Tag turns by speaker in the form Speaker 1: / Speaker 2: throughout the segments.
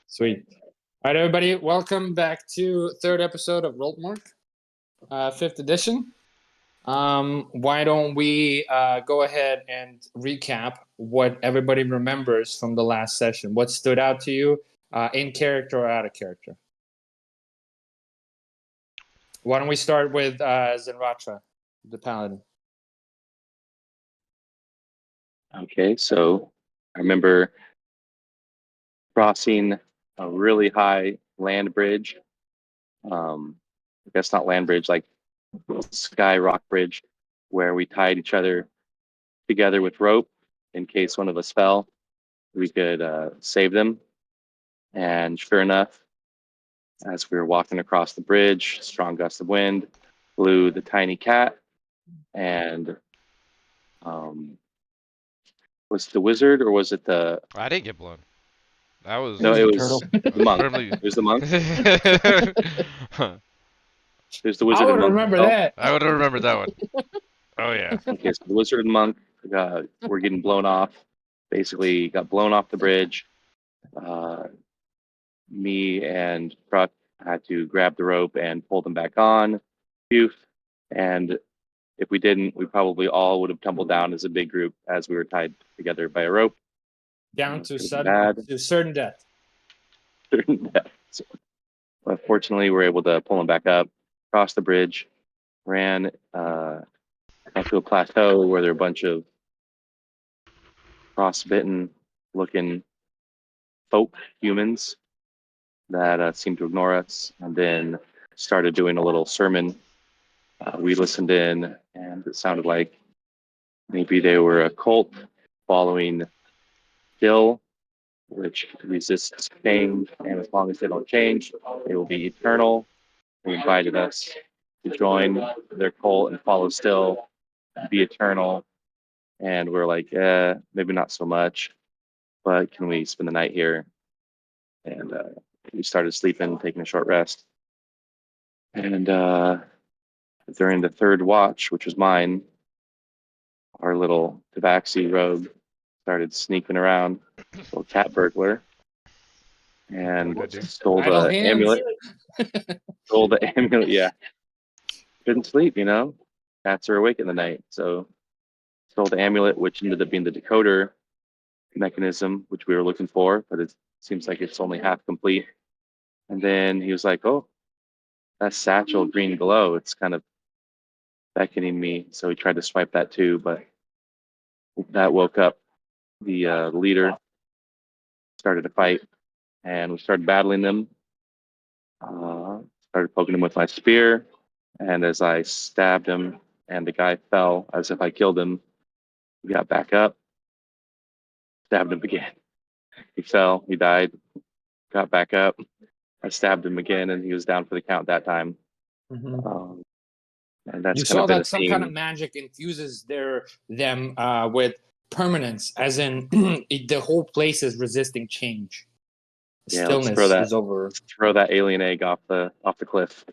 Speaker 1: Sweet. All right, everybody, welcome back to third episode of RULTMOORK, fifth edition. Why don't we go ahead and recap what everybody remembers from the last session? What stood out to you in character or out of character? Why don't we start with Zenratra, the paladin?
Speaker 2: Okay, so I remember crossing a really high land bridge. I guess not land bridge, like sky rock bridge, where we tied each other together with rope in case one of us fell. We could save them. And sure enough, as we were walking across the bridge, strong gust of wind blew the tiny cat, and was it the wizard or was it the?
Speaker 3: I didn't get blown. That was
Speaker 2: No, it was
Speaker 1: turtle.
Speaker 2: the monk.
Speaker 3: firmly.
Speaker 2: It was the monk. There's the
Speaker 1: I
Speaker 2: wizard
Speaker 1: would
Speaker 2: and monk.
Speaker 1: remember that.
Speaker 3: I would have remembered that one. Oh yeah.
Speaker 2: Okay, so the wizard and monk were getting blown off. Basically, got blown off the bridge. Me and Truck had to grab the rope and pull them back on. Phew. And if we didn't, we probably all would have tumbled down as a big group as we were tied together by a rope.
Speaker 1: Down to
Speaker 2: Bad.
Speaker 1: certain death.
Speaker 2: Certain death. But fortunately, we were able to pull them back up, cross the bridge, ran up to a plateau where there were a bunch of frostbitten looking folk humans that seemed to ignore us, and then started doing a little sermon. We listened in, and it sounded like maybe they were a cult following Dill, which resists change, and as long as they don't change, they will be eternal. They invited us to join their cult and follow Still, be eternal. And we're like, maybe not so much, but can we spend the night here? And we started sleeping, taking a short rest. And during the third watch, which was mine, our little tabaxi rogue started sneaking around, little cat burglar, and stole the amulet. Stole the amulet, yeah. Couldn't sleep, Cats are awake in the night, so stole the amulet, which ended up being the decoder mechanism, which we were looking for, but it seems like it's only half complete. And then he was like, "Oh, that satchel green glow, it's kind of beckoning me." So he tried to swipe that too, but that woke up the leader, started to fight, and we started battling them. Started poking him with my spear, and as I stabbed him and the guy fell as if I killed him, we got back up, stabbed him again. He fell, he died, got back up. I stabbed him again, and he was down for the count that time.
Speaker 1: Mm-hmm.
Speaker 2: And that's
Speaker 1: you
Speaker 2: kind
Speaker 1: saw
Speaker 2: of been
Speaker 1: that some
Speaker 2: theme.
Speaker 1: kind of magic infuses them with permanence, as in the whole place is resisting change.
Speaker 2: Yeah,
Speaker 1: Stillness is over.
Speaker 2: Throw that alien egg off the cliff.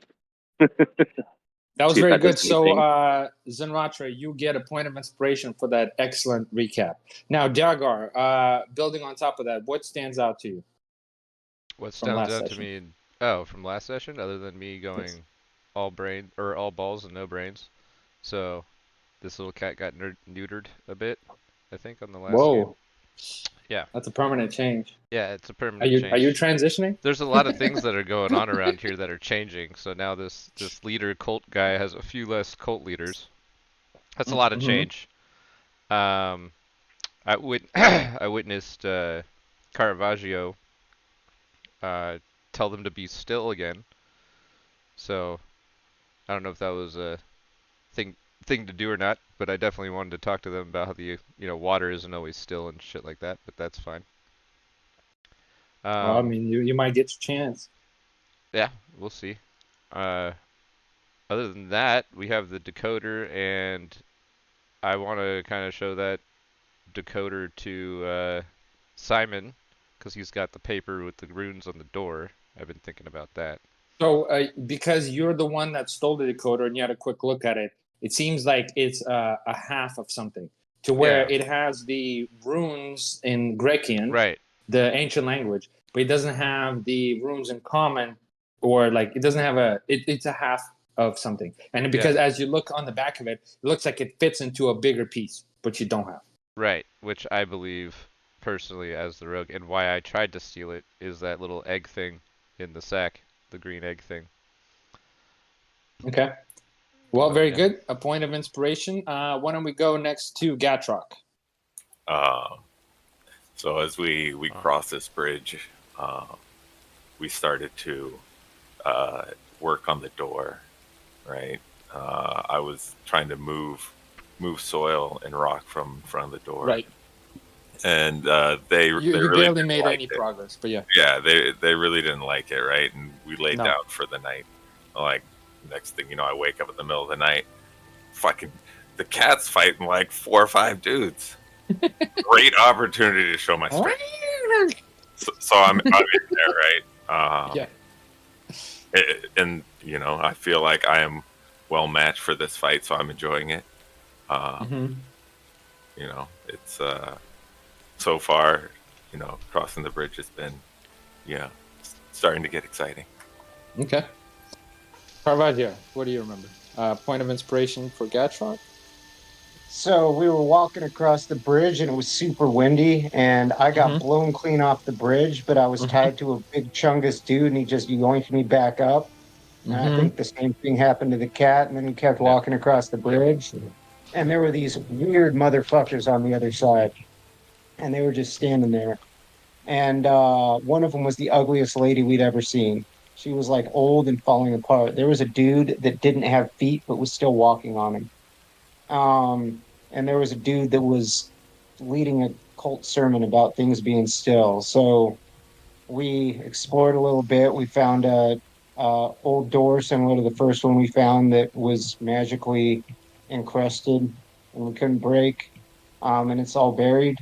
Speaker 1: That was very good. So,
Speaker 2: anything.
Speaker 1: Zenratra, you get a point of inspiration for that excellent recap. Now, Dagar, building on top of that, what stands out to you?
Speaker 3: What stands out to me? Oh, from last session, other than me going all balls and no brains. So, this little cat got neutered a bit, I think, on the last game. Yeah.
Speaker 1: That's a permanent change.
Speaker 3: Yeah, it's a permanent change.
Speaker 1: Are you transitioning?
Speaker 3: There's a lot of things that are going on around here that are changing. So now this leader cult guy has a few less cult leaders. That's a lot of change. I witnessed Caravaggio tell them to be still again. So I don't know if that was a thing to do or not, but I definitely wanted to talk to them about how the water isn't always still and shit like that, but that's fine.
Speaker 1: Well, I mean, you might get your chance.
Speaker 3: Yeah, we'll see. Other than that, we have the decoder, and I want to kind of show that decoder to Simon, because he's got the paper with the runes on the door. I've been thinking about that.
Speaker 1: So, because you're the one that stole the decoder and you had a quick look at it, it seems like it's a half of something, to where it has the runes in Grecian,
Speaker 3: right,
Speaker 1: the ancient language, but it doesn't have the runes in common, or like it doesn't have it's a half of something. And because as you look on the back of it, it looks like it fits into a bigger piece, but you don't have.
Speaker 3: Right, which I believe personally as the rogue, and why I tried to steal it is that little egg thing in the sack, the green egg thing.
Speaker 1: Okay. Well,
Speaker 3: But,
Speaker 1: very
Speaker 3: yeah.
Speaker 1: good. A point of inspiration. Why don't we go next to Gatrock?
Speaker 4: So as we crossed this bridge, we started to work on the door, right? I was trying to move soil and rock from in front of the door,
Speaker 1: Right.
Speaker 4: and they
Speaker 1: You
Speaker 4: really
Speaker 1: barely
Speaker 4: didn't
Speaker 1: made
Speaker 4: like
Speaker 1: any
Speaker 4: it.
Speaker 1: progress, but yeah.
Speaker 4: Yeah, they really didn't like it, right? And we laid
Speaker 1: No.
Speaker 4: down for the night. Like, next thing you know, I wake up in the middle of the night, fucking the cat's fighting like 4 or 5 dudes. Great opportunity to show my strength. So I'm in there, right?
Speaker 1: Yeah.
Speaker 4: And you know, I feel like I am well matched for this fight, so I'm enjoying it.
Speaker 1: Mhm.
Speaker 4: You know, it's so far, you know, crossing the bridge has been, starting to get exciting.
Speaker 1: Okay. Caravaggio, what do you remember? Point of inspiration for Gatrock?
Speaker 5: So we were walking across the bridge and it was super windy and I got blown clean off the bridge, but I was tied to a big chungus dude and he just yoinked me back up. And I think the same thing happened to the cat. And then we kept walking across the bridge and there were these weird motherfuckers on the other side and they were just standing there. And one of them was the ugliest lady we'd ever seen. She was like old and falling apart. There was a dude that didn't have feet but was still walking on him. And there was a dude that was leading a cult sermon about things being still. So we explored a little bit. We found a old door similar to the first one we found that was magically encrusted and we couldn't break. And it's all buried.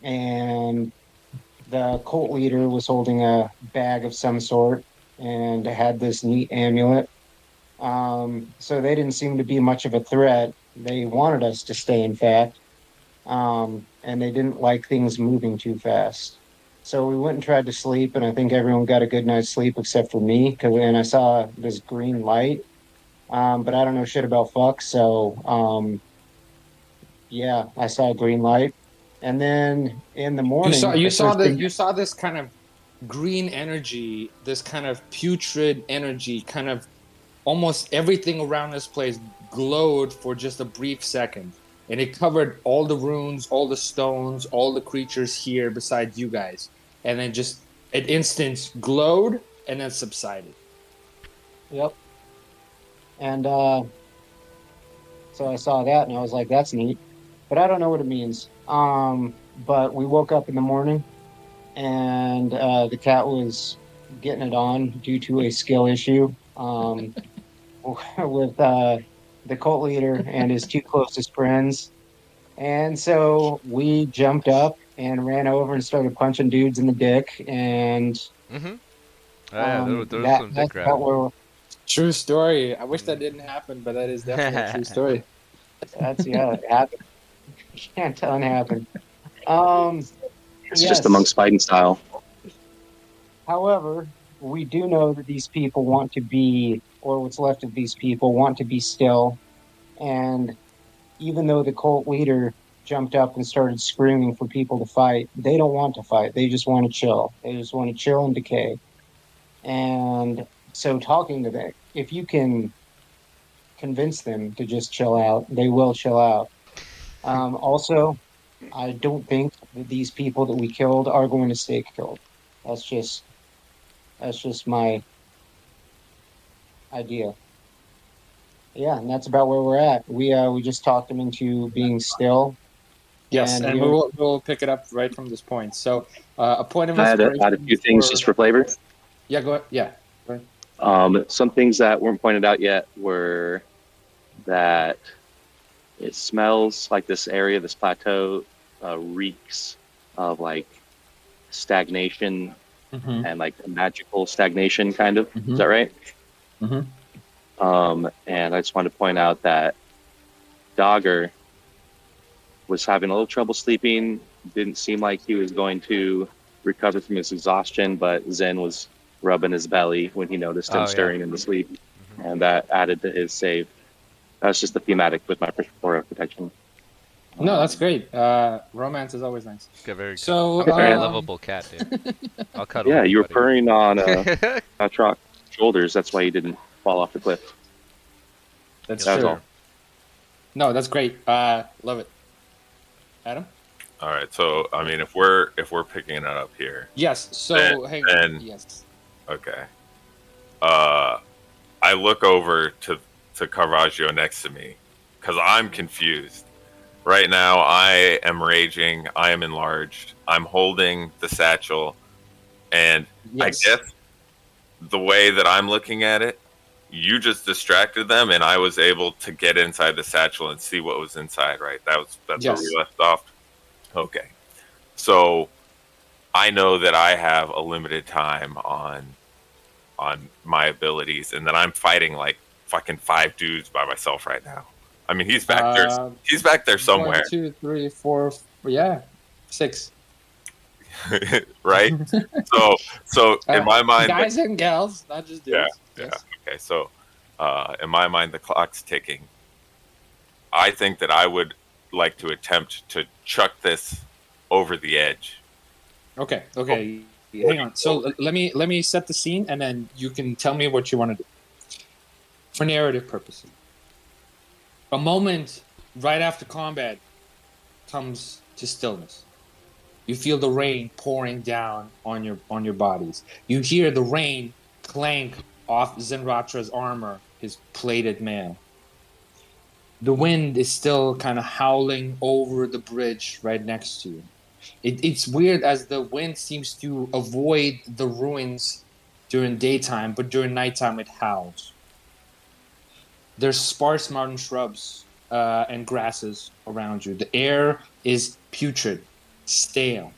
Speaker 5: And the cult leader was holding a bag of some sort and had this neat amulet. So they didn't seem to be much of a threat. They wanted us to stay, in fact, and they didn't like things moving too fast. So we went and tried to sleep, and I think everyone got a good night's sleep except for me, and I saw this green light, but I don't know shit about fuck, so yeah, I saw a green light. And then in the morning,
Speaker 1: You
Speaker 5: the first thing,
Speaker 1: saw this kind of green energy, this kind of putrid energy, kind of almost everything around this place glowed for just a brief second. And it covered all the runes, all the stones, all the creatures here besides you guys. And then just an instant glowed and then subsided.
Speaker 5: Yep. And so I saw that and I was like, that's neat. But I don't know what it means. But we woke up in the morning and the cat was getting it on due to a skill issue with the cult leader and his 2 closest friends. And so we jumped up and ran over and started punching dudes in the dick. And
Speaker 3: Oh yeah, there was some dick
Speaker 5: that's
Speaker 3: grabbing.
Speaker 5: about where
Speaker 1: True story. I wish that didn't happen, but that is definitely a true story.
Speaker 5: that's yeah, it happened. You can't tell it happened.
Speaker 2: It's
Speaker 5: Yes.
Speaker 2: just amongst fighting style.
Speaker 5: However, we do know that these people want to be, or what's left of these people want to be still. And even though the cult leader jumped up and started screaming for people to fight, they don't want to fight. They just want to chill. They just want to chill and decay. And so talking to them, if you can convince them to just chill out, they will chill out. Also, I don't think that these people that we killed are going to stay killed. That's just my idea. Yeah, and that's about where we're at. We just talked them into being still.
Speaker 1: Yes, and we'll pick it up right from this point. So a point of
Speaker 2: I had
Speaker 1: inspiration.
Speaker 2: a few things just for flavor.
Speaker 1: Yeah, go ahead. Yeah. Go ahead.
Speaker 2: Some things that weren't pointed out yet were that it smells like this area, this plateau, reeks of like stagnation and like magical stagnation, kind of. Is that right? And I just wanted to point out that Dogger was having a little trouble sleeping. Didn't seem like he was going to recovered from his exhaustion, but Zen was rubbing his belly when he noticed him
Speaker 3: Oh, yeah.
Speaker 2: stirring in the sleep, and that added to his save. That's just the thematic with my aura protection.
Speaker 1: No, that's great. Romance is always nice.
Speaker 3: Got
Speaker 1: So,
Speaker 3: very lovable cat, dude. I'll cuddle
Speaker 2: Yeah, you were
Speaker 3: anybody.
Speaker 2: purring on Trock's shoulders. That's why you didn't fall off the cliff.
Speaker 1: That's
Speaker 2: That was
Speaker 1: true.
Speaker 2: all.
Speaker 1: No, that's great. Love it. Adam?
Speaker 4: All right. So I mean, if we're picking it up here,
Speaker 1: Yes. So hang
Speaker 4: then-
Speaker 1: on. Yes.
Speaker 4: okay. I look over to Caravaggio next to me because I'm confused. Right now, I am raging. I am enlarged. I'm holding the satchel, and
Speaker 1: Yes.
Speaker 4: I guess the way that I'm looking at it, you just distracted them, and I was able to get inside the satchel and see what was inside. Right? That's
Speaker 1: Yes.
Speaker 4: where we left off. Okay. So I know that I have a limited time on my abilities, and that I'm fighting like fucking 5 dudes by myself right now. I mean, he's back there. He's back there somewhere.
Speaker 1: 1, 2, 3, 4. Yeah. 6.
Speaker 4: Right? So in my mind,
Speaker 1: guys and gals, not just dudes.
Speaker 4: yeah.
Speaker 1: Yes.
Speaker 4: Okay, so in my mind, the clock's ticking. I think that I would like to attempt to chuck this over the edge.
Speaker 1: Okay. Hang on. So let me set the scene, and then you can tell me what you want to do for narrative purposes. A moment right after combat comes to stillness. You feel the rain pouring down on your bodies. You hear the rain clank off Zenratra's armor, his plated mail. The wind is still kind of howling over the bridge right next to you. It's weird as the wind seems to avoid the ruins during daytime, but during nighttime it howls. There's sparse mountain shrubs and grasses around you. The air is putrid, stale.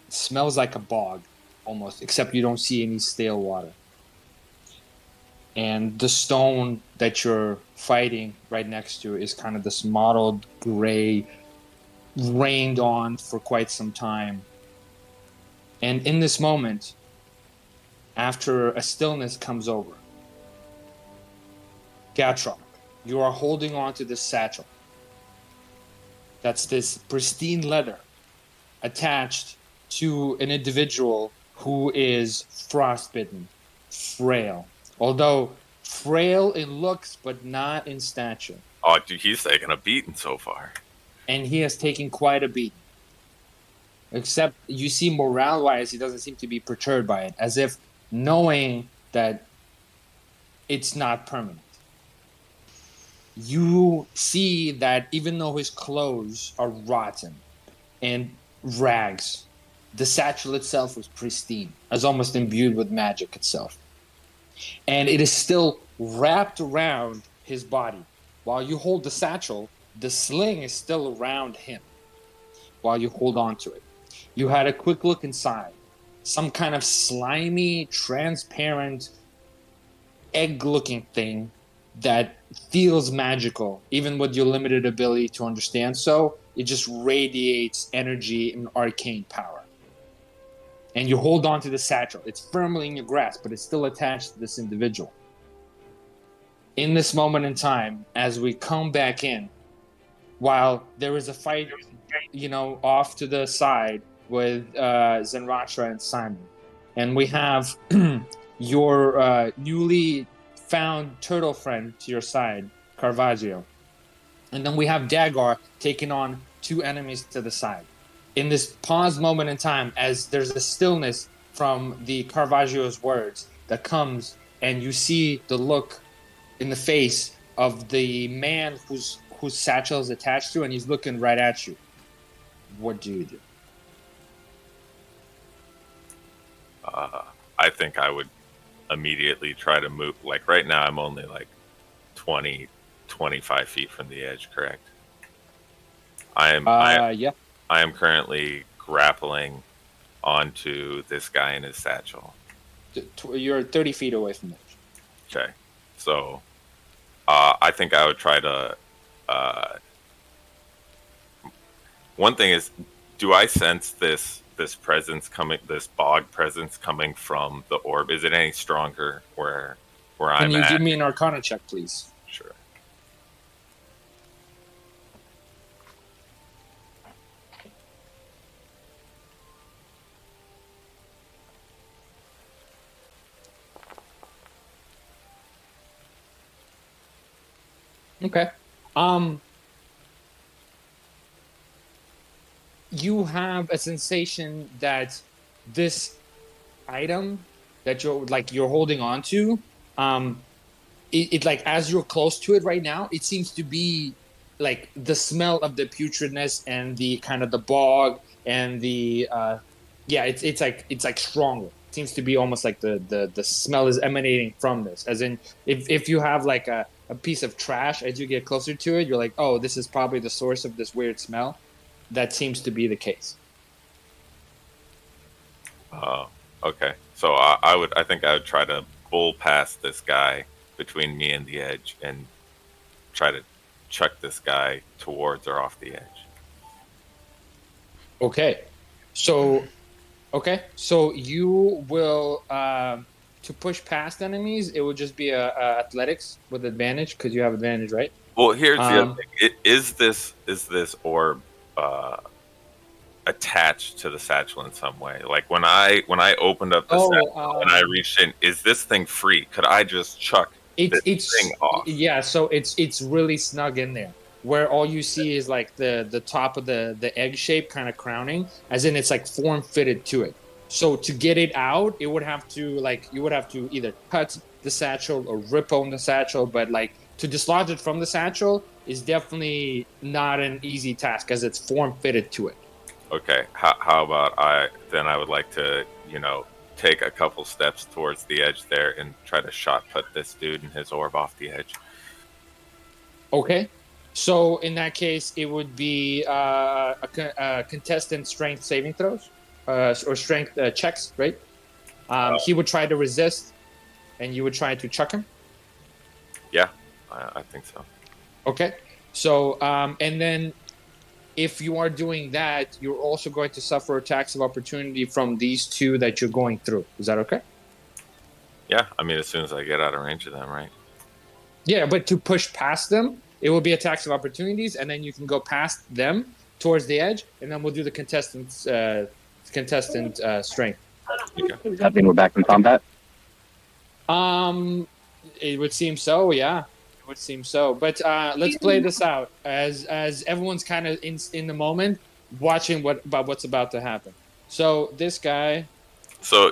Speaker 1: It smells like a bog, almost, except you don't see any stale water. And the stone that you're fighting right next to is kind of this mottled gray, rained on for quite some time. And in this moment, after a stillness comes over, Gatrock, you are holding on to this satchel. That's this pristine leather attached to an individual who is frostbitten, frail. Although frail in looks, but not in stature.
Speaker 4: Oh, dude, he's taking a beating so far.
Speaker 1: And he has taken quite a beating. Except you see morale-wise, he doesn't seem to be perturbed by it, as if knowing that it's not permanent. You see that even though his clothes are rotten and rags, the satchel itself was pristine, as almost imbued with magic itself. And it is still wrapped around his body. While you hold the satchel, the sling is still around him while you hold on to it. You had a quick look inside. Some kind of slimy, transparent, egg-looking thing that feels magical, even with your limited ability to understand. So it just radiates energy and arcane power. And you hold on to the satchel. It's firmly in your grasp, but it's still attached to this individual. In this moment in time, as we come back in, while there is a fight, off to the side with Zenratra and Simon, and we have your newly found turtle friend to your side, Caravaggio, and then we have Dagar taking on 2 enemies to the side. In this pause moment in time, as there's a stillness from the Caravaggio's words that comes, and you see the look in the face of the man whose satchel is attached to, and he's looking right at you. What do you do?
Speaker 4: I think I would immediately try to move. Like right now, I'm only like 20, 25 feet from the edge, correct?
Speaker 1: Yeah.
Speaker 4: I am currently grappling onto this guy in his satchel.
Speaker 1: You're 30 feet away from the edge.
Speaker 4: Okay. So I think I would try to... one thing is, do I sense this this bog presence coming from the orb? Is it any stronger where I'm
Speaker 1: Can you
Speaker 4: at?
Speaker 1: give me an Arcana check, please?
Speaker 4: Sure.
Speaker 1: Okay. You have a sensation that this item that you're holding on to, it like as you're close to it right now, it seems to be like the smell of the putridness and the kind of the bog and the yeah, it's like stronger. It seems to be almost like the smell is emanating from this. As in, if you have like a piece of trash, as you get closer to it, you're like, oh, this is probably the source of this weird smell. That seems to be the case.
Speaker 4: Okay. So I think I would try to bull past this guy between me and the edge and try to chuck this guy towards or off the edge.
Speaker 1: Okay. So you will to push past enemies, it would just be a athletics with advantage because you have advantage, right?
Speaker 4: Well, here's the other thing. Is this orb attached to the satchel in some way? Like when I opened up the satchel and I reached in, is this thing free? Could I just chuck this thing off?
Speaker 1: Yeah, so it's really snug in there. Where all you see is like the top of the egg shape kind of crowning, as in it's like form fitted to it. So to get it out, you would have to either cut the satchel or rip on the satchel, but like to dislodge it from the satchel is definitely not an easy task as it's form fitted to it.
Speaker 4: Okay, how about I would like to, take a couple steps towards the edge there and try to shot put this dude and his orb off the edge.
Speaker 1: Okay. So in that case, it would be a contestant strength saving throws or strength checks, right? He would try to resist, and you would try to chuck him.
Speaker 4: Yeah, I think so.
Speaker 1: Okay. So and then if you are doing that, you're also going to suffer attacks of opportunity from these two that you're going through. Is that okay?
Speaker 4: Yeah, I mean, as soon as I get out of range of them, right?
Speaker 1: Yeah, but to push past them, it will be attacks of opportunities, and then you can go past them towards the edge, and then we'll do the contestant strength.
Speaker 2: Okay. Does that mean we're back in combat?
Speaker 1: It would seem so. Yeah, it would seem so. But let's play this out as everyone's kind of in the moment, watching what's about to happen. So this guy.
Speaker 4: So,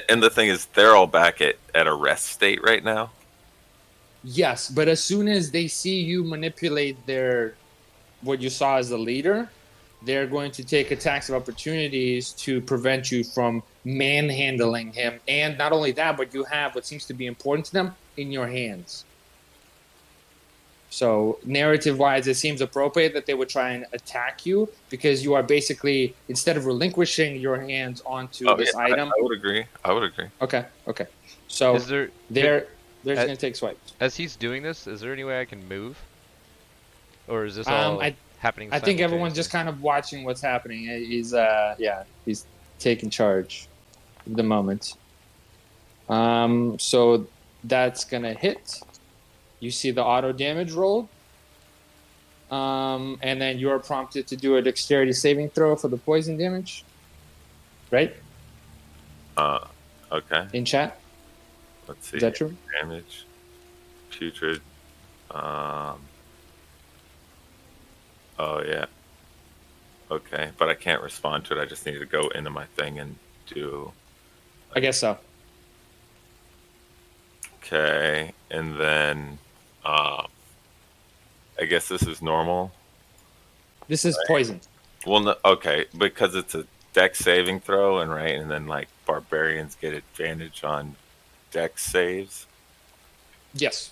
Speaker 4: and the thing is, they're all back at a rest state right now.
Speaker 1: Yes, but as soon as they see you manipulate what you saw as the leader, they're going to take attacks of opportunities to prevent you from manhandling him. And not only that, but you have what seems to be important to them in your hands. So narrative-wise, it seems appropriate that they would try and attack you because you are basically, instead of relinquishing your hands onto this item.
Speaker 4: I would agree.
Speaker 1: Okay. So
Speaker 3: Is there...
Speaker 1: They're just going to take swipes.
Speaker 3: As he's doing this, is there any way I can move? Or is this all happening
Speaker 1: I think everyone's just kind of watching what's happening. He's taking charge at the moment. So that's going to hit. You see the auto damage roll. And then you're prompted to do a dexterity saving throw for the poison damage. Right?
Speaker 4: Okay.
Speaker 1: In chat?
Speaker 4: Let's see.
Speaker 1: Is that true?
Speaker 4: Damage. Putrid. Oh, yeah. Okay, but I can't respond to it. I just need to go into my thing and do...
Speaker 1: I guess so.
Speaker 4: Okay, and then... I guess this is normal.
Speaker 1: This is poison.
Speaker 4: Well, no, okay, because it's a dex saving throw, and then, like, barbarians get advantage on dex saves.
Speaker 1: Yes.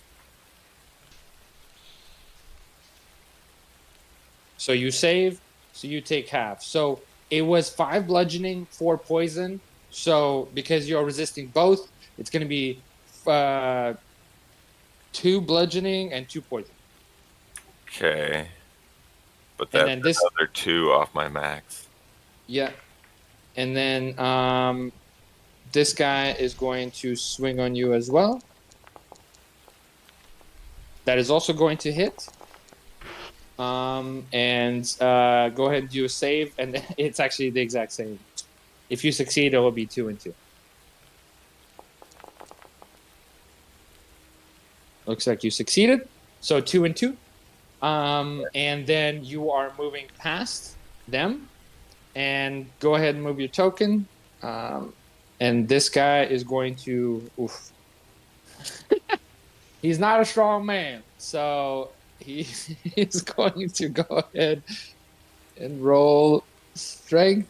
Speaker 1: So you save, so you take half. So it was 5 bludgeoning, 4 poison. So because you're resisting both, it's going to be 2 bludgeoning and 2 poison.
Speaker 4: Okay. But that's another 2 off my max.
Speaker 1: Yeah. And then this guy is going to swing on you as well. That is also going to hit. And go ahead and do a save, and it's actually the exact same. If you succeed, it will be 2 and 2. Looks like you succeeded. So 2 and 2. And then you are moving past them. And go ahead and move your token. And this guy is going to. Oof. He's not a strong man, so he's going to go ahead and roll strength.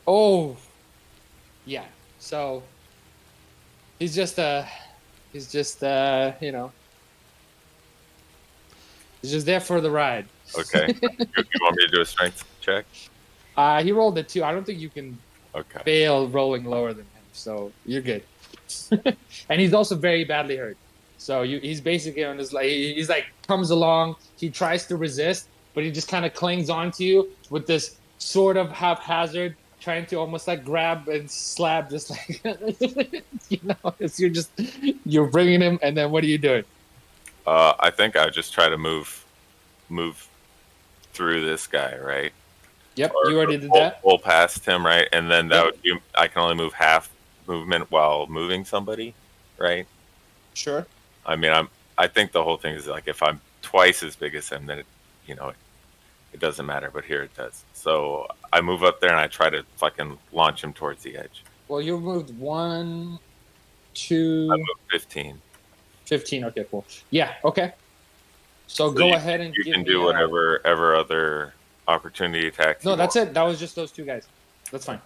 Speaker 1: Oh, yeah. So he's just he's just there for the ride.
Speaker 4: Okay. You want me to do a strength check?
Speaker 1: He rolled a 2. I don't think you can
Speaker 4: Okay.
Speaker 1: fail rolling lower than him, so you're good. And he's also very badly hurt. So he's basically on his he's like comes along. He tries to resist, but he just kind of clings onto you with this sort of haphazard, trying to almost like grab and slap, just like you're bringing him, and then what are you doing?
Speaker 4: I think I just try to move through this guy, right?
Speaker 1: Yep,
Speaker 4: Or
Speaker 1: you already did that.
Speaker 4: pull past him, right? And then that
Speaker 1: Yep.
Speaker 4: would be, I can only move half movement while moving somebody, right?
Speaker 1: Sure.
Speaker 4: I mean, I think the whole thing is like if I'm twice as big as him, then it doesn't matter. But here it does. So I move up there and I try to fucking launch him towards the edge.
Speaker 1: Well, you moved 1, 2,
Speaker 4: I moved 15.
Speaker 1: 15. Okay, cool. Yeah. Okay. So go ahead and
Speaker 4: you
Speaker 1: give
Speaker 4: can
Speaker 1: me
Speaker 4: do whatever other opportunity attacks.
Speaker 1: No,
Speaker 4: you
Speaker 1: that's
Speaker 4: want.
Speaker 1: it. That was just those 2 guys. That's fine.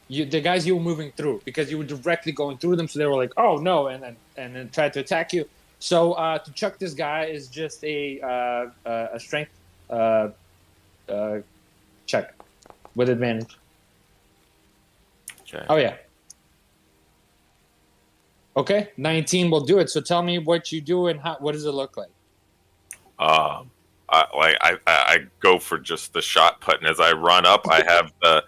Speaker 1: The guys you were moving through, because you were directly going through them, so they were like, "Oh no," and then tried to attack you. So to chuck this guy is just a strength check with advantage.
Speaker 4: Okay.
Speaker 1: Oh yeah. Okay, 19 will do it. So tell me what you do and what does it look like?
Speaker 4: I go for just the shot put, and as I run up, I have the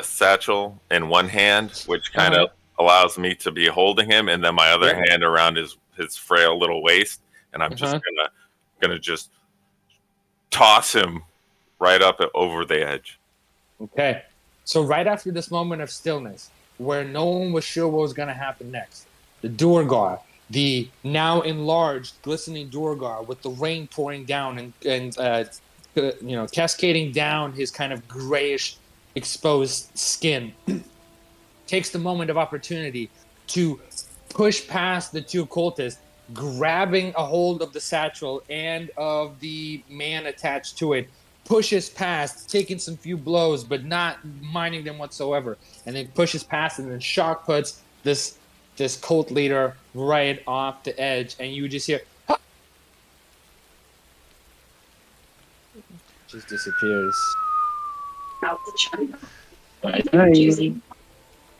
Speaker 4: satchel in one hand, which kind of allows me to be holding him, and then my other hand around his frail little waist, and I'm just gonna just toss him right up over the edge.
Speaker 1: Okay, so right after this moment of stillness, where no one was sure what was gonna happen next, the Duergar, the now enlarged, glistening Duergar, with the rain pouring down and cascading down his kind of grayish, exposed skin, takes the moment of opportunity to push past the 2 cultists, grabbing a hold of the satchel and of the man attached to it, pushes past, taking some few blows, but not minding them whatsoever, and then pushes past and then shock puts this cult leader right off the edge, and you just hear, ha! Just disappears.
Speaker 6: Out the china.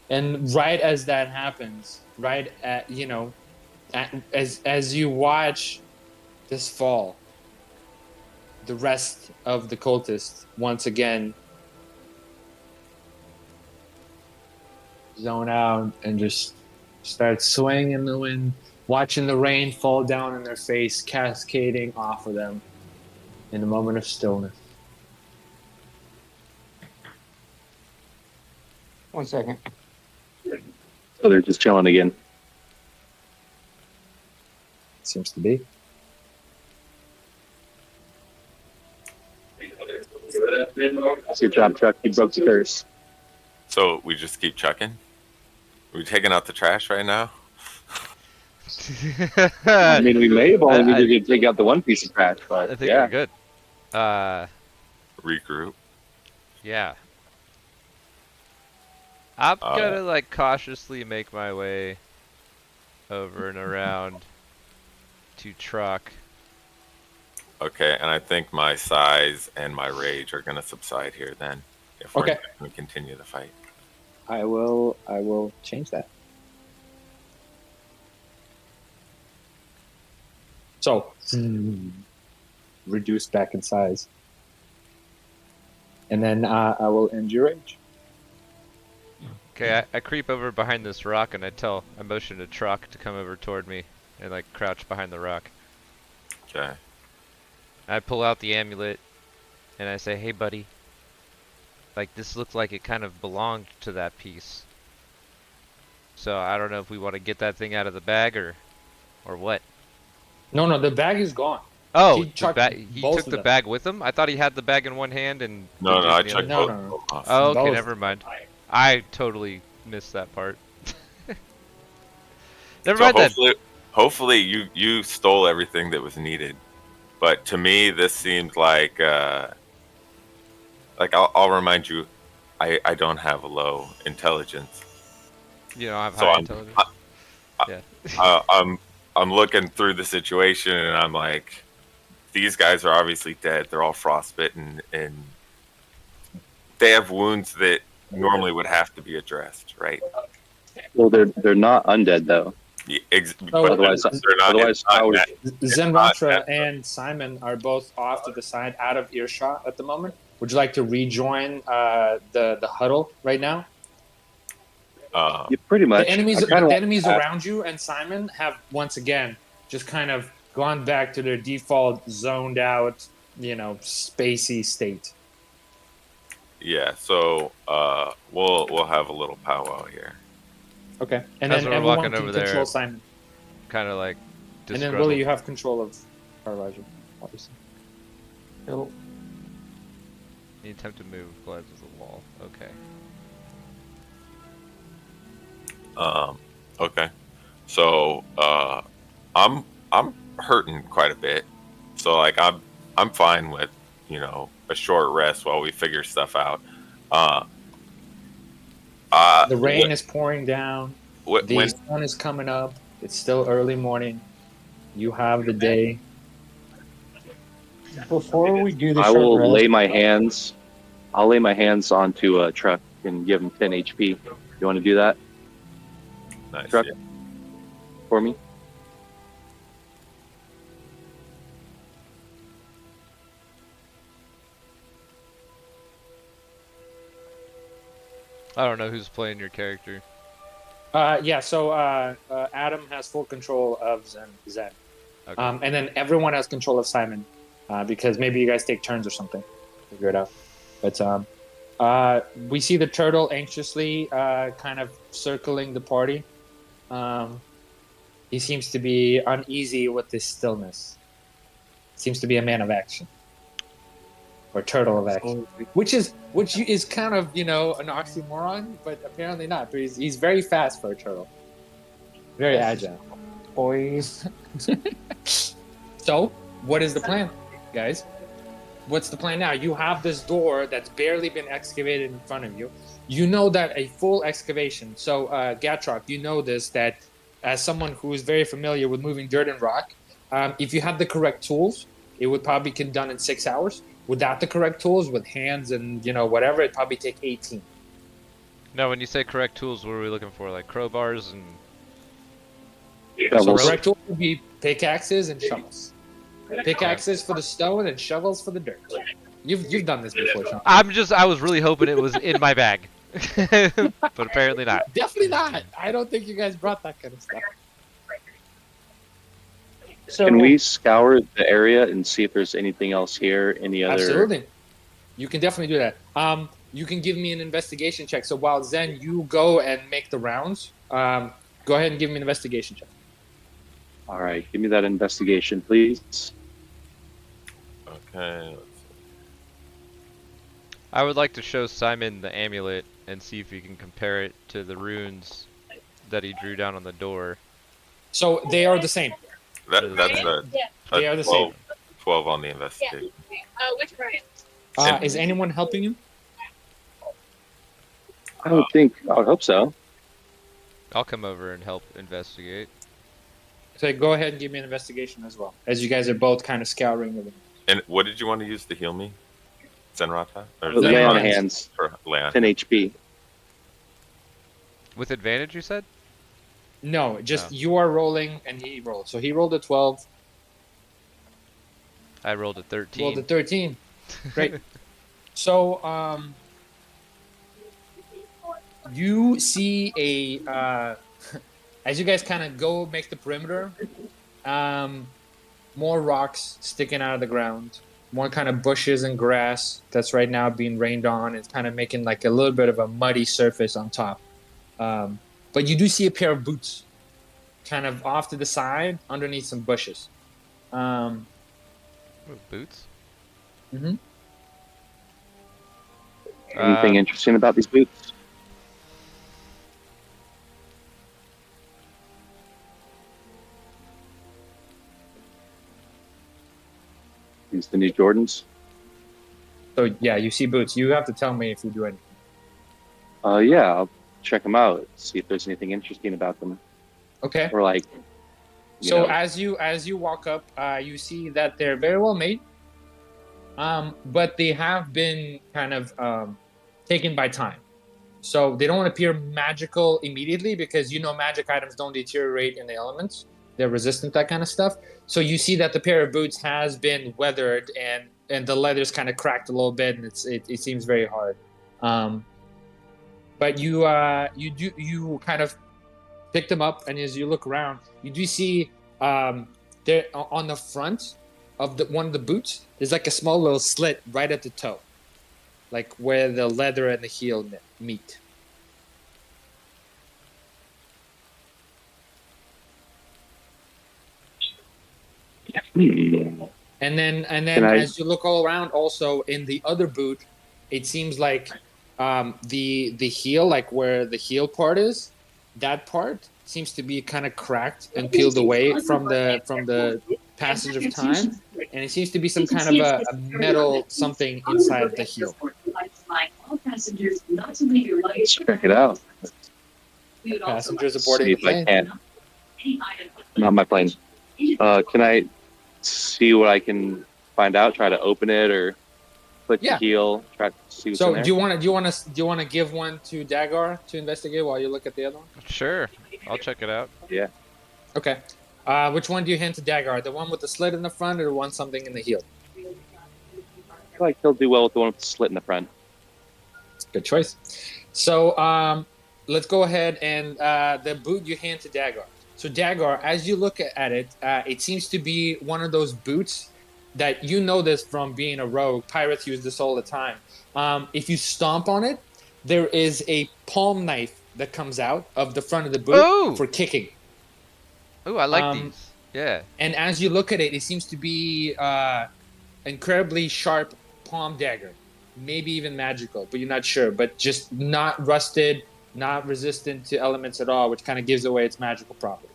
Speaker 1: And right as that happens, as you watch this fall, the rest of the cultists once again zone out and just start swaying in the wind, watching the rain fall down in their face, cascading off of them in a moment of stillness.
Speaker 5: 1 second.
Speaker 2: So they're just chilling again.
Speaker 1: Seems to be.
Speaker 2: That's your job, Chuck. You broke the curse.
Speaker 4: So we just keep chucking. Are we taking out the trash right now?
Speaker 2: I mean, we may have only needed to take out the one piece of trash, but
Speaker 3: I think we're good.
Speaker 4: Regroup.
Speaker 3: Yeah. I'm gonna like cautiously make my way over and around to truck.
Speaker 4: Okay, and I think my size and my rage are going to subside here then, if we're going to continue the fight.
Speaker 1: I will change that. So, reduce back in size. and then I will end your rage.
Speaker 3: Okay, I creep over behind this rock and I motion to Truck to come over toward me and like crouch behind the rock.
Speaker 4: Okay.
Speaker 3: I pull out the amulet and I say, "Hey, buddy. Like this looked like it kind of belonged to that piece. So I don't know if we want to get that thing out of the bag or what."
Speaker 1: No, the bag is gone.
Speaker 3: Oh,
Speaker 1: He chucked
Speaker 3: he
Speaker 1: both
Speaker 3: took
Speaker 1: of
Speaker 3: the
Speaker 1: them.
Speaker 3: bag with him? I thought he had the bag in one hand and
Speaker 4: No,
Speaker 3: the
Speaker 4: I
Speaker 3: dude in the
Speaker 4: checked
Speaker 3: other.
Speaker 1: No,
Speaker 4: both
Speaker 1: no,
Speaker 4: of them off.
Speaker 3: Oh, okay,
Speaker 1: Both.
Speaker 3: never mind. I totally missed that part. Never
Speaker 4: So
Speaker 3: mind that.
Speaker 4: hopefully you stole everything that was needed. But to me, this seemed like I'll remind you, I don't have a low intelligence.
Speaker 3: You know, I have
Speaker 4: So
Speaker 3: high intelligence. Yeah.
Speaker 4: I'm looking through the situation and I'm like, these guys are obviously dead. They're all frostbitten and they have wounds that normally would have to be addressed, right?
Speaker 2: Well, they're not undead though.
Speaker 4: But
Speaker 2: Otherwise,
Speaker 4: they're not.
Speaker 2: otherwise, how would
Speaker 1: Zenratra and Simon are both off to the side, out of earshot at the moment. Would you like to rejoin the huddle right now?
Speaker 2: you pretty much?
Speaker 1: The enemies,
Speaker 2: I kinda
Speaker 1: the enemies around you and Simon have once again just kind of gone back to their default zoned out, spacey state.
Speaker 4: Yeah. So we'll have a little powwow here.
Speaker 1: Okay, and
Speaker 3: As
Speaker 1: then
Speaker 3: we're
Speaker 1: everyone
Speaker 3: walking
Speaker 1: can
Speaker 3: over
Speaker 1: control
Speaker 3: there,
Speaker 1: Simon,
Speaker 3: kind of like
Speaker 1: and then
Speaker 3: disgruntled.
Speaker 1: Willie, you have control of Caravaggio, obviously. Hello.
Speaker 3: You attempt to move, collides with the wall. Okay.
Speaker 4: Okay. So I'm hurting quite a bit. So like I'm fine with a short rest while we figure stuff out.
Speaker 1: The rain is pouring down. The sun is coming up. It's still early morning. You have the day.
Speaker 5: Before we do the
Speaker 2: I
Speaker 5: short
Speaker 2: will
Speaker 5: rest,
Speaker 2: lay my hands. I'll lay my hands onto a Truck and give him 10 HP. You want to do that
Speaker 4: Nice.
Speaker 2: Truck?
Speaker 4: Yeah.
Speaker 2: for me?
Speaker 3: I don't know who's playing your character.
Speaker 1: So Adam has full control of Zen.
Speaker 3: Okay.
Speaker 1: And then everyone has control of Simon, because maybe you guys take turns or something. Figure it out. But we see the turtle anxiously kind of circling the party. He seems to be uneasy with this stillness. Seems to be a man of action. Or turtle of action. Which is kind of, an oxymoron, but apparently not. But he's very fast for a turtle. Very agile.
Speaker 5: boys.
Speaker 1: So, what is the plan, guys? What's the plan now? You have this door that's barely been excavated in front of you. You know that a full excavation. So, Gatrock, you know this, that as someone who is very familiar with moving dirt and rock, if you had the correct tools, it would probably get done in 6 hours. Without the correct tools, with hands and whatever, it'd probably take 18.
Speaker 3: No, when you say correct tools, what are we looking for? Like crowbars and...
Speaker 1: So
Speaker 2: Shovels.
Speaker 1: correct tools would be pickaxes and shovels. Pickaxes for the stone and shovels for the dirt. You've done this before, Sean.
Speaker 3: I was really hoping it was in my bag. But apparently not.
Speaker 1: Definitely not. I don't think you guys brought that kind of stuff.
Speaker 5: So
Speaker 2: Can we scour the area and see if there's anything else here? Any other?
Speaker 1: Absolutely. You can definitely do that. You can give me an investigation check. So while Zen, you go and make the rounds, go ahead and give me an investigation check.
Speaker 2: All right, give me that investigation, please.
Speaker 4: Okay. Let's see.
Speaker 3: I would like to show Simon the amulet and see if he can compare it to the runes that he drew down on the door.
Speaker 1: So they are the same.
Speaker 4: That's a
Speaker 1: They are the same.
Speaker 4: 12 on the investigation.
Speaker 6: Which Brian?
Speaker 1: Is anyone helping you?
Speaker 2: I would hope so.
Speaker 3: I'll come over and help investigate.
Speaker 1: So go ahead and give me an investigation as well, as you guys are both kind of scouring the room.
Speaker 4: And what did you want to use to heal me? Zenrata? Or
Speaker 2: Lay on
Speaker 1: hands.
Speaker 2: hands,
Speaker 4: Or lay on
Speaker 2: 10 HP.
Speaker 3: With advantage, you said?
Speaker 1: No, just
Speaker 3: Oh.
Speaker 1: you are rolling and he rolled. So he rolled a 12,
Speaker 3: I rolled a 13.
Speaker 1: rolled a 13. Great. So you see as you guys kind of go make the perimeter, more rocks sticking out of the ground, more kind of bushes and grass that's right now being rained on. It's kind of making like a little bit of a muddy surface on top. But you do see a pair of boots kind of off to the side underneath some bushes.
Speaker 3: Boots.
Speaker 1: Mhm.
Speaker 2: Anything interesting about these boots? These the new Jordans?
Speaker 1: So yeah, you see boots. You have to tell me if you do anything.
Speaker 2: Yeah, I'll check them out. See if there's anything interesting about them.
Speaker 1: Okay.
Speaker 2: Or like.
Speaker 1: So as you walk up, you see that they're very well made, but they have been kind of taken by time. So they don't appear magical immediately because magic items don't deteriorate in the elements. They're resistant to that kind of stuff. So you see that the pair of boots has been weathered and the leather's kind of cracked a little bit and it seems very hard. But you kind of pick them up, and as you look around, you do see there on the front of one of the boots, there's like a small little slit right at the toe, like where the leather and the heel meet. And then as you look all around, also in the other boot, it seems like the heel, like where the heel part is, that part seems to be kind of cracked and peeled away from the passage of time, and it seems to be some kind of a metal something inside the heel.
Speaker 2: Let's check it out.
Speaker 1: Passengers aboarding the plane.
Speaker 2: I can. Not my plane. Can I see what I can find out? Try to open it or click the heel. Try to see what's in there.
Speaker 1: Do you want to give one to Dagar to investigate while you look at the other one?
Speaker 3: Sure, I'll check it out.
Speaker 2: Yeah.
Speaker 1: Okay. Which one do you hand to Dagar? The one with the slit in the front, or the one something in the heel?
Speaker 2: I feel like he'll do well with the one with the slit in the front.
Speaker 1: Good choice. So let's go ahead and the boot you hand to Dagar. So Dagar, as you look at it, it seems to be one of those boots that you know this from being a rogue. Pirates use this all the time. If you stomp on it, there is a palm knife that comes out of the front of the boot for kicking.
Speaker 3: Oh, I like these. Yeah.
Speaker 1: And as you look at it, it seems to be incredibly sharp palm dagger. Maybe even magical, but you're not sure. But just not rusted, not resistant to elements at all, which kind of gives away its magical properties.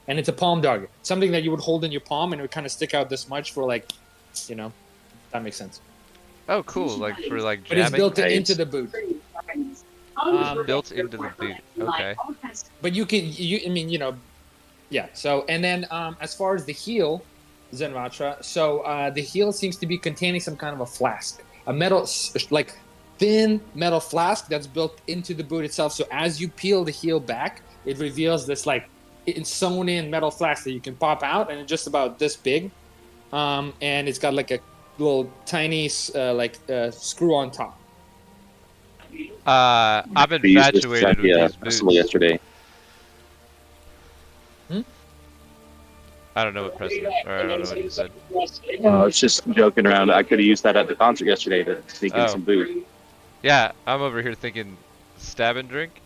Speaker 1: And it's a palm dagger, something that you would hold in your palm and it would kind of stick out this much for that makes sense.
Speaker 3: Oh, cool! Like for like jabbing.
Speaker 1: But it's built into the boot.
Speaker 3: Built into the boot. Okay.
Speaker 1: But yeah. So and then as far as the heel, Zenratra, so the heel seems to be containing some kind of a flask. A metal, like thin metal flask that's built into the boot itself. So as you peel the heel back, it reveals this like sewn in metal flask that you can pop out, and it's just about this big. And it's got like a little tiny screw on top.
Speaker 3: I'm infatuated with these boots.
Speaker 2: Yesterday.
Speaker 3: I don't know what precedent, or I don't know what you said.
Speaker 2: It's just joking around. I could have used that at the concert yesterday to sneak in some boot.
Speaker 3: Yeah, I'm over here thinking stab and drink.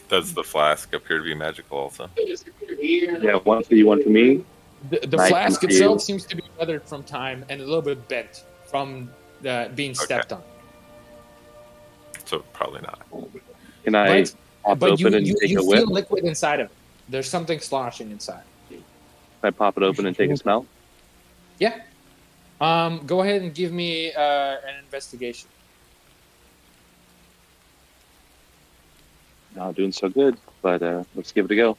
Speaker 4: Does the flask appear to be magical also?
Speaker 2: Yeah, one for you, one for me.
Speaker 1: The flask itself seems to be weathered from time and a little bit bent from being stepped on.
Speaker 4: So probably not.
Speaker 2: Can I pop it open and take a whiff?
Speaker 1: You feel liquid inside of it. There's something sloshing inside.
Speaker 2: Can I pop it open and take a smell?
Speaker 1: Yeah. Go ahead and give me an investigation.
Speaker 2: Not doing so good, but let's give it a go.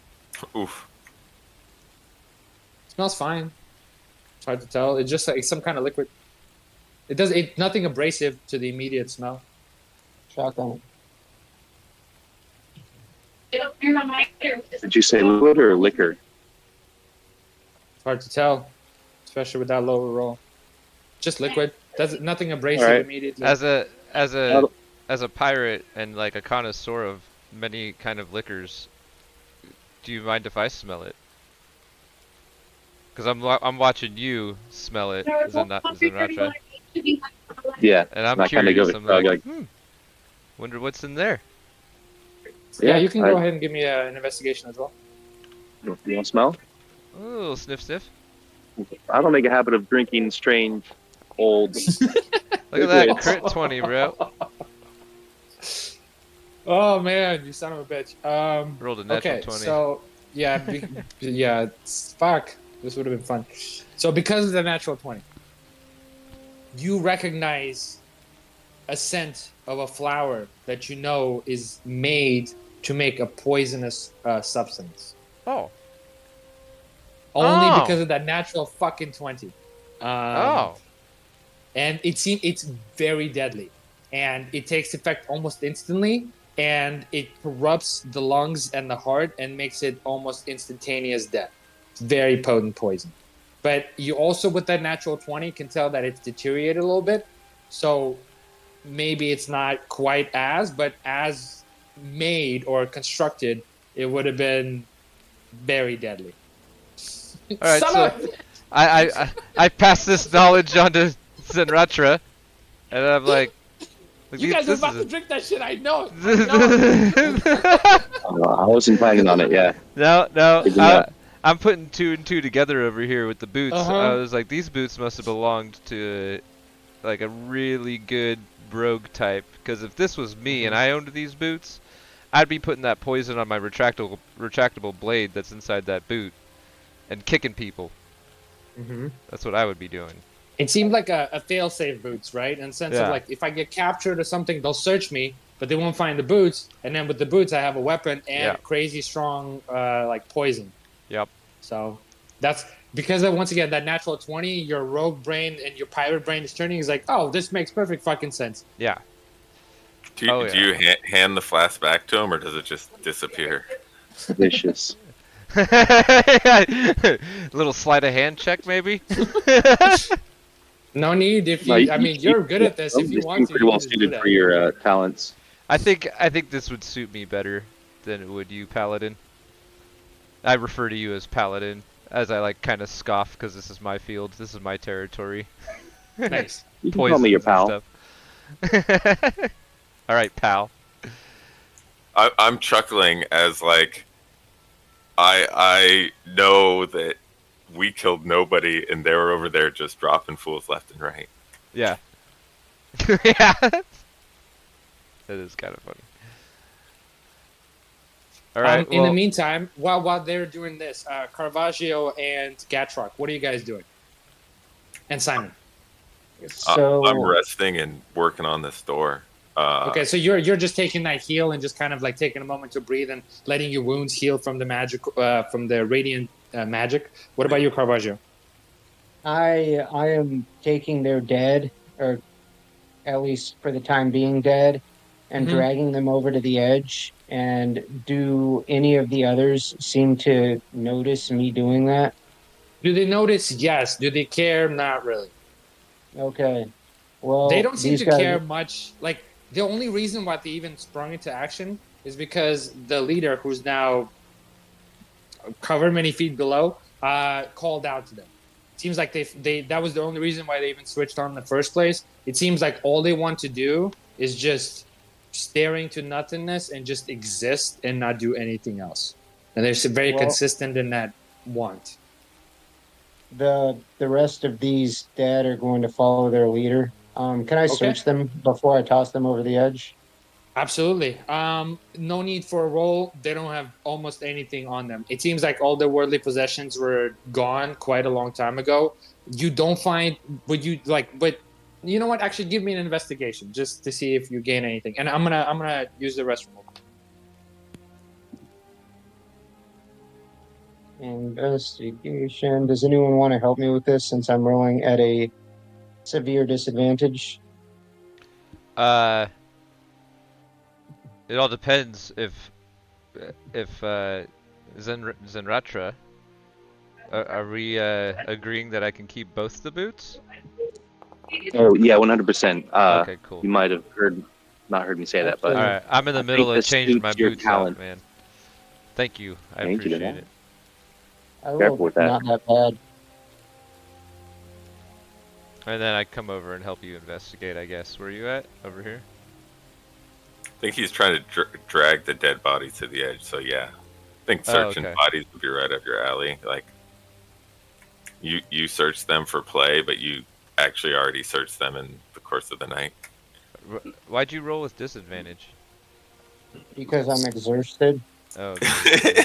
Speaker 4: Oof.
Speaker 1: Smells fine. It's hard to tell. It's just like some kind of liquid. It's nothing abrasive to the immediate smell.
Speaker 5: Shotgun.
Speaker 2: Did you say liquid or liquor?
Speaker 1: It's hard to tell. especially with that lower roll. Just liquid. Does nothing abrasive
Speaker 2: Alright.
Speaker 1: immediately.
Speaker 3: As a
Speaker 2: That'll-
Speaker 3: pirate and like a connoisseur of many kind of liquors, do you mind if I smell it? Because I'm watching you smell it, Zenratra,
Speaker 2: Yeah.
Speaker 3: and I'm
Speaker 2: I kinda
Speaker 3: curious.
Speaker 2: give it
Speaker 3: I'm
Speaker 2: a
Speaker 3: like,
Speaker 2: like,
Speaker 3: wonder what's in there.
Speaker 1: Yeah, you can go ahead and give me an investigation as well.
Speaker 2: You want to smell?
Speaker 3: Oh, a little sniff sniff.
Speaker 2: I don't make a habit of drinking strange, old.
Speaker 3: Look at that crit 20, bro.
Speaker 1: Oh man, you son of a bitch.
Speaker 3: Rolled a natural
Speaker 1: Okay,
Speaker 3: 20.
Speaker 1: so yeah, yeah, fuck. This would have been fun. So because of the natural 20, you recognize a scent of a flower that you know is made to make a poisonous substance.
Speaker 3: Oh.
Speaker 1: Only because of that natural fucking 20.
Speaker 3: Oh.
Speaker 1: And it's very deadly. And it takes effect almost instantly. And it corrupts the lungs and the heart and makes it almost instantaneous death. It's very potent poison. But you also, with that natural 20, can tell that it's deteriorated a little bit. So maybe it's not quite but as made or constructed, it would have been very deadly.
Speaker 3: All right,
Speaker 1: Son
Speaker 3: so
Speaker 1: of a-
Speaker 3: I pass this knowledge on to Zenratra, and I'm like
Speaker 1: You guys are about to drink that shit. I know.
Speaker 2: I wasn't planning on it. Yeah.
Speaker 3: No, I'm putting 2 and 2 together over here with the boots.
Speaker 1: Uh-huh.
Speaker 3: I was like, these boots must have belonged to like a really good rogue type. Because if this was me and I owned these boots, I'd be putting that poison on my retractable blade that's inside that boot and kicking people. That's what I would be doing.
Speaker 1: It seemed like a fail-safe boots, right? In the sense of like, if I get captured or something, they'll search me, but they won't find the boots. And then with the boots, I have a weapon and crazy strong like poison.
Speaker 3: Yep.
Speaker 1: So that's because of, once again, that natural 20, your rogue brain and your pirate brain is turning. Is like, oh, this makes perfect fucking sense.
Speaker 3: Yeah.
Speaker 4: Do you hand the flask back to him, or does it just disappear?
Speaker 2: Vicious.
Speaker 3: Little sleight of hand check, maybe.
Speaker 1: No need if you. I mean, you're good at this. If you want to,
Speaker 2: pretty well suited for your talents.
Speaker 3: I think this would suit me better than it would you, Paladin. I refer to you as Paladin, as I like kind of scoff because this is my field, this is my territory.
Speaker 1: Nice.
Speaker 2: You can call me your pal.
Speaker 3: All right, pal.
Speaker 4: I'm chuckling as like I know that we killed nobody and they were over there just dropping fools left and right.
Speaker 3: Yeah. Yeah. That is kind of funny. All right.
Speaker 1: In the meantime, while they're doing this, Caravaggio and Gatrock, what are you guys doing? And Simon.
Speaker 5: So
Speaker 4: I'm resting and working on this door.
Speaker 1: Okay, so you're just taking that heal and just kind of like taking a moment to breathe and letting your wounds heal from the magic, from the radiant magic. What about you, Caravaggio?
Speaker 5: I am taking their dead, or at least for the time being dead, and dragging them over to the edge. And do any of the others seem to notice me doing that?
Speaker 1: Do they notice? Yes. Do they care? Not really.
Speaker 5: Okay. Well,
Speaker 1: They don't seem
Speaker 5: these
Speaker 1: to
Speaker 5: guys-
Speaker 1: care much. Like, the only reason why they even sprung into action is because the leader, who's now covered many feet below, called out to them. It seems like they that was the only reason why they even switched on in the first place. It seems like all they want to do is just staring to nothingness and just exist and not do anything else. And they're very consistent in that want.
Speaker 5: The rest of these dead are going to follow their leader. Can I search them before I toss them over the edge?
Speaker 1: Absolutely. No need for a roll. They don't have almost anything on them. It seems like all their worldly possessions were gone quite a long time ago. You don't find what you like, but you know what? Actually, give me an investigation just to see if you gain anything. And I'm gonna use the restroom.
Speaker 5: Investigation. Does anyone want to help me with this since I'm rolling at a severe disadvantage?
Speaker 3: It all depends if Zenratra Are we agreeing that I can keep both the boots?
Speaker 2: Oh yeah, 100%.
Speaker 3: Okay, cool.
Speaker 2: You might have not heard me say that, but
Speaker 3: All right, I'm in the
Speaker 2: I
Speaker 3: middle
Speaker 2: think
Speaker 3: of
Speaker 2: this
Speaker 3: changing my
Speaker 2: suits your
Speaker 3: boots
Speaker 2: talent.
Speaker 3: out, man. Thank you. I
Speaker 2: Thank you to
Speaker 3: appreciate
Speaker 2: that.
Speaker 3: it.
Speaker 5: I
Speaker 2: Careful
Speaker 5: rolled
Speaker 2: with that.
Speaker 5: not that bad.
Speaker 3: And then I come over and help you investigate, I guess. Where are you at? Over here?
Speaker 4: I think he's trying to drag the dead body to the edge. So yeah, I think searching
Speaker 3: okay.
Speaker 4: bodies would be right up your alley. Like you search them for play, but you actually already searched them in the course of the night.
Speaker 3: Why'd you roll with disadvantage?
Speaker 5: Because I'm exhausted.
Speaker 3: Oh, okay.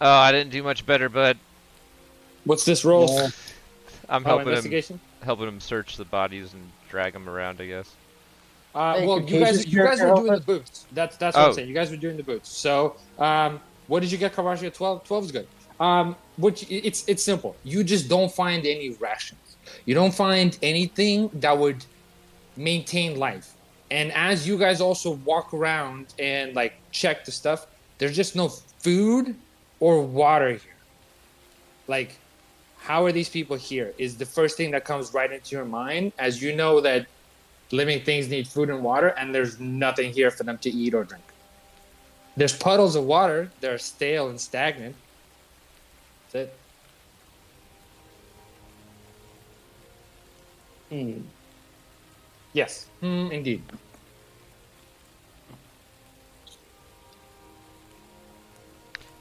Speaker 3: Oh, I didn't do much better, bud.
Speaker 1: What's this roll?
Speaker 5: Yeah.
Speaker 3: I'm
Speaker 1: Oh,
Speaker 3: helping
Speaker 1: investigation.
Speaker 3: him search the bodies and drag them around, I guess.
Speaker 5: Hey,
Speaker 1: Well,
Speaker 5: could
Speaker 1: you guys
Speaker 5: Cage's
Speaker 1: were
Speaker 5: character
Speaker 1: doing
Speaker 5: help
Speaker 1: the
Speaker 5: us?
Speaker 1: boots. That's what I'm
Speaker 3: Oh.
Speaker 1: saying. You guys were doing the boots. So, what did you get, Karashi? 12. 12 is good. Which it's simple. You just don't find any rations. You don't find anything that would maintain life. And as you guys also walk around and like check the stuff, there's just no food or water here. Like, how are these people here? Is the first thing that comes right into your mind, as you know that living things need food and water, and there's nothing here for them to eat or drink. There's puddles of water. They're stale and stagnant. That's it. Yes, indeed.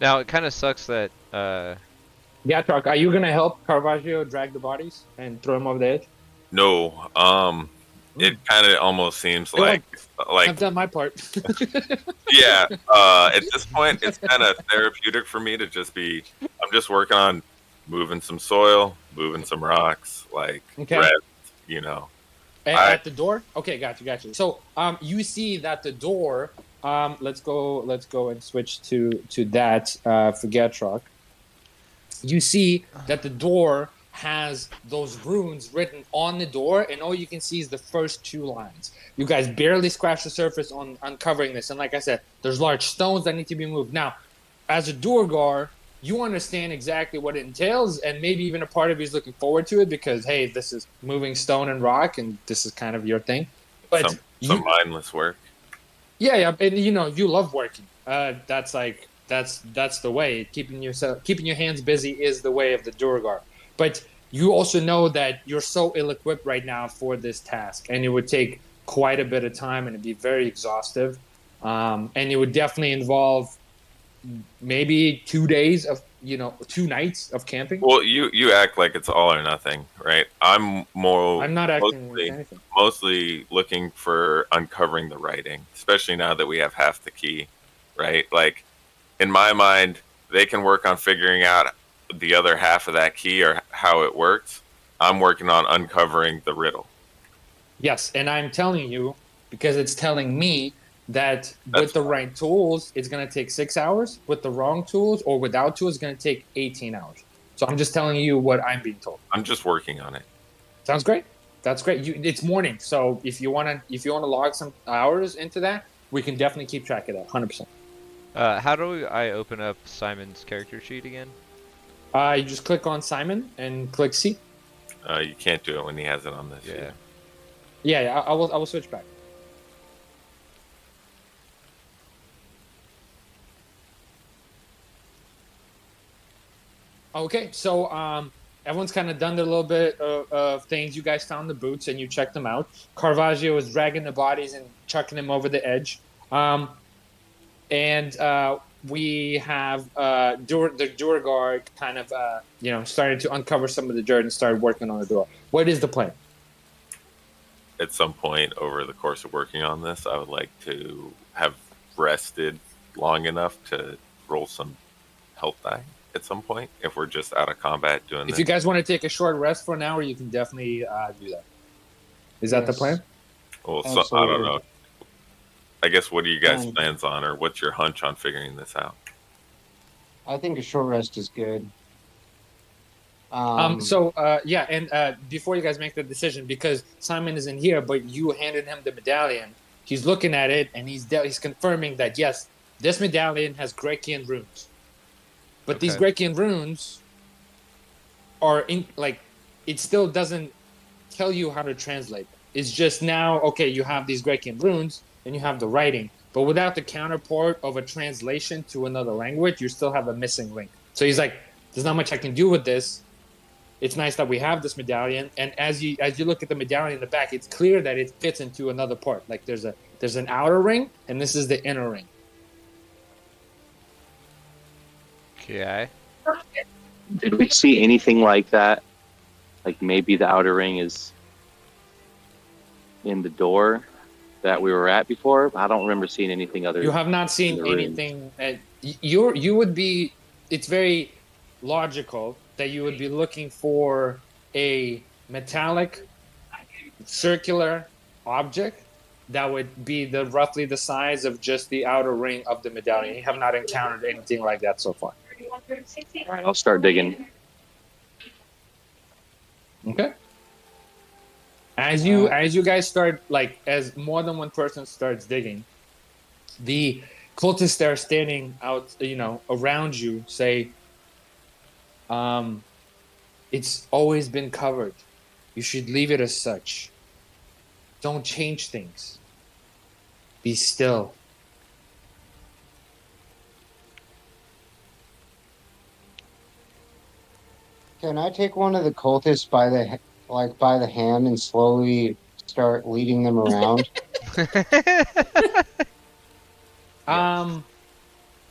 Speaker 3: Now, it kind of sucks that...
Speaker 1: Gatrock, are you going to help Caravaggio drag the bodies and throw them over the edge?
Speaker 4: No, it kind of almost seems like
Speaker 1: I've done my part.
Speaker 4: yeah. At this point, it's kind of therapeutic for me to just be. I'm just working on moving some soil, moving some rocks, like
Speaker 1: Okay.
Speaker 4: rest. You know,
Speaker 1: At the door? Okay, gotcha. So, you see that the door. Let's go and switch to that for Gatrock. You see that the door has those runes written on the door, and all you can see is the first two lines. You guys barely scratch the surface on uncovering this, and like I said, there's large stones that need to be moved. Now, as a Duergar, you understand exactly what it entails, and maybe even a part of you is looking forward to it because, hey, this is moving stone and rock, and this is kind of your thing. But
Speaker 4: some mindless work.
Speaker 1: Yeah, and you love working. That's the way. Keeping your hands busy is the way of the Duergar. But you also know that you're so ill-equipped right now for this task, and it would take quite a bit of time, and it'd be very exhaustive. And it would definitely involve maybe 2 days of 2 nights of camping.
Speaker 4: Well, you act like it's all or nothing, right? I'm
Speaker 1: not acting like anything.
Speaker 4: Mostly looking for uncovering the writing, especially now that we have half the key, right? Like, in my mind, they can work on figuring out the other half of that key or how it works. I'm working on uncovering the riddle.
Speaker 1: Yes, and I'm telling you because it's telling me that with the right tools, it's going to take 6 hours. With the wrong tools or without tools, it's going to take 18 hours. So I'm just telling you what I'm being told.
Speaker 4: I'm just working on it.
Speaker 1: Sounds great. That's great. It's morning, so if you want to log some hours into that, we can definitely keep track of that. 100%.
Speaker 3: How do I open up Simon's character sheet again?
Speaker 1: You just click on Simon and click C.
Speaker 4: You can't do it when he has it on this.
Speaker 1: Yeah. I will switch back. Okay, so everyone's kind of done their little bit of things. You guys found the boots and you checked them out. Caravaggio is dragging the bodies and chucking them over the edge. And we have the Duergar kind of started to uncover some of the dirt and started working on the door. What is the plan?
Speaker 4: At some point over the course of working on this, I would like to have rested long enough to roll some health die at some point if we're just out of combat doing this.
Speaker 1: If you guys want to take a short rest for an hour, you can definitely do that. Is that the plan?
Speaker 4: Well, I don't know. I guess what are you guys' plans on, or what's your hunch on figuring this out?
Speaker 5: I think a short rest is good.
Speaker 1: And before you guys make the decision, because Simon isn't here, but you handed him the medallion, he's looking at it and he's confirming that yes, this medallion has Grekian runes. But these
Speaker 3: Okay.
Speaker 1: Grekian runes are it still doesn't tell you how to translate them. It's just now, okay, you have these Grekian runes and you have the writing, but without the counterpart of a translation to another language, you still have a missing link. So he's like, there's not much I can do with this. It's nice that we have this medallion, and as you look at the medallion in the back, it's clear that it fits into another part. Like there's an outer ring, and this is the inner ring.
Speaker 3: Okay.
Speaker 2: Did we see anything like that? Like maybe the outer ring is in the door that we were at before? I don't remember seeing anything other.
Speaker 1: You have not seen
Speaker 2: in the
Speaker 1: anything. You would be. It's very logical that you would be looking for a metallic, circular object that would be roughly the size of just the outer ring of the medallion. You have not encountered anything like that so far.
Speaker 2: All right, I'll start digging.
Speaker 1: Okay. As you guys start, like, as more than one person starts digging, the cultists that are standing out, around you say, it's always been covered. You should leave it as such. Don't change things. Be still.
Speaker 5: Can I take one of the cultists by the hand and slowly start leading them around?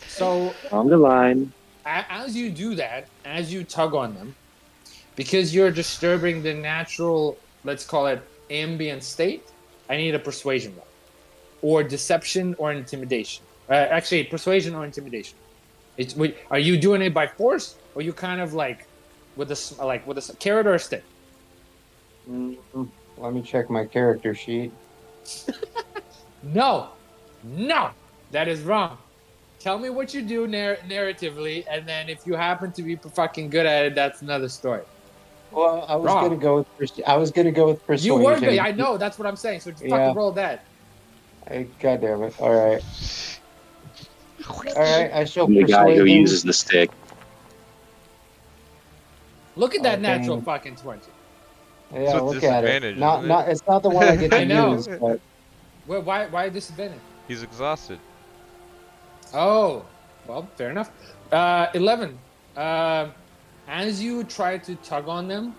Speaker 1: So
Speaker 2: On the line.
Speaker 1: as you do that, as you tug on them, because you're disturbing the natural, let's call it ambient state, I need a persuasion roll, or deception or intimidation. Actually, persuasion or intimidation. Are you doing it by force, or you kind of like with a carrot or a stick?
Speaker 5: Let me check my character sheet.
Speaker 1: No, that is wrong. Tell me what you do narratively, and then if you happen to be fucking good at it, that's another story.
Speaker 5: Well, I was
Speaker 1: Wrong.
Speaker 5: gonna go with persuasion.
Speaker 1: You were good. I know. That's what I'm saying. So just fucking roll that.
Speaker 5: God damn it! All right. I shall
Speaker 2: I'm the guy
Speaker 5: persuade
Speaker 2: who
Speaker 5: them.
Speaker 2: uses the stick.
Speaker 1: Look at that
Speaker 5: Okay.
Speaker 1: natural fucking 20.
Speaker 5: Yeah,
Speaker 3: It's with
Speaker 5: look at it.
Speaker 3: disadvantage,
Speaker 5: Not
Speaker 3: isn't
Speaker 5: not. It's not the one I get to
Speaker 1: I know.
Speaker 5: use. But
Speaker 1: Well, why disadvantage?
Speaker 3: He's exhausted.
Speaker 1: Oh, well, fair enough. 11. As you try to tug on them,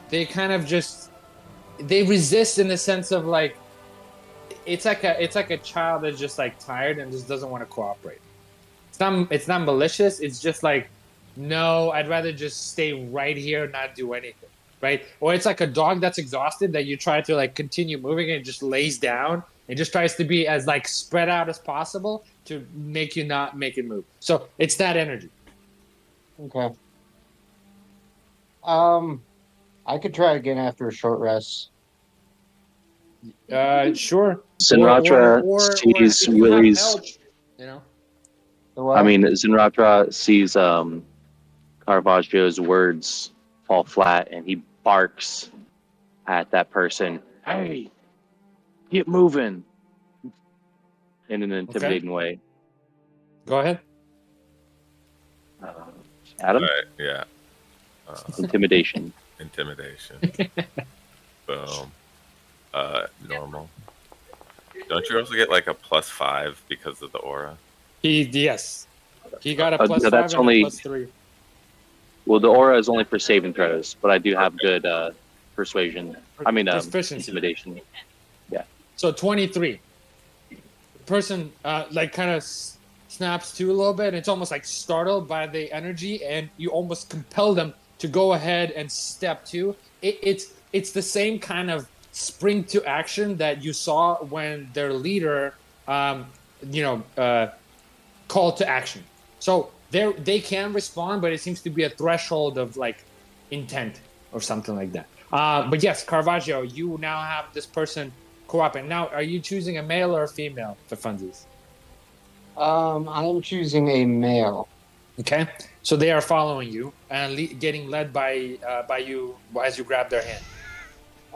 Speaker 1: they kind of they resist in the sense of like, it's like a child that's just like tired and just doesn't want to cooperate. It's not malicious. It's just like, no, I'd rather just stay right here and not do anything, right? Or it's like a dog that's exhausted that you try to like continue moving and it just lays down. It just tries to be as like spread out as possible to make you not make it move. So it's that energy.
Speaker 5: okay. I could try again after a short rest.
Speaker 1: Sure.
Speaker 2: Sinatra sees
Speaker 1: if you have
Speaker 2: Willie's.
Speaker 1: help, you know.
Speaker 5: The what?
Speaker 2: I mean, Sinatra sees Caravaggio's words fall flat, and he barks at that person. Hey, get moving! In an intimidating way.
Speaker 1: Go ahead.
Speaker 2: Adam,
Speaker 4: Right, yeah.
Speaker 2: intimidation.
Speaker 4: Intimidation. Boom. Normal. Don't you also get like a +5 because of the aura?
Speaker 1: Yes. He got a +5
Speaker 2: no, that's
Speaker 1: and
Speaker 2: only-
Speaker 1: a +3.
Speaker 2: Well, the aura is only for saving throws, but I do have good persuasion. I mean,
Speaker 1: Proficiency.
Speaker 2: intimidation.
Speaker 1: So 23. The person like kind of snaps to a little bit. It's almost like startled by the energy, and you almost compel them to go ahead and step to. It's the same kind of spring to action that you saw when their leader, called to action. So they can respond, but it seems to be a threshold of like intent or something like that. But yes, Caravaggio, you now have this person cooperating. Now, are you choosing a male or a female for funsies?
Speaker 5: I'm choosing a male.
Speaker 1: Okay, so they are following you and getting led by you as you grab their hand.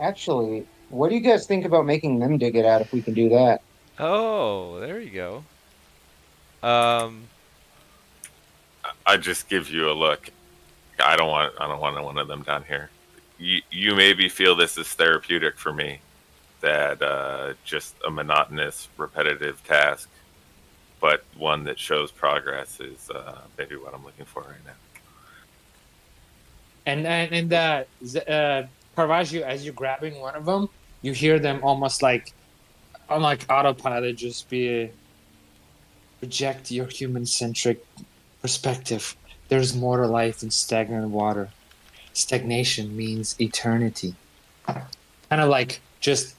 Speaker 5: Actually, what do you guys think about making them dig it out if we can do that?
Speaker 3: Oh, there you go.
Speaker 4: I just give you a look. I don't want one of them down here. You maybe feel this is therapeutic for me, that just a monotonous, repetitive task, but one that shows progress is maybe what I'm looking for right now.
Speaker 1: And Caravaggio, as you're grabbing one of them, you hear them almost like on like autopilot, just be project your human-centric perspective. There's more to life than stagnant water. Stagnation means eternity. Kind of like just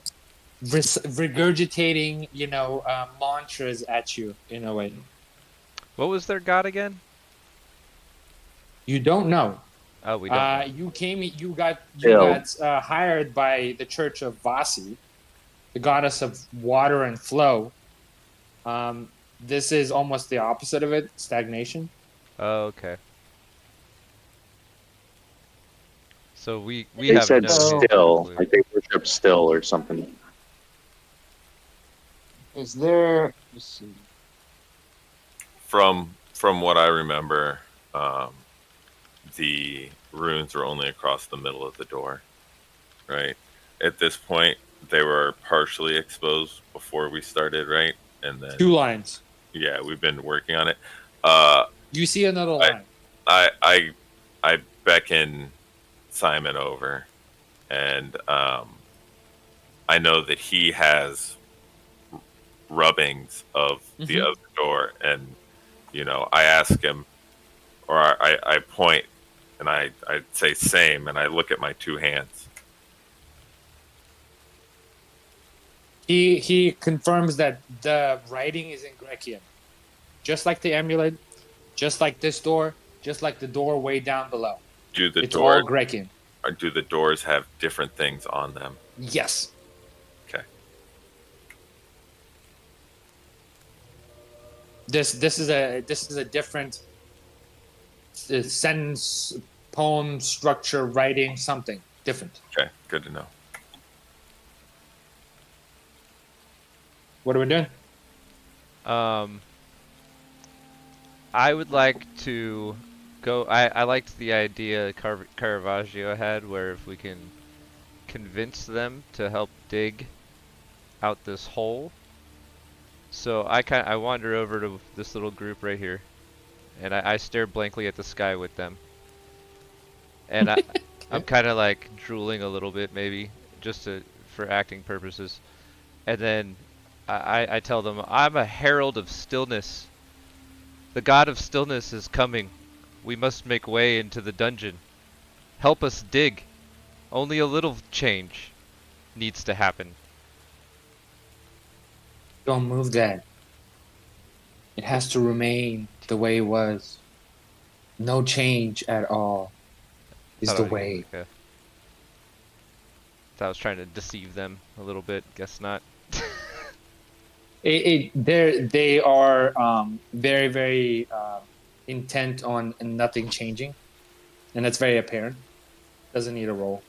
Speaker 1: regurgitating, mantras at you in a way.
Speaker 3: What was their god again?
Speaker 1: You don't know.
Speaker 3: Oh, we don't know.
Speaker 1: You got hired by the Church of Vasi, the goddess of water and flow. This is almost the opposite of it, stagnation.
Speaker 3: Oh, okay. So we
Speaker 2: They
Speaker 3: have
Speaker 2: said
Speaker 3: no
Speaker 2: still,
Speaker 3: clue.
Speaker 2: like they worship still or something.
Speaker 5: Is there? Let's see.
Speaker 4: From what I remember, the runes are only across the middle of the door, right? At this point, they were partially exposed before we started, right? And then
Speaker 1: 2 lines.
Speaker 4: yeah, we've been working on it.
Speaker 1: You see another line.
Speaker 4: I beckon Simon over, and I know that he has rubbings of the other door, and I ask him, or I point, and I say same, and I look at my 2 hands.
Speaker 1: He confirms that the writing is in Grecian, just like the amulet, just like this door, just like the door way down below. It's all Grecian.
Speaker 4: Or do the doors have different things on them?
Speaker 1: Yes.
Speaker 4: Okay.
Speaker 1: This is a different sentence, poem structure, writing, something different.
Speaker 4: Okay, good to know.
Speaker 1: What are we doing?
Speaker 3: I would like to go. I liked the idea Caravaggio had, where if we can convince them to help dig out this hole. So I wander over to this little group right here, and I stare blankly at the sky with them. And I'm kind of like drooling a little bit, maybe, just for acting purposes. And then I tell them, I'm a herald of stillness. The god of stillness is coming. We must make way into the dungeon. Help us dig. Only a little change needs to happen.
Speaker 1: Don't move that. It has to remain the way it was. No change at all is the way.
Speaker 3: Okay. I was trying to deceive them a little bit. Guess not.
Speaker 1: They are very, very intent on nothing changing, and that's very apparent. Doesn't need a roll.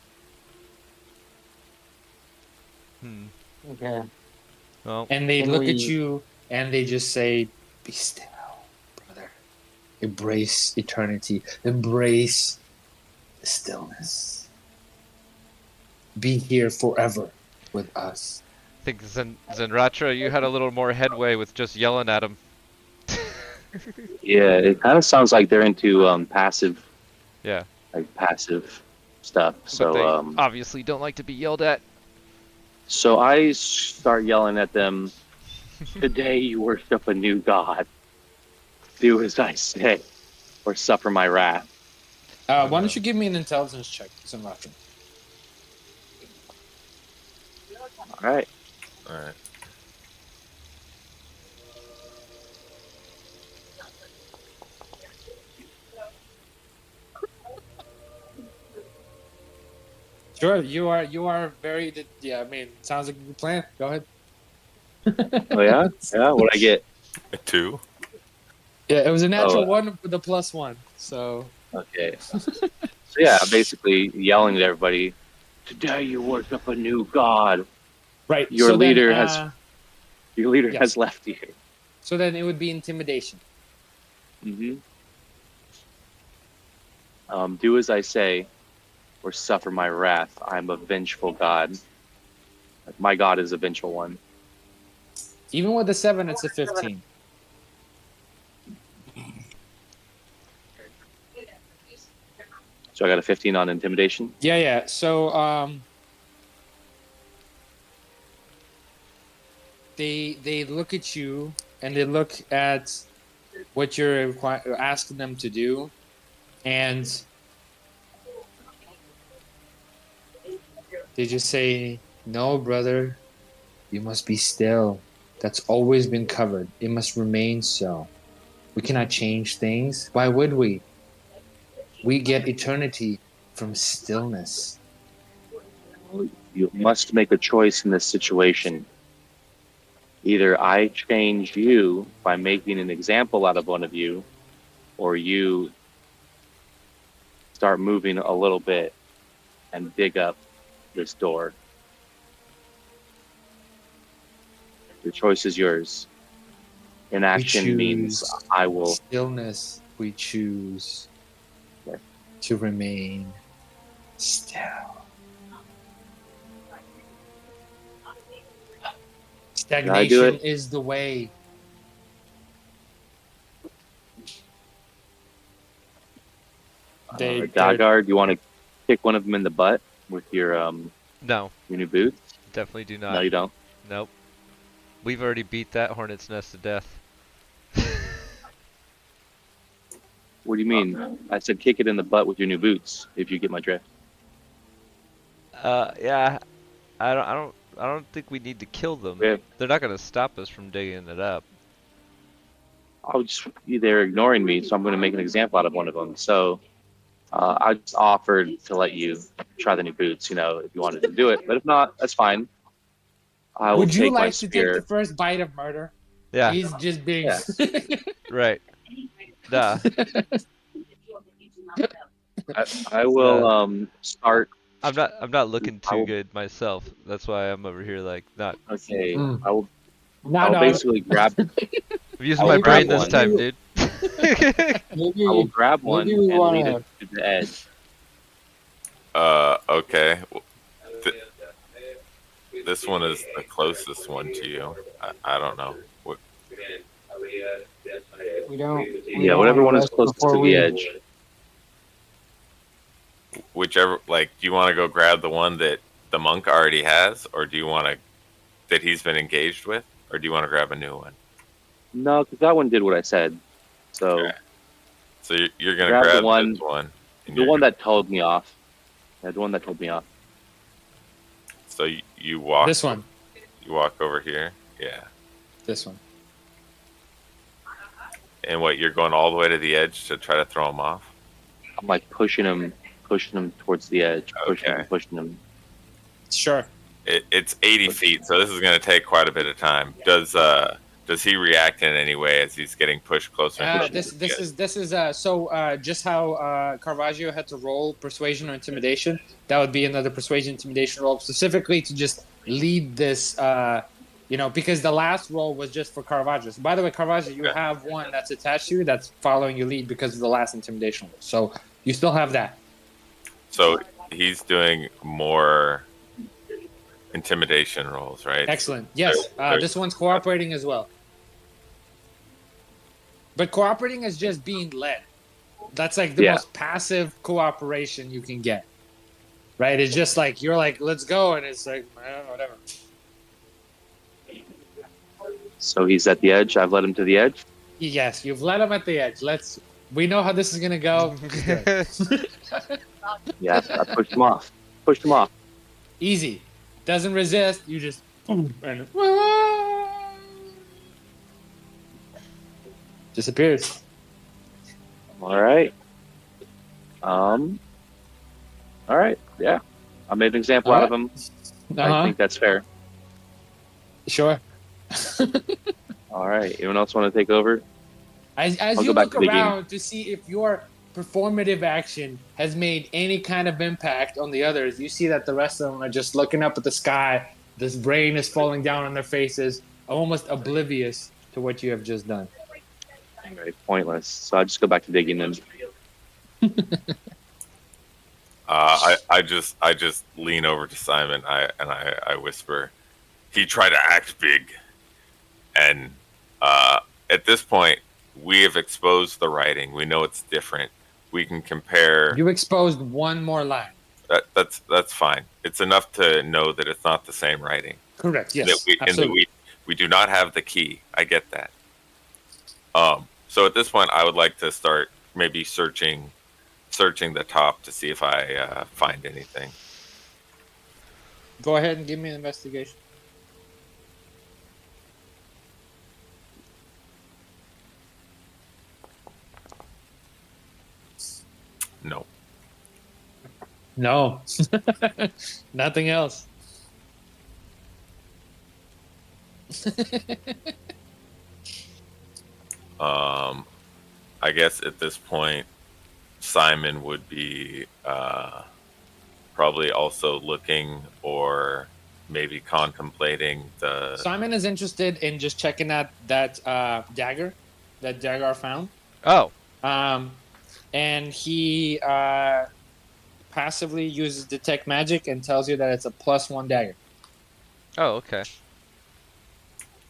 Speaker 5: Okay.
Speaker 3: Well,
Speaker 1: And they
Speaker 5: Can
Speaker 1: look at
Speaker 5: we-
Speaker 1: you and they just say, "Be still, brother. Embrace eternity. Embrace the stillness. Be here forever with us."
Speaker 3: I think Zenratra, you had a little more headway with just yelling at him.
Speaker 2: Yeah, it kind of sounds like they're into passive,
Speaker 3: Yeah.
Speaker 2: like passive stuff.
Speaker 3: But
Speaker 2: So
Speaker 3: they obviously don't like to be yelled at.
Speaker 2: so I start yelling at them. Today you worship a new god. Do as I say, or suffer my wrath.
Speaker 1: Why don't you give me an intelligence check, Zenratra?
Speaker 2: All right.
Speaker 4: All right.
Speaker 1: Sure, you are very. Yeah, I mean, sounds like a good plan. Go ahead.
Speaker 2: Oh yeah, yeah. What I get?
Speaker 4: A 2.
Speaker 1: Yeah, it was a natural
Speaker 2: Oh.
Speaker 1: one with a +1. So
Speaker 2: Okay. So yeah, basically yelling at everybody. Today you worship a new god.
Speaker 1: right.
Speaker 2: Your
Speaker 1: so
Speaker 2: leader
Speaker 1: then,
Speaker 2: has- Your leader
Speaker 1: Yes.
Speaker 2: has left you.
Speaker 1: So then it would be intimidation.
Speaker 2: Mm-hmm. Do as I say, or suffer my wrath. I'm a vengeful god. My god is a vengeful one.
Speaker 1: Even with the 7, it's a 15.
Speaker 2: So I got a 15 on intimidation.
Speaker 1: Yeah. So they look at you and they look at what you're asking them to do, and they just say, "No, brother, you must be still. That's always been covered. It must remain so. We cannot change things. Why would we? We get eternity from stillness."
Speaker 2: You must make a choice in this situation. Either I change you by making an example out of one of you, or you start moving a little bit and dig up this door. The choice is yours. Inaction means I will.
Speaker 1: Stillness. We choose to remain still. Stagnation is the way.
Speaker 2: Dagard, you want to kick one of them in the butt with your
Speaker 3: No,
Speaker 2: your new boots?
Speaker 3: definitely do not.
Speaker 2: No, you don't.
Speaker 3: Nope. We've already beat that hornet's nest to death.
Speaker 2: What do you mean? I said kick it in the butt with your new boots. If you get my drift.
Speaker 3: Yeah. I don't think we need to kill them.
Speaker 2: Yeah.
Speaker 3: They're not gonna stop us from digging it up.
Speaker 2: They're ignoring me, so I'm going to make an example out of one of them. So I just offered to let you try the new boots, if you wanted to do it. But if not, that's fine. I will
Speaker 1: Would you
Speaker 2: take my
Speaker 1: like to take
Speaker 2: spear.
Speaker 1: the first bite of murder?
Speaker 3: Yeah.
Speaker 1: He's just being.
Speaker 2: Yeah.
Speaker 3: Right. Nah.
Speaker 2: I will start.
Speaker 3: I'm not looking too good myself. That's why I'm over here like not.
Speaker 2: Okay.
Speaker 1: Mm.
Speaker 2: I'll
Speaker 1: No.
Speaker 2: basically grab.
Speaker 3: I'm using
Speaker 2: I
Speaker 3: my
Speaker 2: will
Speaker 3: brain
Speaker 2: grab
Speaker 3: this
Speaker 2: one.
Speaker 3: time, dude.
Speaker 5: Maybe
Speaker 2: I will grab one
Speaker 5: maybe we
Speaker 2: and lead
Speaker 5: wanna-
Speaker 2: it to the edge.
Speaker 4: Okay. This one is the closest one to you. I don't know.
Speaker 5: We don't.
Speaker 2: Yeah, whatever one is closest to the edge.
Speaker 4: Whichever, do you want to go grab the one that the monk already has, or do you want to that he's been engaged with, or do you want to grab a new one?
Speaker 2: No, because that one did what I said. So
Speaker 4: Okay. So you're gonna grab this one.
Speaker 2: The one that told me off. Yeah, the one that told me off.
Speaker 4: So you walk.
Speaker 1: This one.
Speaker 4: You walk over here. Yeah.
Speaker 1: This one.
Speaker 4: And what? You're going all the way to the edge to try to throw him off.
Speaker 2: I'm like pushing him towards the edge. Pushing him.
Speaker 1: Sure.
Speaker 4: It's 80 feet, so this is going to take quite a bit of time. Does he react in any way as he's getting pushed closer?
Speaker 1: This is so just how Caravaggio had to roll persuasion or intimidation. That would be another persuasion intimidation roll specifically to just lead this. Because the last roll was just for Caravaggio. So by the way, Caravaggio, you have one that's attached to you that's following your lead because of the last intimidation roll. So you still have that.
Speaker 4: So he's doing more intimidation rolls, right?
Speaker 1: Excellent. Yes, this one's cooperating as well. But cooperating is just being led. That's like the most passive cooperation you can get. Right? It's just like, you're like, let's go. And it's like, whatever.
Speaker 2: So he's at the edge. I've led him to the edge.
Speaker 1: Yes, you've led him at the edge. We know how this is going to go.
Speaker 2: Yeah, I pushed him off.
Speaker 1: Easy. Doesn't resist. You just... And disappears.
Speaker 2: All right. All right. Yeah. I made an example out of him. I think that's fair.
Speaker 1: Sure.
Speaker 2: All right. Anyone else want to take over?
Speaker 1: As you look around to see if your performative action has made any kind of impact on the others, you see that the rest of them are just looking up at the sky. This brain is falling down on their faces, almost oblivious to what you have just done.
Speaker 2: Very pointless. So I just go back to digging them.
Speaker 4: I just lean over to Simon. I whisper, he tried to act big, and at this point, we have exposed the writing. We know it's different. We can compare.
Speaker 1: You exposed one more line.
Speaker 4: That's fine. It's enough to know that it's not the same writing.
Speaker 1: Correct. Yes.
Speaker 4: And that
Speaker 1: Absolutely.
Speaker 4: we do not have the key. I get that. So at this point, I would like to start maybe searching the top to see if I find anything.
Speaker 1: Go ahead and give me an investigation.
Speaker 4: No.
Speaker 1: No. Nothing else.
Speaker 4: I guess at this point, Simon would be probably also looking or maybe contemplating the.
Speaker 1: Simon is interested in just checking out that dagger that Jagar found.
Speaker 3: Oh.
Speaker 1: And he passively uses detect magic and tells you that it's a +1 dagger.
Speaker 3: Oh, okay.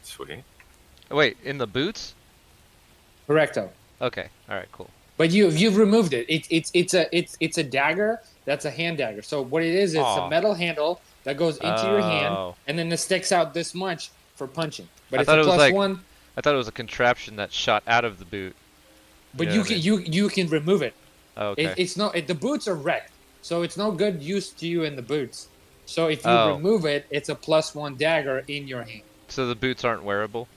Speaker 4: Sweet.
Speaker 3: Wait, in the boots?
Speaker 1: Correcto.
Speaker 3: Okay. All right. Cool.
Speaker 1: But you've removed it. It's a dagger. That's a hand dagger. So what it is, it's a metal handle that goes into your hand, and then it sticks out this much for punching. But it's a +1.
Speaker 3: I thought it was a contraption that shot out of the boot.
Speaker 1: But you can remove it.
Speaker 3: Oh, okay.
Speaker 1: The boots are wrecked, so it's no good use to you in the boots. So if you remove it, it's a +1 dagger in your hand.
Speaker 3: So the boots aren't wearable?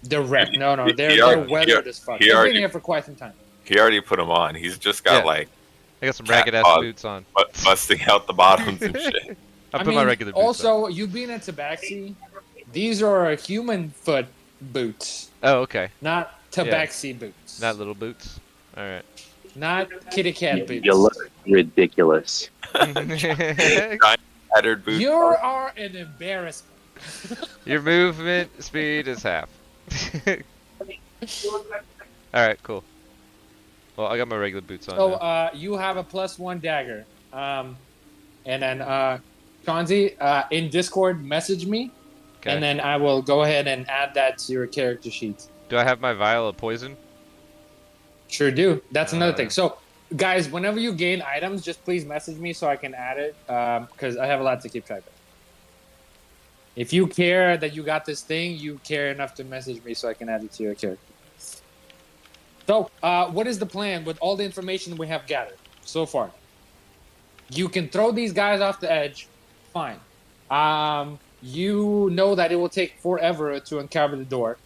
Speaker 1: They're wrecked. No, they're weathered as fuck. They've been here for quite some time.
Speaker 4: He already put them on. He's just got
Speaker 3: I got some ragged ass boots on.
Speaker 4: Busting out the bottoms and shit.
Speaker 3: I put my regular boots
Speaker 1: also,
Speaker 3: on.
Speaker 1: you being at Tabaxi, these are human foot boots.
Speaker 3: Oh, okay.
Speaker 1: Not Tabaxi boots.
Speaker 3: Not little boots. All right.
Speaker 1: Not kitty cat boots.
Speaker 2: You look ridiculous.
Speaker 4: Tattered boots.
Speaker 1: You are an embarrassment.
Speaker 3: Your movement speed is half. Alright, cool. Well, I got my regular boots on.
Speaker 1: So, you have a +1 dagger. And then, Chauncey, in Discord, message me. Okay. And then I will go ahead and add that to your character sheet.
Speaker 3: Do I have my vial of poison?
Speaker 1: Sure do. That's another thing. So, guys, whenever you gain items, just please message me so I can add it. Because I have a lot to keep track of. If you care that you got this thing, you care enough to message me so I can add it to your character. So, what is the plan with all the information we have gathered so far? You can throw these guys off the edge. Fine. You know that it will take forever to uncover the door.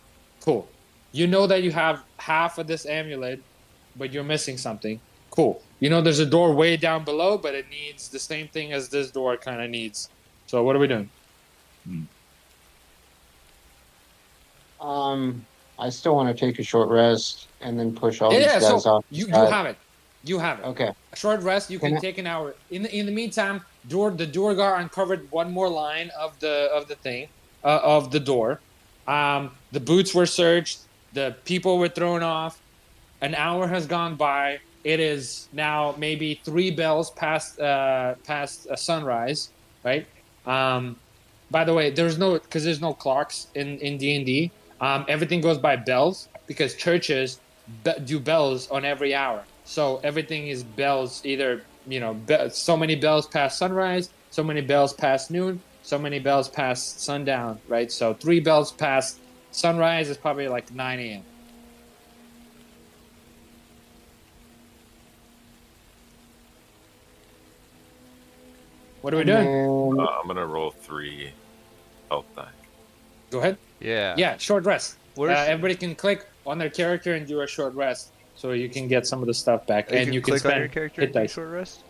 Speaker 1: Cool. You know that you have half of this amulet, but you're missing something. Cool. You know there's a door way down below, but it needs the same thing as this door kind of needs. So what are we doing?
Speaker 5: I still want to take a short rest and then push all these guys off.
Speaker 1: You have it. You have it.
Speaker 5: Okay.
Speaker 1: A short rest. You can take an hour. In the meantime, the door guard uncovered one more line of the thing, of the door. The boots were searched. The people were thrown off. An hour has gone by. It is now maybe 3 bells past sunrise, right? By the way, there's no clocks in D&D. Everything goes by bells because churches do bells on every hour. So everything is bells. Either so many bells past sunrise, so many bells past noon, so many bells past sundown, right? So 3 bells past sunrise is probably like 9 a.m. What are we doing?
Speaker 4: I'm gonna roll 3 health die.
Speaker 1: Go ahead.
Speaker 3: Yeah.
Speaker 1: Yeah, short rest. Everybody can click on their character and do a short rest, so you can get some of the stuff back, and you can
Speaker 3: click
Speaker 1: spend
Speaker 3: on your character
Speaker 1: hit
Speaker 3: and do
Speaker 1: dice.
Speaker 3: short rest.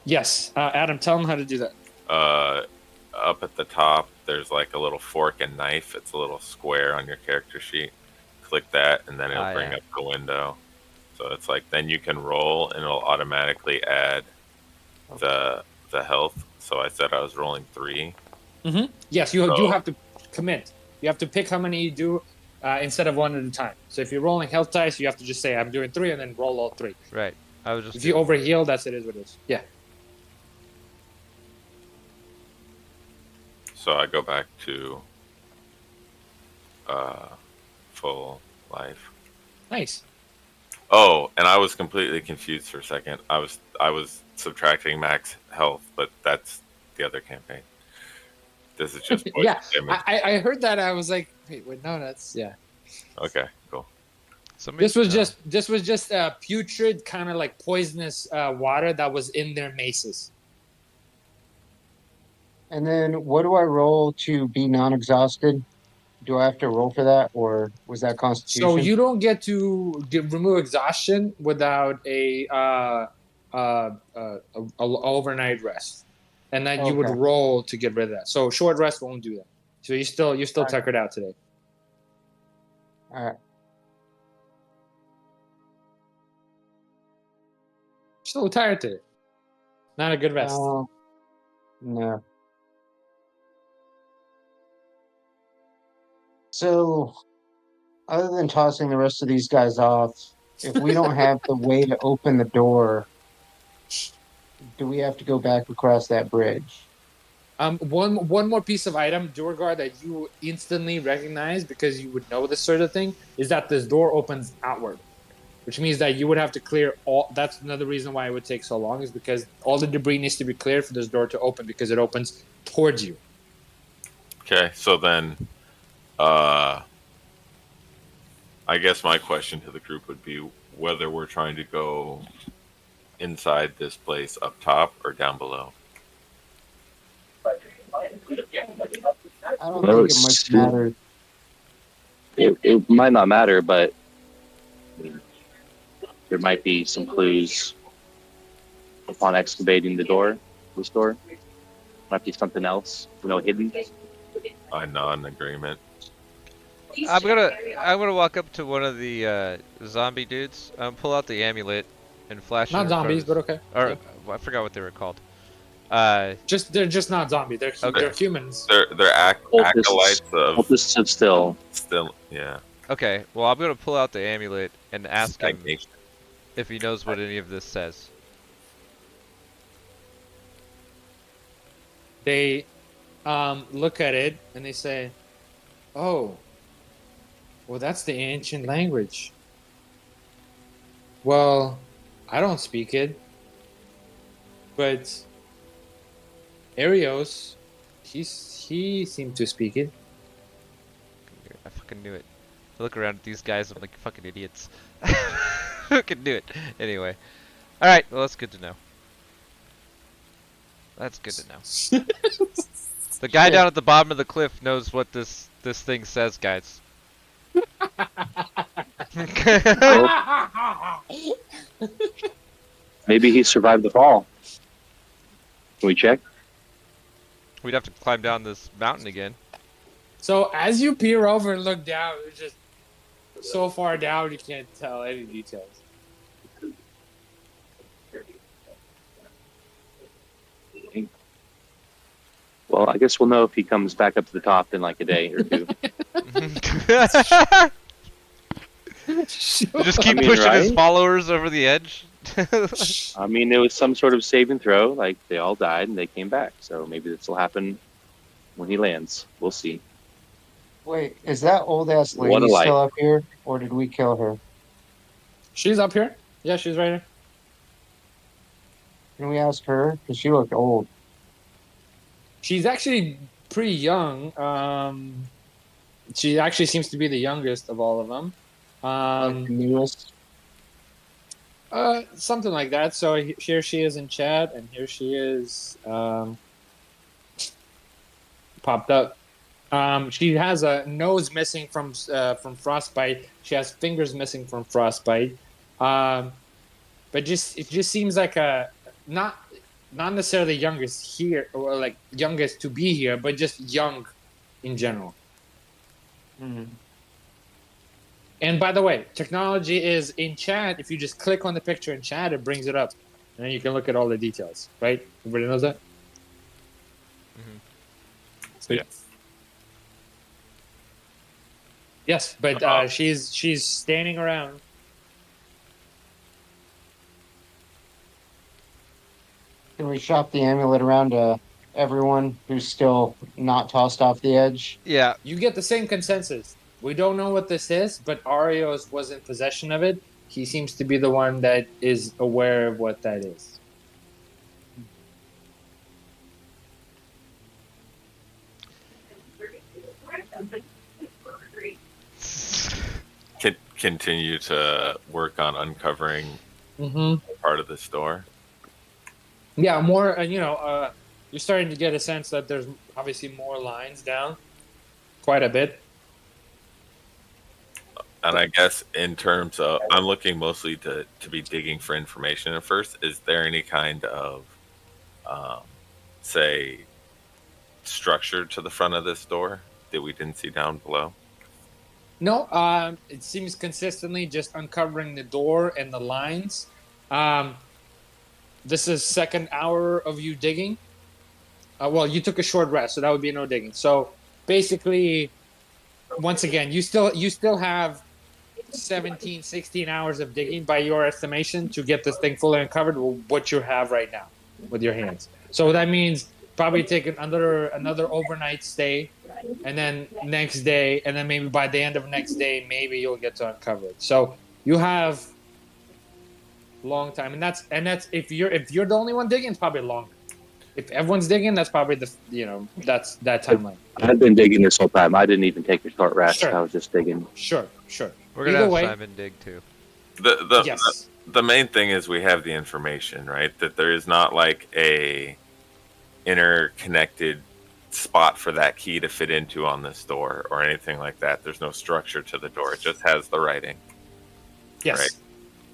Speaker 1: Yes, Adam, tell them how to do that.
Speaker 4: Up at the top, there's like a little fork and knife. It's a little square on your character sheet. Click that, and then it'll bring up the window. So it's like then you can roll, and it'll automatically add the health. So I said I was rolling 3.
Speaker 1: Mm-hmm. Yes, you have to commit. You have to pick how many you do instead of one at a time. So if you're rolling health dice, you have to just say I'm doing 3 and then roll all 3.
Speaker 3: Right. I was just.
Speaker 1: If you overheal, that's it is what it is. Yeah.
Speaker 4: So I go back to full life.
Speaker 1: Nice.
Speaker 4: Oh, and I was completely confused for a second. I was subtracting max health, but that's the other campaign. This is just poison
Speaker 1: Yeah,
Speaker 4: damage.
Speaker 1: I heard that. I was like, wait, no, that's yeah.
Speaker 4: Okay, cool.
Speaker 3: Somebody,
Speaker 1: This was just putrid, kind of like poisonous water that was in their maces.
Speaker 5: And then what do I roll to be non-exhausted? Do I have to roll for that, or was that
Speaker 1: So
Speaker 5: Constitution?
Speaker 1: you don't get to remove exhaustion without a overnight rest, and then you would
Speaker 5: Okay.
Speaker 1: roll to get rid of that. So short rest won't do that. So you still
Speaker 5: Alright.
Speaker 1: tuckered out today.
Speaker 5: All right.
Speaker 1: Still tired today. Not a good rest.
Speaker 5: No. So, other than tossing the rest of these guys off, if we don't have the way to open the door, do we have to go back across that bridge?
Speaker 1: One more piece of item, Duergar, that you instantly recognize because you would know this sort of thing is that this door opens outward, which means that you would have to clear all. That's another reason why it would take so long, is because all the debris needs to be cleared for this door to open because it opens towards you.
Speaker 4: Okay, so then, I guess my question to the group would be whether we're trying to go inside this place up top or down below.
Speaker 5: I don't
Speaker 2: Well,
Speaker 5: think it much matters.
Speaker 2: It might not matter, but there might be some clues upon excavating this door. Might be something else, hidden.
Speaker 4: I nod in agreement.
Speaker 3: I'm gonna walk up to one of the zombie dudes, pull out the amulet, and flash it.
Speaker 1: Not
Speaker 3: in front of
Speaker 1: zombies,
Speaker 3: his-
Speaker 1: but okay.
Speaker 3: Or
Speaker 1: Yeah.
Speaker 3: I forgot what they were called.
Speaker 1: They're just not zombies. They're humans.
Speaker 4: They're acolytes of
Speaker 2: Cultists have still.
Speaker 4: yeah.
Speaker 3: Okay, well I'm gonna pull out the amulet and ask him
Speaker 4: Stagnation.
Speaker 3: if he knows what any of this says.
Speaker 1: They look at it and they say, "Oh, well, that's the ancient language." Well, I don't speak it, but Arios, he seemed to speak it.
Speaker 3: I fucking knew it. I look around at these guys, I'm like fucking idiots. Fucking knew it. Anyway, all right. Well, that's good to know. That's good to know. The guy down at the bottom of the cliff knows what this thing says, guys.
Speaker 2: Maybe he survived the fall. Can we check?
Speaker 3: We'd have to climb down this mountain again.
Speaker 1: So as you peer over and look down, it's just so far down you can't tell any details.
Speaker 2: Well, I guess we'll know if he comes back up to the top in like a day or two.
Speaker 3: Just keep pushing his followers over the edge.
Speaker 2: I mean, it was some sort of save and throw. Like, they all died and they came back. So maybe this will happen when he lands. We'll see.
Speaker 5: Wait, is that old ass
Speaker 2: What a
Speaker 5: lady
Speaker 2: life.
Speaker 5: still up here, or did we kill her?
Speaker 1: She's up here. Yeah, she's right here.
Speaker 5: Can we ask her? Because she looked old.
Speaker 1: She's actually pretty young. She actually seems to be the youngest of all of them.
Speaker 5: Like the newest.
Speaker 1: Something like that. So here she is in chat, and here she is popped up. She has a nose missing from frostbite. She has fingers missing from frostbite. But it just seems like a not necessarily youngest here or like youngest to be here, but just young in general.
Speaker 5: Mm-hmm.
Speaker 1: And by the way, technology is in chat. If you just click on the picture in chat, it brings it up, and then you can look at all the details. Right? Everybody knows that.
Speaker 3: Mhm.
Speaker 1: So,
Speaker 4: Yeah.
Speaker 1: Yes, but she's standing around.
Speaker 5: Can we shop the amulet around to everyone who's still not tossed off the edge?
Speaker 3: Yeah.
Speaker 1: You get the same consensus. We don't know what this is, but Arios was in possession of it. He seems to be the one that is aware of what that is.
Speaker 4: Continue to work on uncovering part of this door.
Speaker 1: Yeah, more, you're starting to get a sense that there's obviously more lines down, quite a bit.
Speaker 4: And I guess in terms of, I'm looking mostly to be digging for information at first. Is there any kind of, say, structure to the front of this door that we didn't see down below?
Speaker 1: No, it seems consistently just uncovering the door and the lines. This is second hour of you digging. Well, you took a short rest, so that would be no digging. So basically, once again, you still have 17, 16 hours of digging by your estimation to get this thing fully uncovered with what you have right now with your hands. So that means probably take another overnight stay, and then next day, and then maybe by the end of next day, maybe you'll get to uncover it. So you have long time, and that's if you're the only one digging, it's probably longer. If everyone's digging, that's probably that's that timeline.
Speaker 2: I've been digging this whole time. I didn't even take a short rest.
Speaker 1: Sure.
Speaker 2: I was just digging.
Speaker 1: Sure.
Speaker 3: We're gonna
Speaker 1: Either
Speaker 3: have
Speaker 1: way-
Speaker 3: Simon dig too.
Speaker 1: Yes.
Speaker 4: The main thing is we have the information, right? That there is not like a interconnected spot for that key to fit into on this door or anything like that. There's no structure to the door. It just has the writing.
Speaker 1: Yes.
Speaker 4: Right.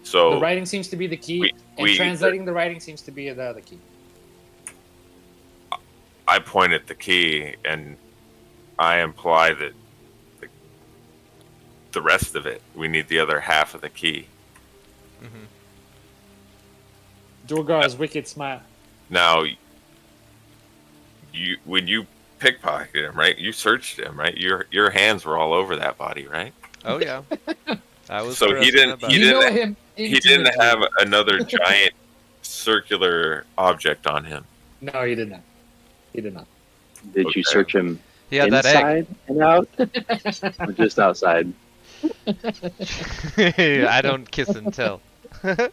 Speaker 4: So
Speaker 1: The writing seems to be the key, and translating the writing seems to be the other key.
Speaker 4: I point at the key and I imply that the rest of it, we need the other half of the key.
Speaker 1: Durgar's wicked smile.
Speaker 4: Now, when you pickpocketed him, right? You searched him, right? Your hands were all over that body, right?
Speaker 3: Oh yeah. I was.
Speaker 4: So he didn't.
Speaker 3: about
Speaker 4: He
Speaker 3: it.
Speaker 1: You know
Speaker 4: didn't.
Speaker 1: him.
Speaker 4: He didn't
Speaker 1: intimately.
Speaker 4: have another giant circular object on him.
Speaker 1: No, he did not. He did not.
Speaker 2: Did
Speaker 4: Okay.
Speaker 2: you search him
Speaker 3: He had that egg.
Speaker 2: inside and out, or just outside?
Speaker 3: I don't kiss and tell.
Speaker 4: The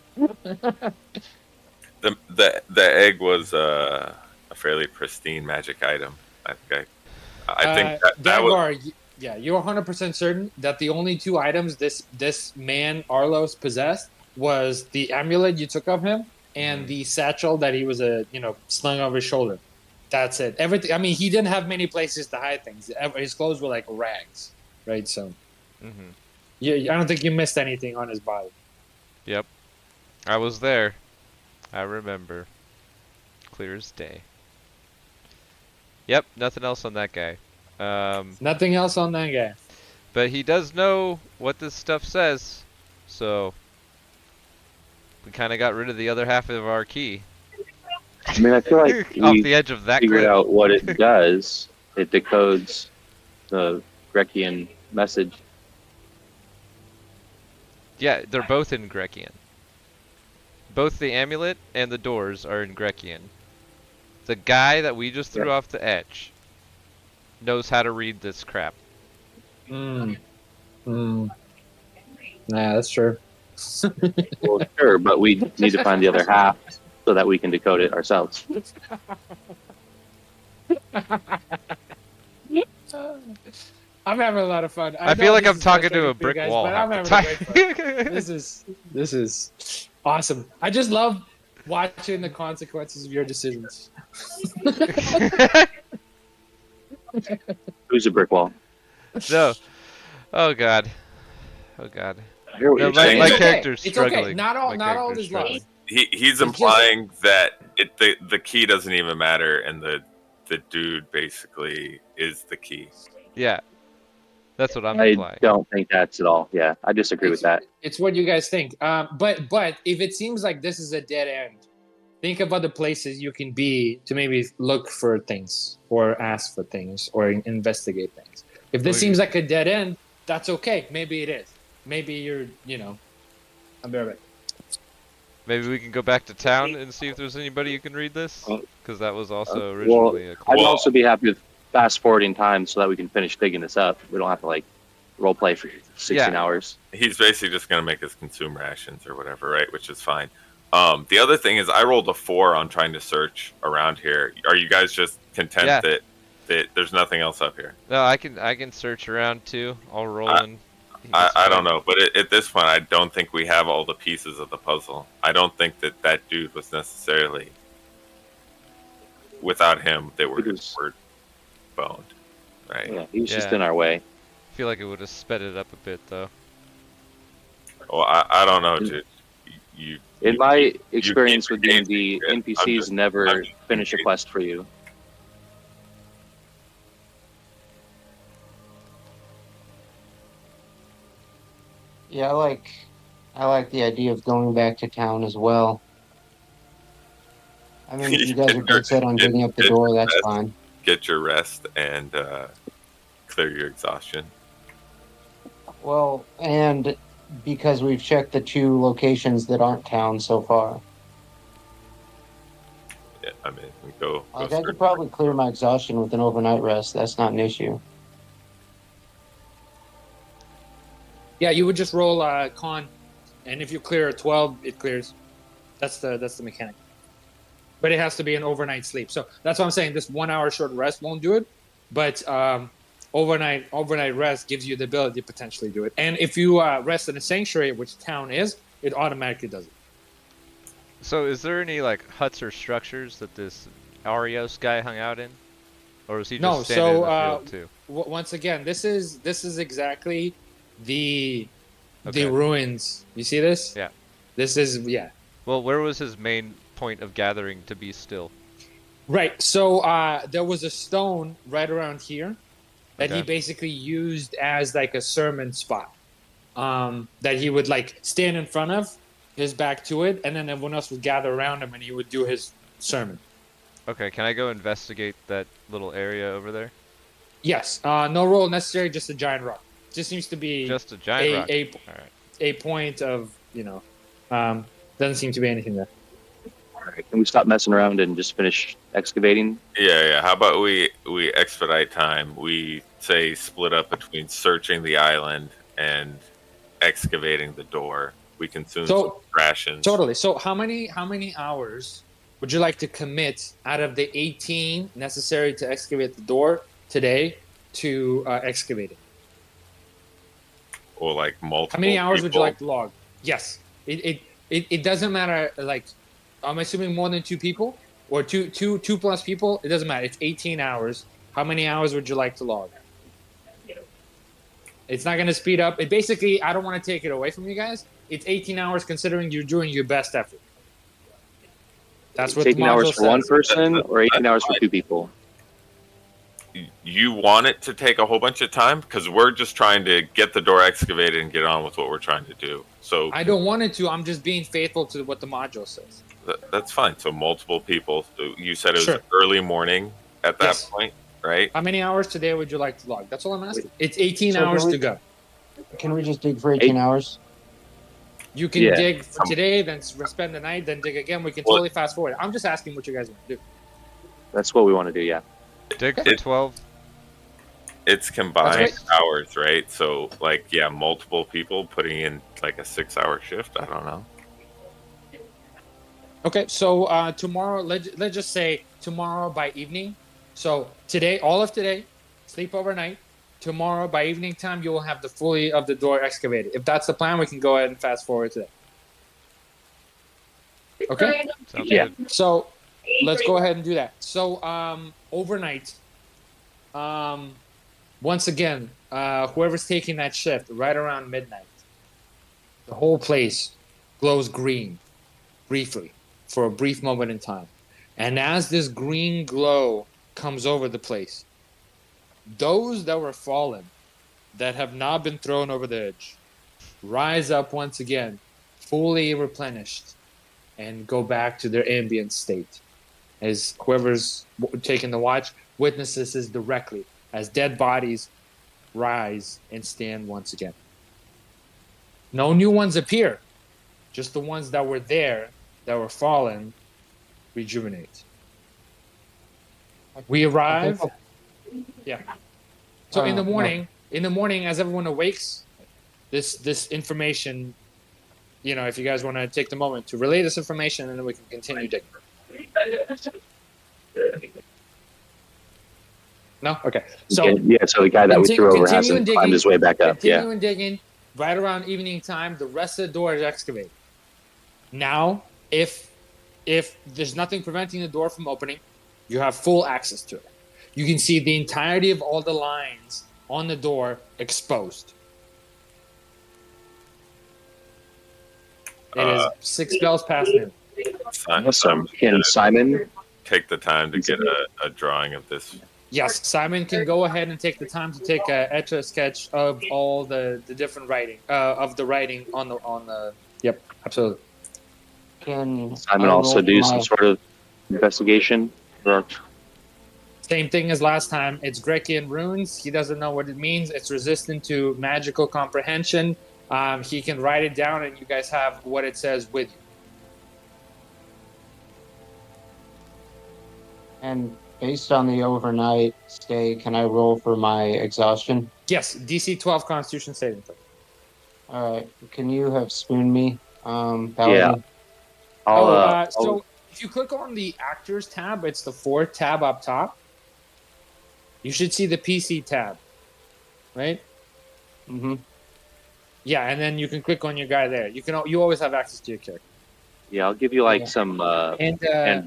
Speaker 4: egg was a fairly pristine magic item. I think that was.
Speaker 1: Dagar, you're 100% certain that the only two items this man Arlos possessed was the amulet you took of him and the satchel that he was slung over his shoulder. That's it. Everything. I mean, he didn't have many places to hide things. His clothes were like rags, right? So, I don't think you missed anything on his body.
Speaker 3: Yep. I was there. I remember. Clear as day. Yep, nothing else on that guy.
Speaker 1: Nothing else on that guy.
Speaker 3: But he does know what this stuff says, so we kind of got rid of the other half of our key.
Speaker 2: I mean, I feel like
Speaker 3: Off
Speaker 2: we
Speaker 3: the edge of that
Speaker 2: figured
Speaker 3: cliff.
Speaker 2: out what it does. It decodes the Grekian message.
Speaker 3: Yeah, they're both in Grekian. Both the amulet and the doors are in Grekian. The guy that we just threw off the edge knows how to read this crap.
Speaker 1: Nah, that's true.
Speaker 2: Well, sure, but we need to find the other half so that we can decode it ourselves.
Speaker 1: I'm having a lot of fun.
Speaker 3: I
Speaker 1: know
Speaker 3: feel like
Speaker 1: this
Speaker 3: I'm
Speaker 1: is
Speaker 3: talking to
Speaker 1: frustrating
Speaker 3: a
Speaker 1: for you
Speaker 3: brick
Speaker 1: guys,
Speaker 3: wall
Speaker 1: but I'm
Speaker 3: half the
Speaker 1: having a great
Speaker 3: time.
Speaker 1: fun. This is awesome. I just love watching the consequences of your decisions.
Speaker 2: Who's a brick wall?
Speaker 3: No. Oh god. Oh god.
Speaker 2: I hear what
Speaker 3: No,
Speaker 2: you're
Speaker 3: my
Speaker 2: saying.
Speaker 3: my
Speaker 1: It's okay.
Speaker 3: character's
Speaker 1: It's okay.
Speaker 3: struggling.
Speaker 1: Not all
Speaker 3: character's
Speaker 1: is lost.
Speaker 3: struggling.
Speaker 4: He's implying that the key doesn't even matter, and the dude basically is the key.
Speaker 3: Yeah. That's what I'm
Speaker 2: I
Speaker 3: implying.
Speaker 2: don't think that's at all. Yeah, I disagree with that.
Speaker 1: It's what you guys think. But if it seems like this is a dead end, think of other places you can be to maybe look for things or ask for things or investigate things. If this seems like a dead end, that's okay. Maybe it is. Maybe you're, I'll be right back.
Speaker 3: Maybe we can go back to town and see if there's anybody who can read this, because that was also
Speaker 2: Well,
Speaker 3: originally a
Speaker 2: I'd
Speaker 3: question.
Speaker 2: also be happy with fast forwarding time so that we can finish digging this up. We don't have to like role play for 16
Speaker 3: Yeah.
Speaker 2: hours.
Speaker 4: He's basically just going to make us consume rations or whatever, right? Which is fine. The other thing is I rolled a 4 on trying to search around here. Are you guys just content
Speaker 3: Yeah.
Speaker 4: that there's nothing else up here?
Speaker 3: No, I can search around too. I'll roll in.
Speaker 4: I don't know, but at this point, I don't think we have all the pieces of the puzzle. I don't think that dude was necessarily. Without him, we're boned, right?
Speaker 2: Yeah, he was just in our way.
Speaker 3: I feel like it would have sped it up a bit though.
Speaker 4: Well, I don't know, dude.
Speaker 2: In my experience with
Speaker 4: keep
Speaker 2: D&D,
Speaker 4: engaging,
Speaker 2: NPCs never finish a quest for you.
Speaker 5: Yeah, I like the idea of going back to town as well. I mean, if you guys are dead set on digging up the door, that's fine.
Speaker 4: Get your rest and clear your exhaustion.
Speaker 5: Well, and because we've checked the 2 locations that aren't town so far.
Speaker 4: Yeah, I mean, we go
Speaker 5: Like, I could probably clear my exhaustion with an overnight rest. That's not an issue.
Speaker 1: Yeah, you would just roll con, and if you clear a 12, it clears. That's the mechanic. But it has to be an overnight sleep. So that's what I'm saying. This 1 hour short rest won't do it, but overnight rest gives you the ability to potentially do it. And if you rest in a sanctuary, which town is, it automatically does it.
Speaker 3: So is there any like huts or structures that this Arios guy hung out in, or was he just standing in the field too?
Speaker 1: Once again, this is exactly the ruins. You see this?
Speaker 3: Yeah.
Speaker 1: This is
Speaker 3: Well, where was his main point of gathering to be still?
Speaker 1: Right. So there was a stone right around here that he
Speaker 3: Okay.
Speaker 1: basically used as like a sermon spot. That he would like stand in front of, his back to it, and then everyone else would gather around him and he would do his sermon.
Speaker 3: Okay, can I go investigate that little area over there?
Speaker 1: Yes. No roll necessary, just a giant rock. Just seems to be
Speaker 3: Just a giant rock. Alright.
Speaker 1: a point of, doesn't seem to be anything there.
Speaker 2: All right, can we stop messing around and just finish excavating?
Speaker 4: Yeah. How about we expedite time? We say split up between searching the island and excavating the door. We consume some rations.
Speaker 1: Totally. So how many hours would you like to commit out of the 18 necessary to excavate the door today to excavate it?
Speaker 4: Or like multiple.
Speaker 1: How many hours would you
Speaker 4: people?
Speaker 1: like to log? Yes. It doesn't matter. Like, I'm assuming more than 2 people or two plus people. It doesn't matter. It's 18 hours. How many hours would you like to log? It's not going to speed up. It basically, I don't want to take it away from you guys. It's 18 hours considering you're doing your best effort. That's what
Speaker 2: 18
Speaker 1: the module
Speaker 2: hours for one
Speaker 1: says.
Speaker 2: person or 18 hours for 2 people?
Speaker 4: You want it to take a whole bunch of time? Because we're just trying to get the door excavated and get on with what we're trying to do. So
Speaker 1: I don't want it to. I'm just being faithful to what the module says.
Speaker 4: That's fine. So multiple people. So you said it was
Speaker 1: Sure.
Speaker 4: early morning at that
Speaker 1: Yes.
Speaker 4: point, right?
Speaker 1: How many hours today would you like to log? That's all I'm asking. It's 18
Speaker 5: So
Speaker 1: hours
Speaker 5: can we-
Speaker 1: to go.
Speaker 5: Can we just dig for 18 hours?
Speaker 1: You can dig for today, then spend the night, then dig again. We can totally fast forward. I'm just asking what you guys want to do.
Speaker 2: That's what we want to do, yeah.
Speaker 3: Dig for 12?
Speaker 4: It's combined
Speaker 1: That's
Speaker 4: hours, right? So multiple people putting in like a 6-hour shift. I don't know.
Speaker 1: Okay, so tomorrow, let's just say tomorrow by evening. So today, all of today, sleep overnight. Tomorrow by evening time, you will have the fully of the door excavated. If that's the plan, we can go ahead and fast forward today. Okay.
Speaker 3: Sounds
Speaker 2: Yeah.
Speaker 3: good.
Speaker 1: So let's go ahead and do that. So overnight, once again, whoever's taking that shift right around midnight, the whole place glows green briefly for a brief moment in time. And as this green glow comes over the place, those that were fallen, that have not been thrown over the edge, rise up once again, fully replenished, and go back to their ambient state. As whoever's taking the watch witnesses this directly, as dead bodies rise and stand once again. No new ones appear, just the ones that were there that were fallen rejuvenate. We arrive. Yeah. So in the morning, as everyone awakes, this information, if you guys want to take the moment to relay this information, and then we can continue digging. No? Okay. So
Speaker 2: so the guy that we threw over hasn't climbed his way back up.
Speaker 1: Continuing digging. Right around evening time, the rest of the door is excavated. Now, if there's nothing preventing the door from opening, you have full access to it. You can see the entirety of all the lines on the door exposed. It is 6 bells past noon.
Speaker 2: Awesome. Can Simon
Speaker 4: take the time to get a drawing of this?
Speaker 1: Yes, Simon can go ahead and take the time to take a etch-a-sketch of all the different writing of the writing on the. Yep, absolutely.
Speaker 5: Can
Speaker 2: Simon also do some sort of investigation?
Speaker 1: Same thing as last time. It's Grecian runes. He doesn't know what it means. It's resistant to magical comprehension. He can write it down, and you guys have what it says with you.
Speaker 5: And based on the overnight stay, can I roll for my exhaustion?
Speaker 1: Yes, DC 12 Constitution saving throw.
Speaker 5: All right. Can you have spooned me, Paladin?
Speaker 2: Yeah.
Speaker 1: So if you click on the Actors tab, it's the 4th tab up top. You should see the PC tab, right?
Speaker 5: Mm-hmm.
Speaker 1: Yeah, and then you can click on your guy there. You always have access to your character.
Speaker 2: Yeah, I'll give you some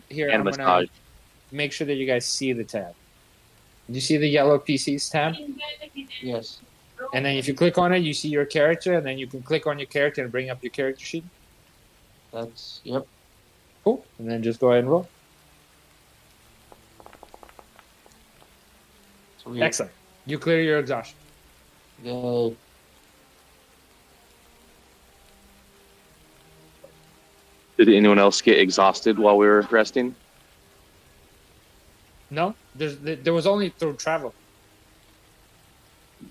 Speaker 1: here I'm
Speaker 2: massage.
Speaker 1: gonna make sure that you guys see the tab. Do you see the yellow PCs tab?
Speaker 5: Yes.
Speaker 1: And then if you click on it, you see your character, and then you can click on your character and bring up your character sheet.
Speaker 5: Yep.
Speaker 1: Cool. And then just go ahead and roll.
Speaker 5: Sweet.
Speaker 1: Excellent. You clear your exhaustion.
Speaker 5: Yay.
Speaker 2: Did anyone else get exhausted while we were resting?
Speaker 1: No, there was only through travel.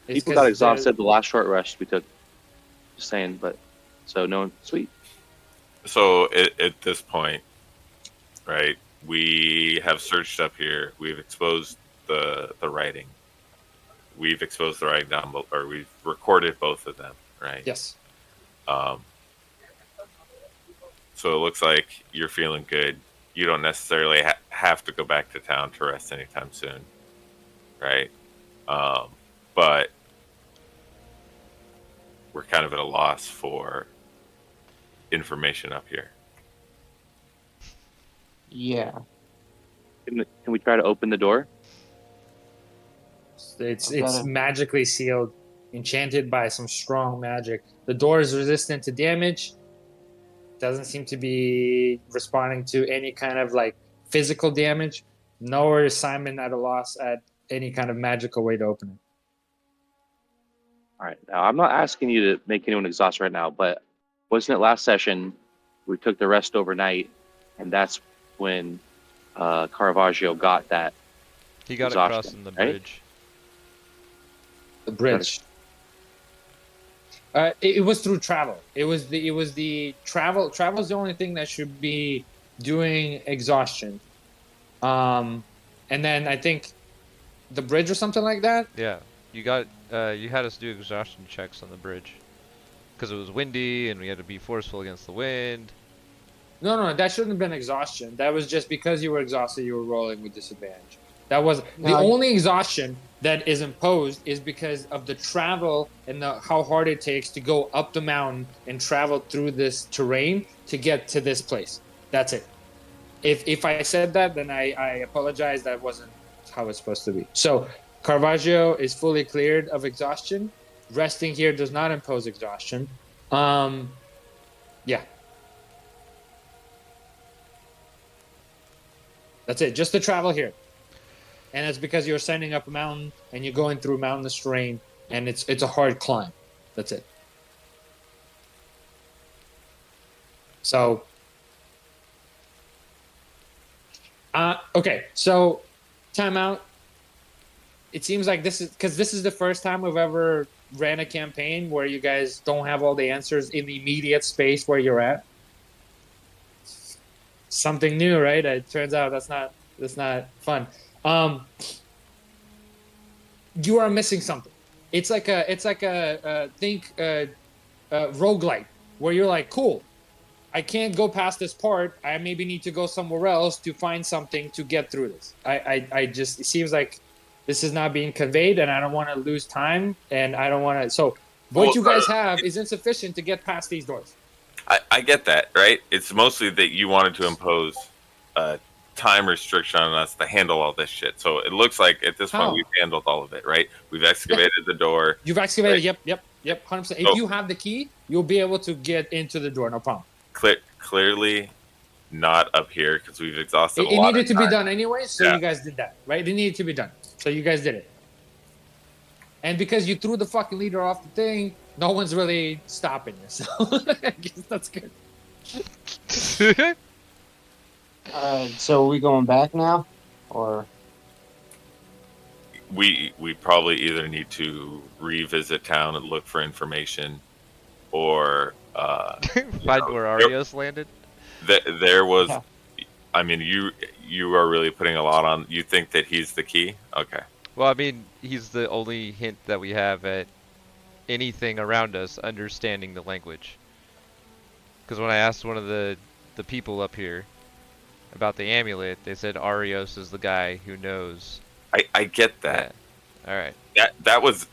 Speaker 2: People got exhausted the last short rest we took. Just saying, but so no one. Sweet.
Speaker 4: So at this point, right, we have searched up here. We've exposed the writing. We've exposed the writing down, or we've recorded both of them, right?
Speaker 1: Yes.
Speaker 4: So it looks like you're feeling good. You don't necessarily have to go back to town to rest anytime soon, right? But we're kind of at a loss for information up here.
Speaker 5: Yeah.
Speaker 2: Can we try to open the door?
Speaker 1: It's magically sealed, enchanted by some strong magic. The door is resistant to damage. Doesn't seem to be responding to any kind of physical damage. Nor is Simon at a loss at any kind of magical way to open it.
Speaker 2: All right. Now, I'm not asking you to make anyone exhaust right now, but wasn't it last session we took the rest overnight, and that's when Caravaggio got that?
Speaker 3: He got it crossing the bridge.
Speaker 1: The bridge. It was through travel. It was the travel. Travel is the only thing that should be doing exhaustion. And then I think the bridge or something like that.
Speaker 3: Yeah, you had us do exhaustion checks on the bridge because it was windy and we had to be forceful against the wind.
Speaker 1: No, that shouldn't have been exhaustion. That was just because you were exhausted, you were rolling with disadvantage. That was the only exhaustion that is imposed is because of the travel and how hard it takes to go up the mountain and travel through this terrain to get to this place. That's it. If I said that, then I apologize. That wasn't how it's supposed to be. So Caravaggio is fully cleared of exhaustion. Resting here does not impose exhaustion. Yeah. That's it. Just the travel here. And it's because you're ascending up a mountain and you're going through mountainous terrain, and it's a hard climb. That's it. So, okay. So, time out. It seems like this is the first time we've ever ran a campaign where you guys don't have all the answers in the immediate space where you're at. something new, right? It turns out that's not fun. You are missing something. It's like a roguelike where you're like, cool, I can't go past this part. I maybe need to go somewhere else to find something to get through this. I just, it seems like this is not being conveyed, and I don't want to lose time, and I don't want to. So what you guys have is insufficient to get past these doors.
Speaker 4: I get that, right? It's mostly that you wanted to impose a time restriction on us to handle all this shit. So it looks like at this point we've handled all of it, right? We've excavated the door.
Speaker 1: You've excavated,
Speaker 4: right?
Speaker 1: Yep, 100%. If you have the key, you'll be able to get into the door, no problem.
Speaker 4: Clearly not up here because we've exhausted
Speaker 1: It needed to be done anyway, so you guys did that, right? It needed to be done, so you guys did it. And because you threw the fucking leader off the thing, no one's really stopping you. So I guess that's good.
Speaker 5: So are we going back now, or
Speaker 4: we probably either need to revisit town and look for information, or
Speaker 3: find where Arios landed.
Speaker 4: There was, I mean, you are really putting a lot on. You think that he's the key? Okay.
Speaker 3: Well, I mean, he's the only hint that we have at anything around us understanding the language. Because when I asked one of the people up here about the amulet, they said Arios is the guy who knows.
Speaker 4: I get that.
Speaker 3: Yeah. All right.
Speaker 4: That was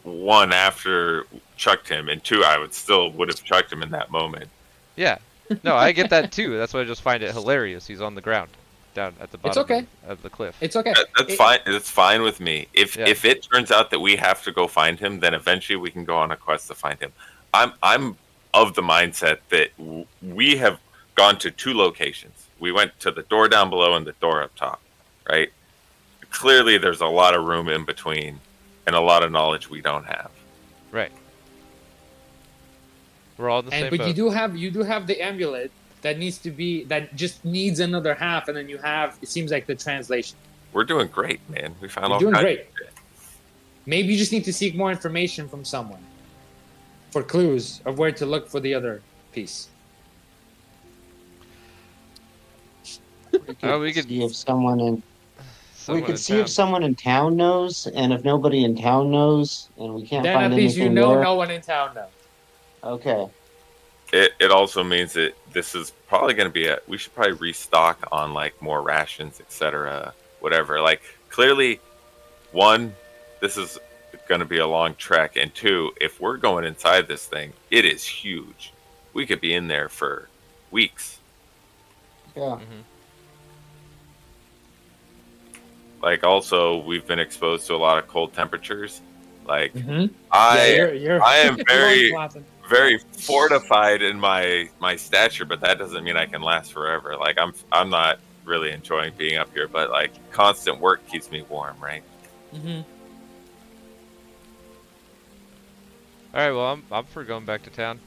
Speaker 4: one after chucked him, and two, I would have chucked him in that moment.
Speaker 3: Yeah. No, I get that too. That's why I just find it hilarious. He's on the ground, down at the bottom of the cliff.
Speaker 1: It's okay.
Speaker 4: That's fine. It's fine with me. If it turns out that we have to go find him, then eventually we can go on a quest to find him. I'm of the mindset that we have gone to two locations. We went to the door down below and the door up top, right? Clearly, there's a lot of room in between, and a lot of knowledge we don't have.
Speaker 3: Right. We're all in the same
Speaker 1: but
Speaker 3: boat.
Speaker 1: you do have the amulet that just needs another half, and then you have, it seems like, the translation.
Speaker 4: We're doing great, man. We found all
Speaker 1: doing
Speaker 4: kinds
Speaker 1: great.
Speaker 4: of shit.
Speaker 1: Maybe you just need to seek more information from someone for clues of where to look for the other piece.
Speaker 3: We could
Speaker 5: see if someone in
Speaker 3: town.
Speaker 5: if someone in town knows, and if nobody in town knows, and we can't
Speaker 1: Then
Speaker 5: find
Speaker 1: at least
Speaker 5: anything
Speaker 1: you know
Speaker 5: there,
Speaker 1: no one in town knows.
Speaker 5: okay.
Speaker 4: It also means that this is probably going to be we should probably restock on like more rations, etc., whatever. Like clearly, one, this is going to be a long trek, and two, if we're going inside this thing, it is huge. We could be in there for weeks.
Speaker 5: Yeah.
Speaker 3: Mm-hmm.
Speaker 4: Like also, we've been exposed to a lot of cold temperatures. Like
Speaker 1: you're
Speaker 4: I am very
Speaker 1: laughing.
Speaker 4: very fortified in my stature, but that doesn't mean I can last forever. Like I'm not really enjoying being up here, but like constant work keeps me warm, right?
Speaker 1: Mm-hmm.
Speaker 3: All right. Well, I'm for going back to town.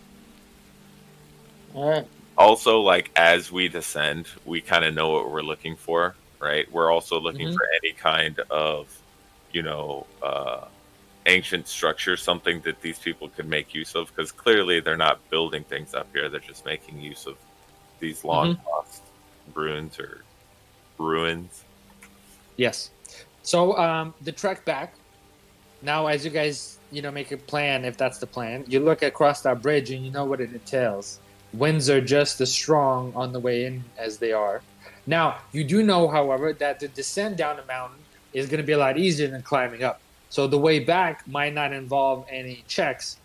Speaker 5: All right.
Speaker 4: Also, like as we descend, we kind of know what we're looking for, right? We're also looking for any kind of, ancient structure, something that these people could make use of, because clearly they're not building things up here; they're just making use of these long lost ruins or ruins.
Speaker 1: Yes. So the trek back. Now, as you guys, make a plan, if that's the plan, you look across that bridge and you know what it entails. Winds are just as strong on the way in as they are. Now, you do know, however, that the descent down the mountain is going to be a lot easier than climbing up. So the way back might not involve any checks,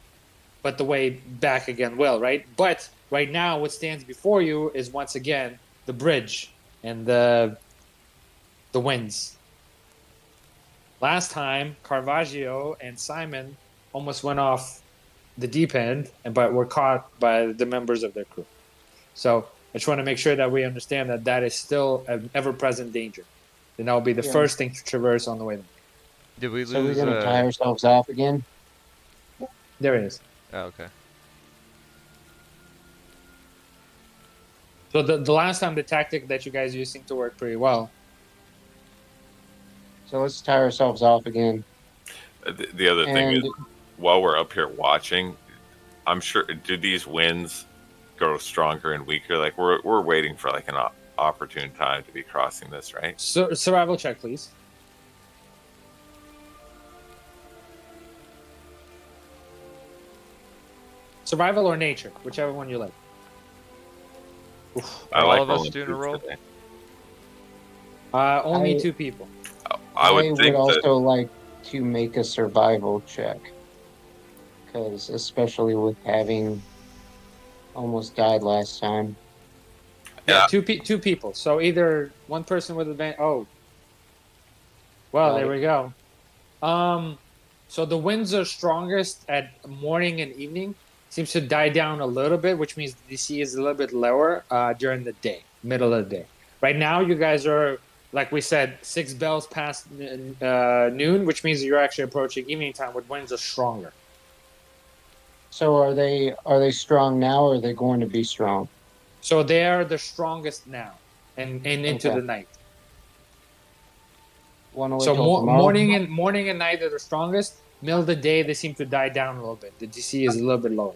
Speaker 1: but the way back again will, right? But right now, what stands before you is once again the bridge and the winds. Last time, Caravaggio and Simon almost went off the deep end, but were caught by the members of their crew. So I just want to make sure that we understand that is still an ever-present danger. And that will be the first thing to traverse on the way back.
Speaker 3: Did we lose?
Speaker 5: So we're gonna tie ourselves off again?
Speaker 1: There it is.
Speaker 3: Oh, okay.
Speaker 1: So the last time, the tactic that you guys used seemed to work pretty well.
Speaker 5: So let's tie ourselves off again.
Speaker 4: The other thing is, while we're up here watching, I'm sure, do these winds grow stronger and weaker? Like we're waiting for like an opportune time to be crossing this, right?
Speaker 1: So, survival check, please. Survival or nature, whichever one you like.
Speaker 4: I
Speaker 3: Are
Speaker 4: like
Speaker 3: all of us
Speaker 4: rolling
Speaker 3: doing a
Speaker 4: twos
Speaker 3: roll?
Speaker 4: today.
Speaker 1: Only
Speaker 5: I-
Speaker 1: 2 people.
Speaker 4: I would think that
Speaker 5: also like to make a survival check. Because especially with having almost died last time.
Speaker 1: Yeah,
Speaker 4: Yeah.
Speaker 1: two people. So either one person with advantage. Oh, well,
Speaker 5: Got
Speaker 1: there
Speaker 5: it.
Speaker 1: we go. So the winds are strongest at morning and evening. Seems to die down a little bit, which means the DC is a little bit lower during the day, middle of the day. Right now, you guys are, like we said, 6 bells past noon, which means you're actually approaching evening time, with winds are stronger.
Speaker 5: So are they strong now, or are they going to be strong?
Speaker 1: So they are the strongest now, and into
Speaker 5: Okay.
Speaker 1: the night.
Speaker 5: Want to wait
Speaker 1: So
Speaker 5: till tomorrow?
Speaker 1: morning and night are the strongest. Middle of the day, they seem to die down a little bit. The DC is a little bit lower.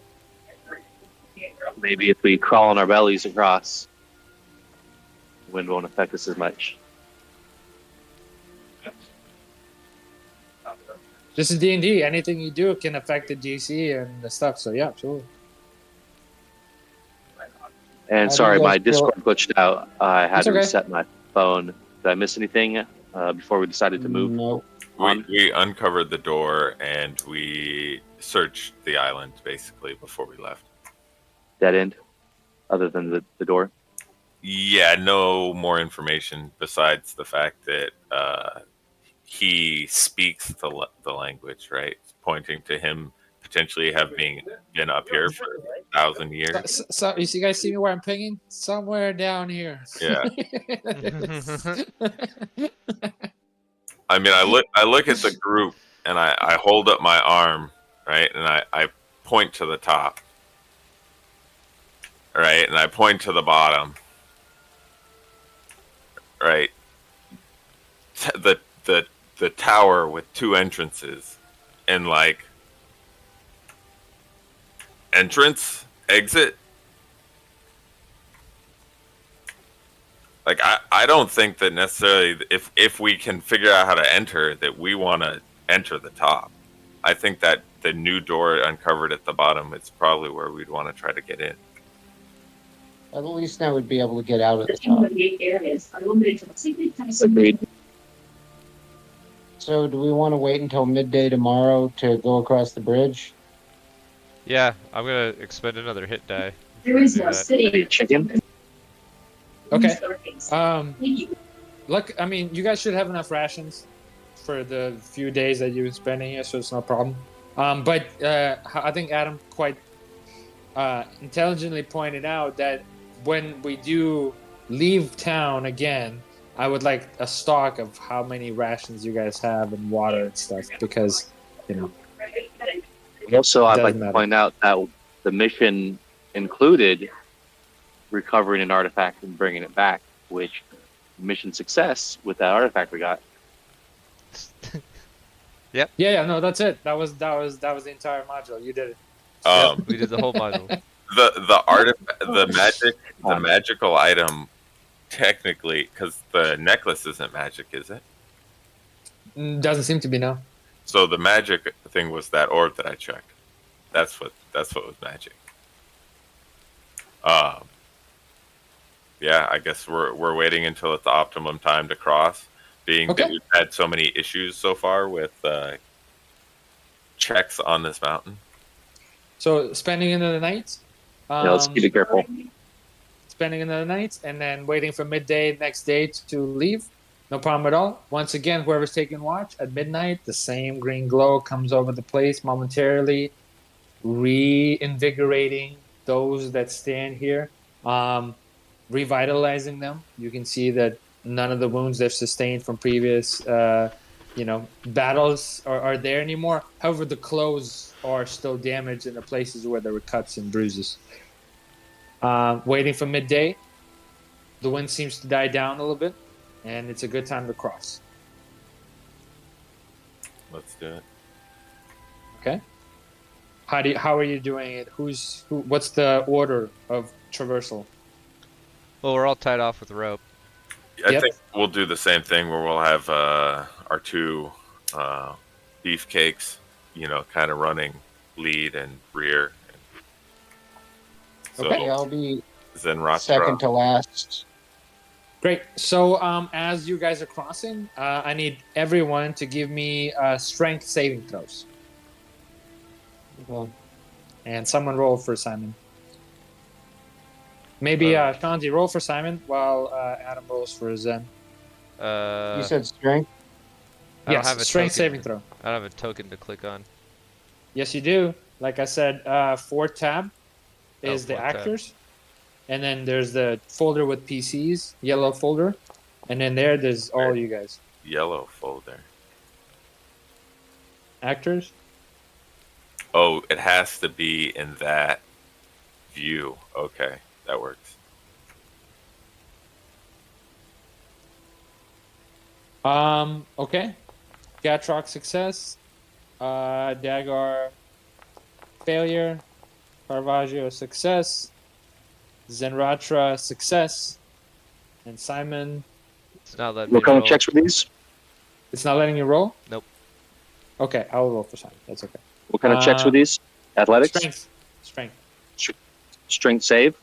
Speaker 2: Maybe if we crawl on our bellies across, wind won't affect us as much.
Speaker 1: This is D&D. Anything you do can affect the DC and the stuff. So yeah, absolutely.
Speaker 2: And
Speaker 5: How do
Speaker 2: sorry,
Speaker 5: you guys
Speaker 2: my
Speaker 5: feel-
Speaker 2: Discord glitched out. I had
Speaker 1: It's
Speaker 2: to
Speaker 1: okay.
Speaker 2: reset my phone. Did I miss anything before we decided to move?
Speaker 5: No.
Speaker 4: we uncovered the door and we searched the island basically before we left.
Speaker 2: Dead end, other than the door.
Speaker 4: Yeah, no more information besides the fact that he speaks the language, right? Pointing to him potentially having been up here for 1,000 years.
Speaker 1: So you guys see me where I'm pinging? Somewhere down here.
Speaker 4: Yeah. I mean, I look at the group and I hold up my arm, right? And I point to the top, right? And I point to the bottom, right? The tower with 2 entrances and like entrance, exit. Like I don't think that necessarily if we can figure out how to enter that we want to enter the top. I think that the new door uncovered at the bottom is probably where we'd want to try to get in.
Speaker 5: At least now we'd be able to get out at the top.
Speaker 2: Agreed.
Speaker 5: So do we want to wait until midday tomorrow to go across the bridge?
Speaker 3: Yeah, I'm gonna expend another hit die.
Speaker 6: There is
Speaker 3: Do
Speaker 6: no
Speaker 3: that.
Speaker 6: city.
Speaker 2: Chicken.
Speaker 1: Okay. Look, I mean, you guys should have enough rations for the few days that you've been spending here, so it's no problem. But I think Adam quite intelligently pointed out that when we do leave town again, I would like a stock of how many rations you guys have and water and stuff, because, you know.
Speaker 2: Also, I'd
Speaker 1: Doesn't
Speaker 2: like to
Speaker 1: matter.
Speaker 2: point out that the mission included recovering an artifact and bringing it back, which mission success with that artifact we got.
Speaker 1: Yeah, no, that's it. That was the entire module. You did it.
Speaker 3: We did the whole module.
Speaker 4: The magical item, technically, because the necklace isn't magic, is it?
Speaker 1: Doesn't seem to be, no.
Speaker 4: So the magic thing was that orb that I checked. That's what was magic. Yeah, I guess we're waiting until it's the optimum time to cross. Being
Speaker 1: Okay.
Speaker 4: that we've had so many issues so far with checks on this mountain.
Speaker 1: So spending another night.
Speaker 2: Yeah, let's keep it careful.
Speaker 1: Spending another night and then waiting for midday next day to leave. No problem at all. Once again, whoever's taking watch at midnight, the same green glow comes over the place momentarily, reinvigorating those that stand here, revitalizing them. You can see that none of the wounds they've sustained from previous, battles are there anymore. However, the clothes are still damaged in the places where there were cuts and bruises. Waiting for midday, the wind seems to die down a little bit, and it's a good time to cross.
Speaker 4: Let's do it.
Speaker 1: Okay. How are you doing it? What's the order of traversal?
Speaker 3: Well, we're all tied off with rope.
Speaker 4: I
Speaker 1: Yep.
Speaker 4: think we'll do the same thing where we'll have our two beefcakes, kind of running lead and rear. So
Speaker 1: Okay.
Speaker 5: Yeah, I'll be
Speaker 4: Zenratra.
Speaker 5: second to last.
Speaker 1: Great. So as you guys are crossing, I need everyone to give me strength saving throws.
Speaker 5: Okay.
Speaker 1: And someone roll for Simon. Maybe Shanzi, roll for Simon while Adam rolls for Zen.
Speaker 5: You said strength?
Speaker 3: I don't
Speaker 1: Yes,
Speaker 3: have a
Speaker 1: strength
Speaker 3: token.
Speaker 1: saving throw.
Speaker 3: I don't have a token to click on.
Speaker 1: Yes, you do. Like I said, fourth tab is the
Speaker 3: fourth tab.
Speaker 1: actors. And then there's the folder with PCs, yellow folder. And then there's all you guys.
Speaker 4: Yellow folder.
Speaker 1: Actors?
Speaker 4: Oh, it has to be in that view. Okay, that works.
Speaker 1: Okay. Gatrock success. Dagar failure. Caravaggio success. Zenratra success. And Simon,
Speaker 3: It's not letting me
Speaker 2: What kind of
Speaker 3: roll.
Speaker 2: checks were these?
Speaker 1: it's not letting you roll?
Speaker 3: Nope.
Speaker 1: Okay, I'll roll for Simon. That's okay.
Speaker 2: What kind of checks were these? Athletics?
Speaker 1: Strength.
Speaker 2: Strength save?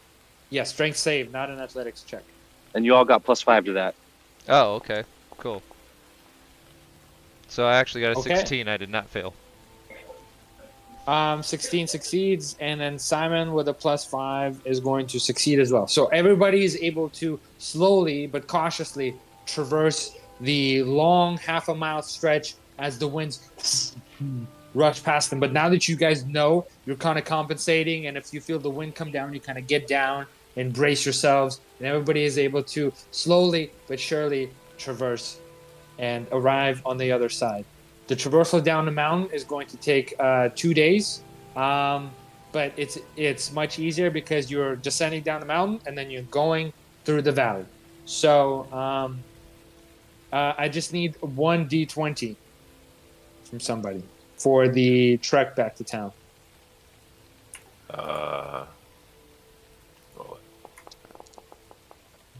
Speaker 1: Yeah, strength save, not an athletics check.
Speaker 2: And you all got +5 to that.
Speaker 3: Oh, okay. Cool. So I actually got a
Speaker 1: Okay.
Speaker 3: 16. I did not fail.
Speaker 1: 16 succeeds, and then Simon with a +5 is going to succeed as well. So everybody is able to slowly but cautiously traverse the long half a mile stretch as the winds rush past them. But now that you guys know, you're kind of compensating, and if you feel the wind come down, you kind of get down and brace yourselves, and everybody is able to slowly but surely traverse and arrive on the other side. The traversal down the mountain is going to take 2 days, but it's much easier because you're descending down the mountain and then you're going through the valley. So I just need 1 d20 from somebody for the trek back to town.
Speaker 4: Roll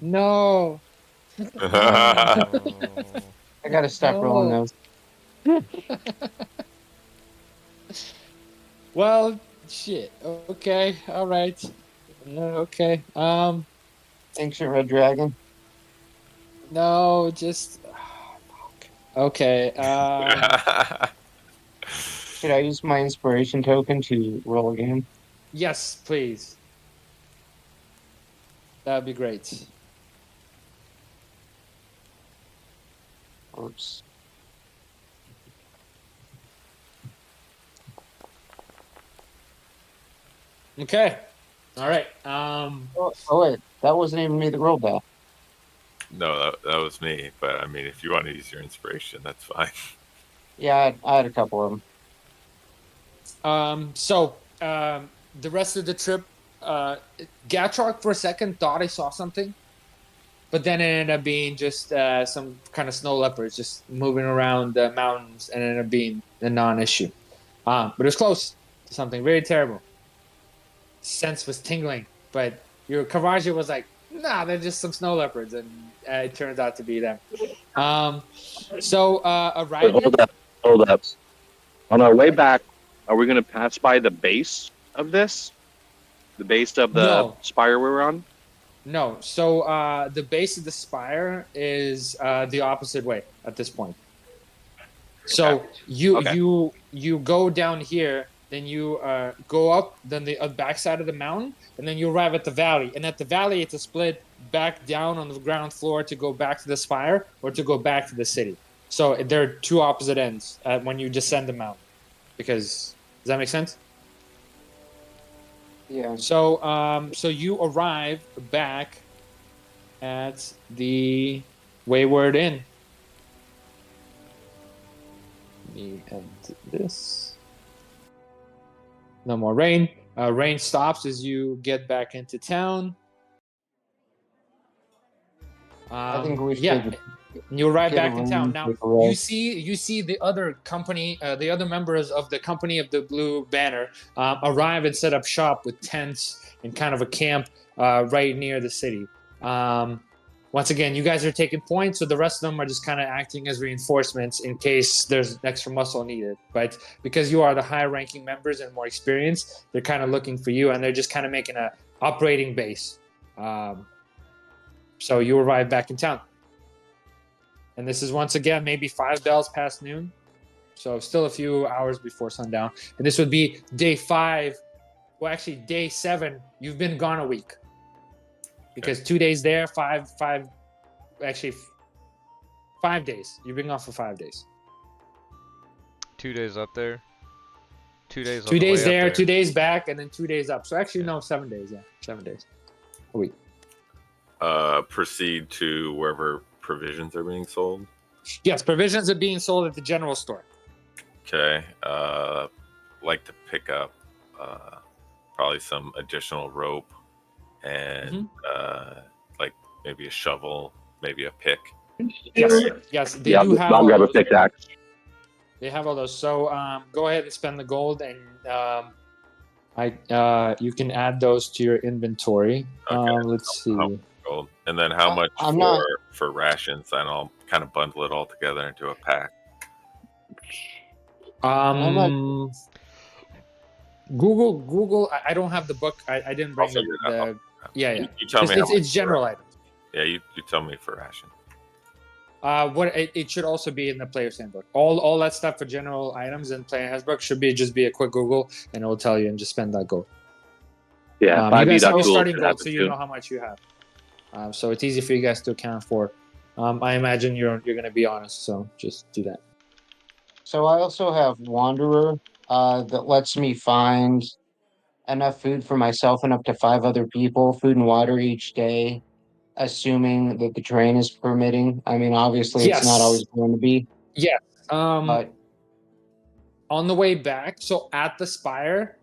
Speaker 1: No.
Speaker 4: it.
Speaker 5: I gotta stop
Speaker 1: No.
Speaker 5: rolling those.
Speaker 1: Well, shit. Okay. All right. Okay.
Speaker 5: Ancient Red Dragon.
Speaker 1: No, just fuck. Okay.
Speaker 5: Should I use my inspiration token to roll again?
Speaker 1: Yes, please. That'd be great.
Speaker 5: Oops.
Speaker 1: Okay. All right.
Speaker 5: Oh wait, that wasn't even me that rolled that.
Speaker 4: No, that was me. But I mean, if you want to use your inspiration, that's fine.
Speaker 5: Yeah, I had a couple of them.
Speaker 1: So the rest of the trip, Gatrock for a second thought I saw something, but then it ended up being just some kind of snow leopards just moving around the mountains, and it ended up being a non-issue. But it was close to something very terrible. Sense was tingling, but your Caravaggio was like, nah, they're just some snow leopards, and it turns out to be them. So
Speaker 2: Wait,
Speaker 1: arriving.
Speaker 2: hold up. On our way back, are we going to pass by the base of this? The base of the
Speaker 1: No.
Speaker 2: spire we were on?
Speaker 1: No. So the base of the spire is the opposite way at this point. So
Speaker 2: Okay.
Speaker 1: you go down here, then you go up, then the backside of the mountain, and then you arrive at the valley. And at the valley, it's a split back down on the ground floor to go back to the spire or to go back to the city. So there are two opposite ends when you descend the mountain. Because does that make sense?
Speaker 5: Yeah.
Speaker 1: So so you arrive back at the Wayward Inn. Let me end this. No more rain. Rain stops as you get back into town.
Speaker 5: I think we should
Speaker 1: yeah. You arrive
Speaker 5: get
Speaker 1: back
Speaker 5: a
Speaker 1: in town.
Speaker 5: room,
Speaker 1: Now
Speaker 5: take a rest.
Speaker 1: you see the other company, the other members of the company of the Blue Banner arrive and set up shop with tents and kind of a camp right near the city. Once again, you guys are taking points, so the rest of them are just kind of acting as reinforcements in case there's extra muscle needed. But because you are the higher ranking members and more experienced, they're kind of looking for you, and they're just kind of making a operating base. So you arrive back in town. And this is once again maybe 5 bells past noon. So still a few hours before sundown. And this would be day 5. Well, actually, day 7. You've been gone a week. Because 2 days there, 5 days. You've been gone for 5 days.
Speaker 3: 2 days up there. 2 days.
Speaker 1: 2 days
Speaker 3: the way
Speaker 1: there,
Speaker 3: up
Speaker 1: 2 days back, and then 2 days up. So actually, no, 7 days. Yeah, 7 days. A week.
Speaker 4: Proceed to wherever provisions are being sold.
Speaker 1: Yes, provisions are being sold at the general store.
Speaker 4: Okay. Like to pick up probably some additional rope and like maybe a shovel, maybe a pick.
Speaker 1: Yes, they do have.
Speaker 2: I'll grab a pickaxe.
Speaker 1: They have all those. So go ahead and spend the gold, and you can add those to your inventory.
Speaker 4: Okay.
Speaker 1: Let's see.
Speaker 4: Gold. And then how much for rations? And I'll kind of bundle it all together into a pack.
Speaker 1: Google. I don't have the book. I didn't bring the. Yeah.
Speaker 4: You tell me.
Speaker 1: It's general items.
Speaker 4: Yeah, you tell me for ration.
Speaker 1: It should also be in the player's handbook. All that stuff for general items in player handbook should just be a quick Google, and it will tell you, and just spend that gold.
Speaker 2: Yeah,
Speaker 1: you guys have your starting gold, so you know how much you have. So it's easy for you guys to account for. I imagine you're going to be honest, so just do that.
Speaker 5: So I also have Wanderer that lets me find enough food for myself and up to 5 other people, food and water each day, assuming that the terrain is permitting. I mean, obviously, it's not always going to be.
Speaker 1: Yeah.
Speaker 5: But
Speaker 1: on the way back, so at the spire,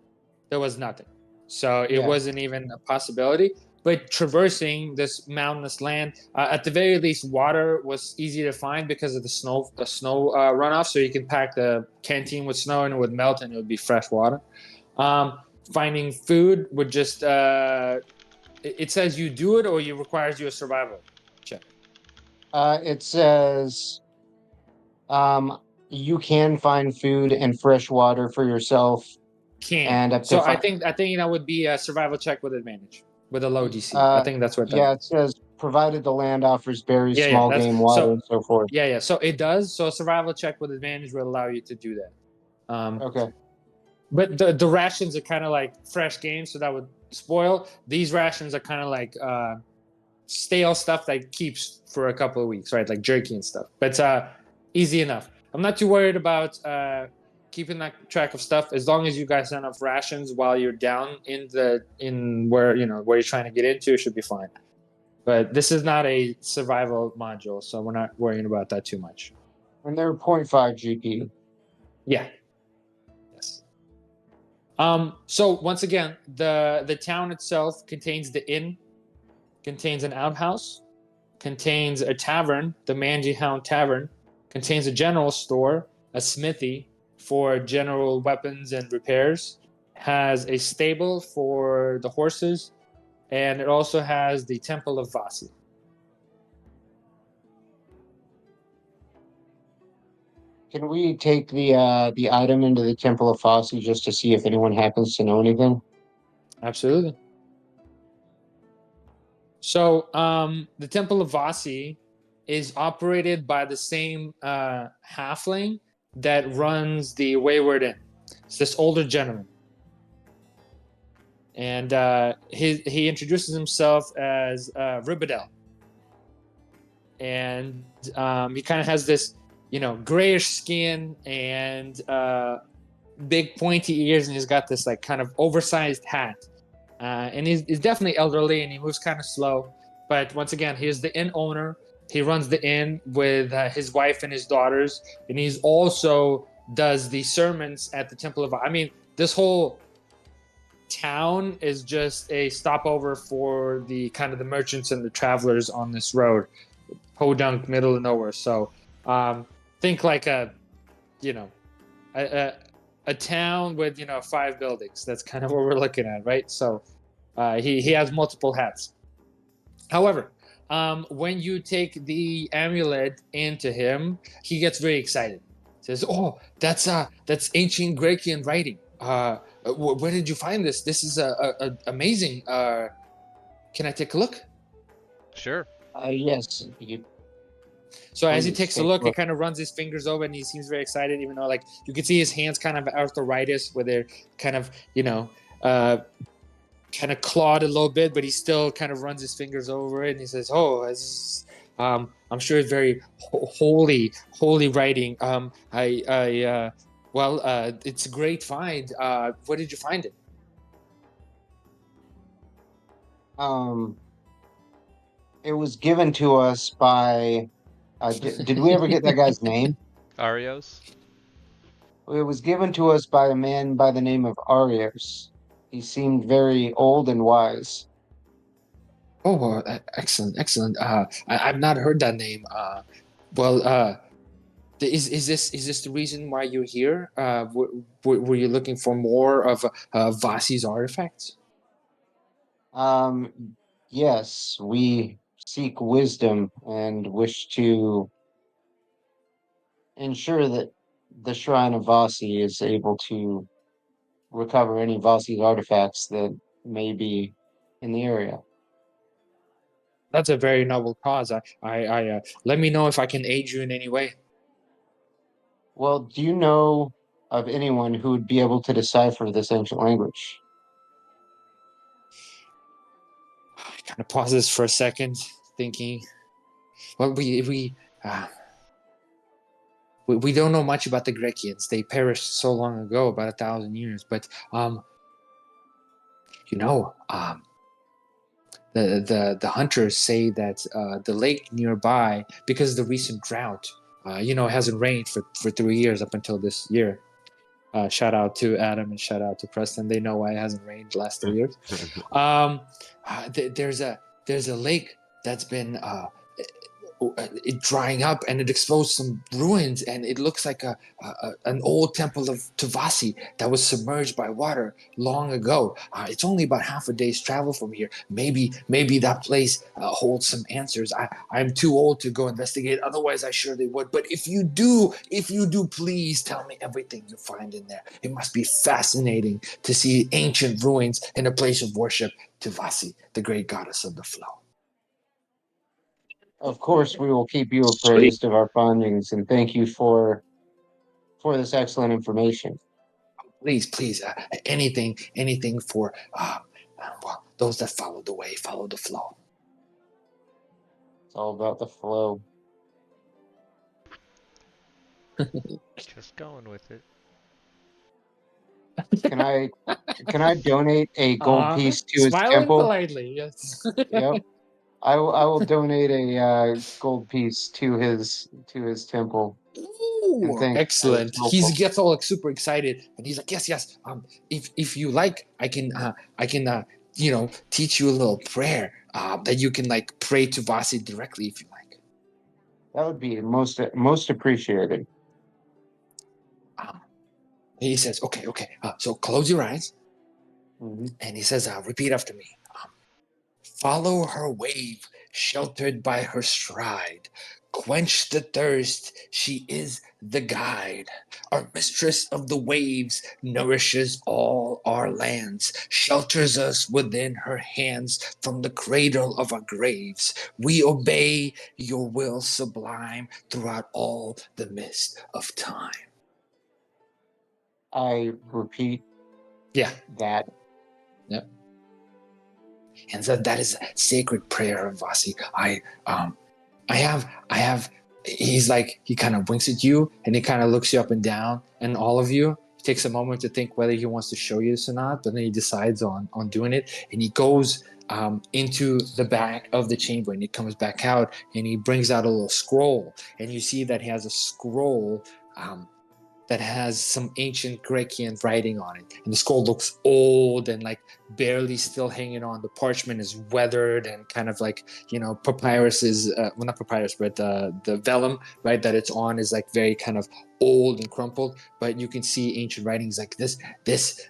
Speaker 1: there was nothing. So it wasn't even a possibility. But traversing this mountainous land, at the very least, water was easy to find because of the snow runoff. So you can pack the canteen with snow and it would melt and it would be fresh water. Finding food would just it says you do it or it requires you a survival check.
Speaker 5: It says you can find food and fresh water for yourself. And up to
Speaker 1: so I think that would be a survival check with advantage with a low DC. I think that's what.
Speaker 5: It says provided the land offers berries, small game, water, and so forth.
Speaker 1: Yeah. So it does. So a survival check with advantage will allow you to do that.
Speaker 5: Okay.
Speaker 1: But the rations are kind of like fresh game, so that would spoil. These rations are kind of like stale stuff that keeps for a couple of weeks, right? Like jerky and stuff. But easy enough. I'm not too worried about keeping that track of stuff as long as you guys have enough rations while you're down in where you're trying to get into. It should be fine. But this is not a survival module, so we're not worrying about that too much.
Speaker 5: And they're 0.5 GP.
Speaker 1: Yeah. Yes. So once again, the town itself contains the inn, contains an outhouse, contains a tavern, the Mangy Hound Tavern, contains a general store, a smithy for general weapons and repairs, has a stable for the horses, and it also has the Temple of Vasi.
Speaker 5: Can we take the item into the Temple of Vasi just to see if anyone happens to know anything?
Speaker 1: Absolutely. So the Temple of Vasi is operated by the same halfling that runs the Wayward Inn. It's this older gentleman. And he introduces himself as Ribadel. And he kind of has this, grayish skin and big pointy ears, and he's got this like kind of oversized hat. And he's definitely elderly, and he moves kind of slow. But once again, he's the inn owner. He runs the inn with his wife and his daughters, and he's also does the sermons at the Temple of. I mean, this whole town is just a stopover for the kind of the merchants and the travelers on this road, podunk, middle of nowhere. So think like a town with 5 buildings. That's kind of what we're looking at, right? So he has multiple hats. However, when you take the amulet into him, he gets very excited. Says, "Oh, that's ancient Grecian writing. Where did you find this? This is amazing. Can I take a look?"
Speaker 5: Yes, you
Speaker 1: So as he
Speaker 5: please
Speaker 1: takes a
Speaker 5: take a
Speaker 1: look, he
Speaker 5: look.
Speaker 1: kind of runs his fingers over, and he seems very excited. Even though, like, you can see his hands kind of arthritis, where they're kind of, kind of clawed a little bit, but he still kind of runs his fingers over it, and he says, "Oh, I'm sure it's very holy writing. It's a great find. Where did you find it?"
Speaker 5: Um, it was given to us by. Did we ever get that guy's name?
Speaker 3: Arios?
Speaker 5: It was given to us by a man by the name of Arios. He seemed very old and wise.
Speaker 1: Oh, excellent, excellent. I've not heard that name. Well, is this the reason why you're here? Were you looking for more of Vasi's artifacts?
Speaker 5: Yes, we seek wisdom and wish to ensure that the Shrine of Vasi is able to recover any Vasi artifacts that may be in the area.
Speaker 1: That's a very noble cause. Let me know if I can aid you in any way.
Speaker 5: Well, do you know of anyone who would be able to decipher this ancient language?
Speaker 1: He kind of pauses for a second, thinking. Well, uh, we don't know much about the Grecians. They perished so long ago, about 1,000 years. But you know, the hunters say that the lake nearby, because of the recent drought, it hasn't rained for 3 years up until this year. Shout out to Adam and shout out to Preston. They know why it hasn't rained the last 3 years. There's a lake that's been drying up, and it exposed some ruins, and it looks like an old temple of Tavasi that was submerged by water long ago. It's only about half a day's travel from here. Maybe that place holds some answers. I'm too old to go investigate. Otherwise, I surely would. But if you do, please tell me everything you find in there. It must be fascinating to see ancient ruins in a place of worship to Vasi, the great goddess of the flow.
Speaker 5: Of course, we will keep you
Speaker 2: Sweet.
Speaker 5: appraised of our findings, and thank you for this excellent information.
Speaker 1: Please, anything for those that follow the way, follow the flow.
Speaker 5: It's all about the flow.
Speaker 3: Just going with it.
Speaker 5: Can I donate a gold piece to his
Speaker 1: Smiling
Speaker 5: temple?
Speaker 1: politely, yes.
Speaker 5: Yep. I will donate a gold piece to his temple and
Speaker 1: Ooh,
Speaker 5: thank the
Speaker 1: excellent. He
Speaker 5: local.
Speaker 1: gets all like super excited, and he's like, yes. If you like, I can teach you a little prayer that you can like pray to Vasi directly if you like.
Speaker 5: That would be most appreciated.
Speaker 1: Um, he says, okay. So close your eyes,
Speaker 5: Mhm.
Speaker 1: and he says, repeat after me. Follow her wave, sheltered by her stride. Quench the thirst, she is the guide. Our mistress of the waves nourishes all our lands, shelters us within her hands from the cradle of our graves. We obey your will sublime throughout all the mist of time.
Speaker 5: I repeat
Speaker 1: Yeah.
Speaker 5: that.
Speaker 1: Yep. And so that is a sacred prayer of Vasi. I have. He's like, he kind of winks at you, and he kind of looks you up and down, and all of you. He takes a moment to think whether he wants to show you this or not, but then he decides on doing it, and he goes into the back of the chamber, and he comes back out, and he brings out a little scroll, and you see that he has a scroll. That has some ancient Grecian writing on it. And the scroll looks old and like barely still hanging on. The parchment is weathered and kind of like, papyrus is, not papyrus, but the vellum, right, that it's on is like very kind of old and crumpled. But you can see ancient writings like this. This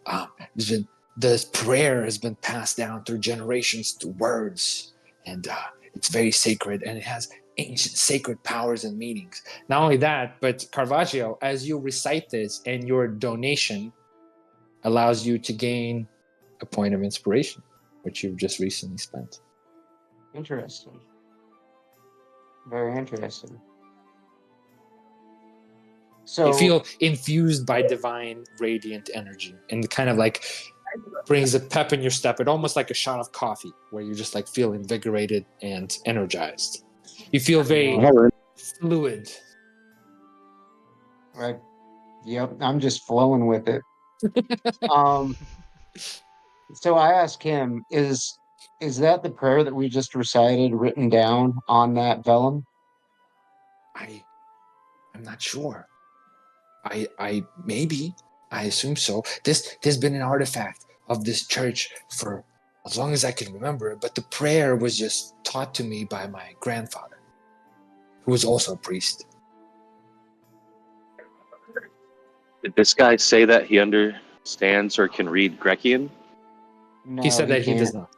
Speaker 1: prayer has been passed down through generations through words. and it's very sacred, and it has ancient sacred powers and meanings. Not only that, but Caravaggio, as you recite this, and your donation allows you to gain a point of inspiration, which you've just recently spent.
Speaker 5: Interesting. Very interesting. So
Speaker 1: You feel infused by divine radiant energy, and kind of like brings a pep in your step. It almost like a shot of coffee, where you just like feel invigorated and energized. You feel very fluid.
Speaker 5: Right. Yep. I'm just flowing with it. So I asked him, is that the prayer that we just recited written down on that vellum?
Speaker 1: I'm not sure. I maybe. I assume so. There's been an artifact of this church for as long as I can remember, but the prayer was just taught to me by my grandfather, who was also a priest.
Speaker 2: Did this guy say that he understands or can read Grecian?
Speaker 5: No,
Speaker 1: He said that he does
Speaker 5: can't.
Speaker 1: not.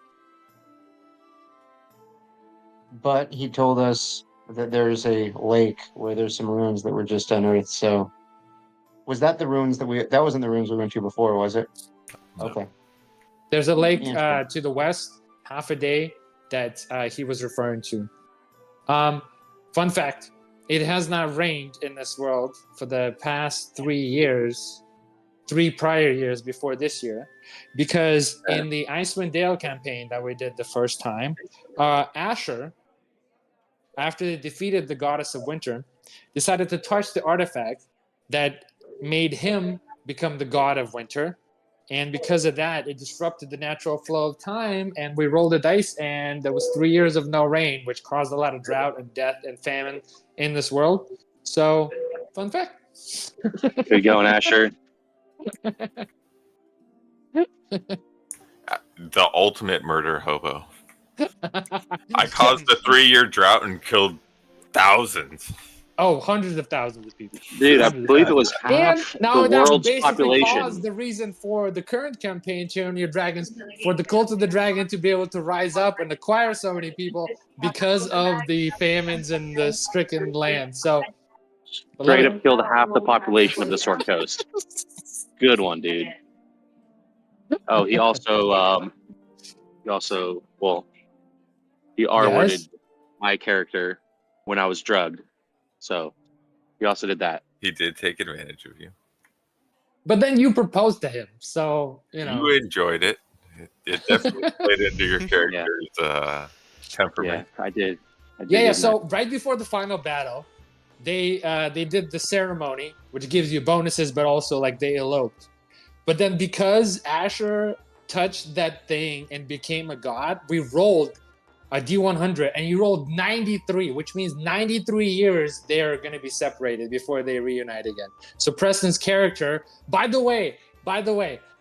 Speaker 5: But he told us that there's a lake where there's some ruins that were just unearthed. So was that the ruins that wasn't the ruins we went to before, was it?
Speaker 4: No.
Speaker 5: Okay.
Speaker 1: There's a lake
Speaker 5: Yeah.
Speaker 1: to the west, half a day, that he was referring to. Fun fact, it has not rained in this world for the past 3 years, 3 prior years before this year, because in the Icewind Dale campaign that we did the first time, Asher, after they defeated the goddess of winter, decided to touch the artifact that made him become the god of winter. And because of that, it disrupted the natural flow of time, and we rolled the dice, and there was 3 years of no rain, which caused a lot of drought and death and famine in this world. So, fun fact.
Speaker 2: Good going, Asher.
Speaker 4: The ultimate murder hobo. I caused a 3-year drought and killed thousands.
Speaker 1: Oh, hundreds of thousands of people.
Speaker 2: Dude, I
Speaker 1: Hundreds of
Speaker 2: believe it
Speaker 1: thousands.
Speaker 2: was half
Speaker 1: And now
Speaker 2: the
Speaker 1: that
Speaker 2: world's
Speaker 1: basically
Speaker 2: population.
Speaker 1: caused the reason for the current campaign, Tyranny of Dragons, for the Cult of the Dragon to be able to rise up and acquire so many people because of the famines in the stricken land. So,
Speaker 2: Straight up killed half the population of the Sword Coast. Good one, dude. Oh, he R-worded
Speaker 1: Yes.
Speaker 2: my character when I was drugged. So he also did that.
Speaker 4: He did take advantage of you.
Speaker 1: But then you proposed to him, so you know.
Speaker 4: You enjoyed it. It definitely played into your character's temperament.
Speaker 2: Yeah, I did.
Speaker 1: Yeah. So right before the final battle, they did the ceremony, which gives you bonuses, but also like they eloped. But then because Asher touched that thing and became a god, we rolled a D100, and you rolled 93, which means 93 years they're going to be separated before they reunite again. So Preston's character, by the way,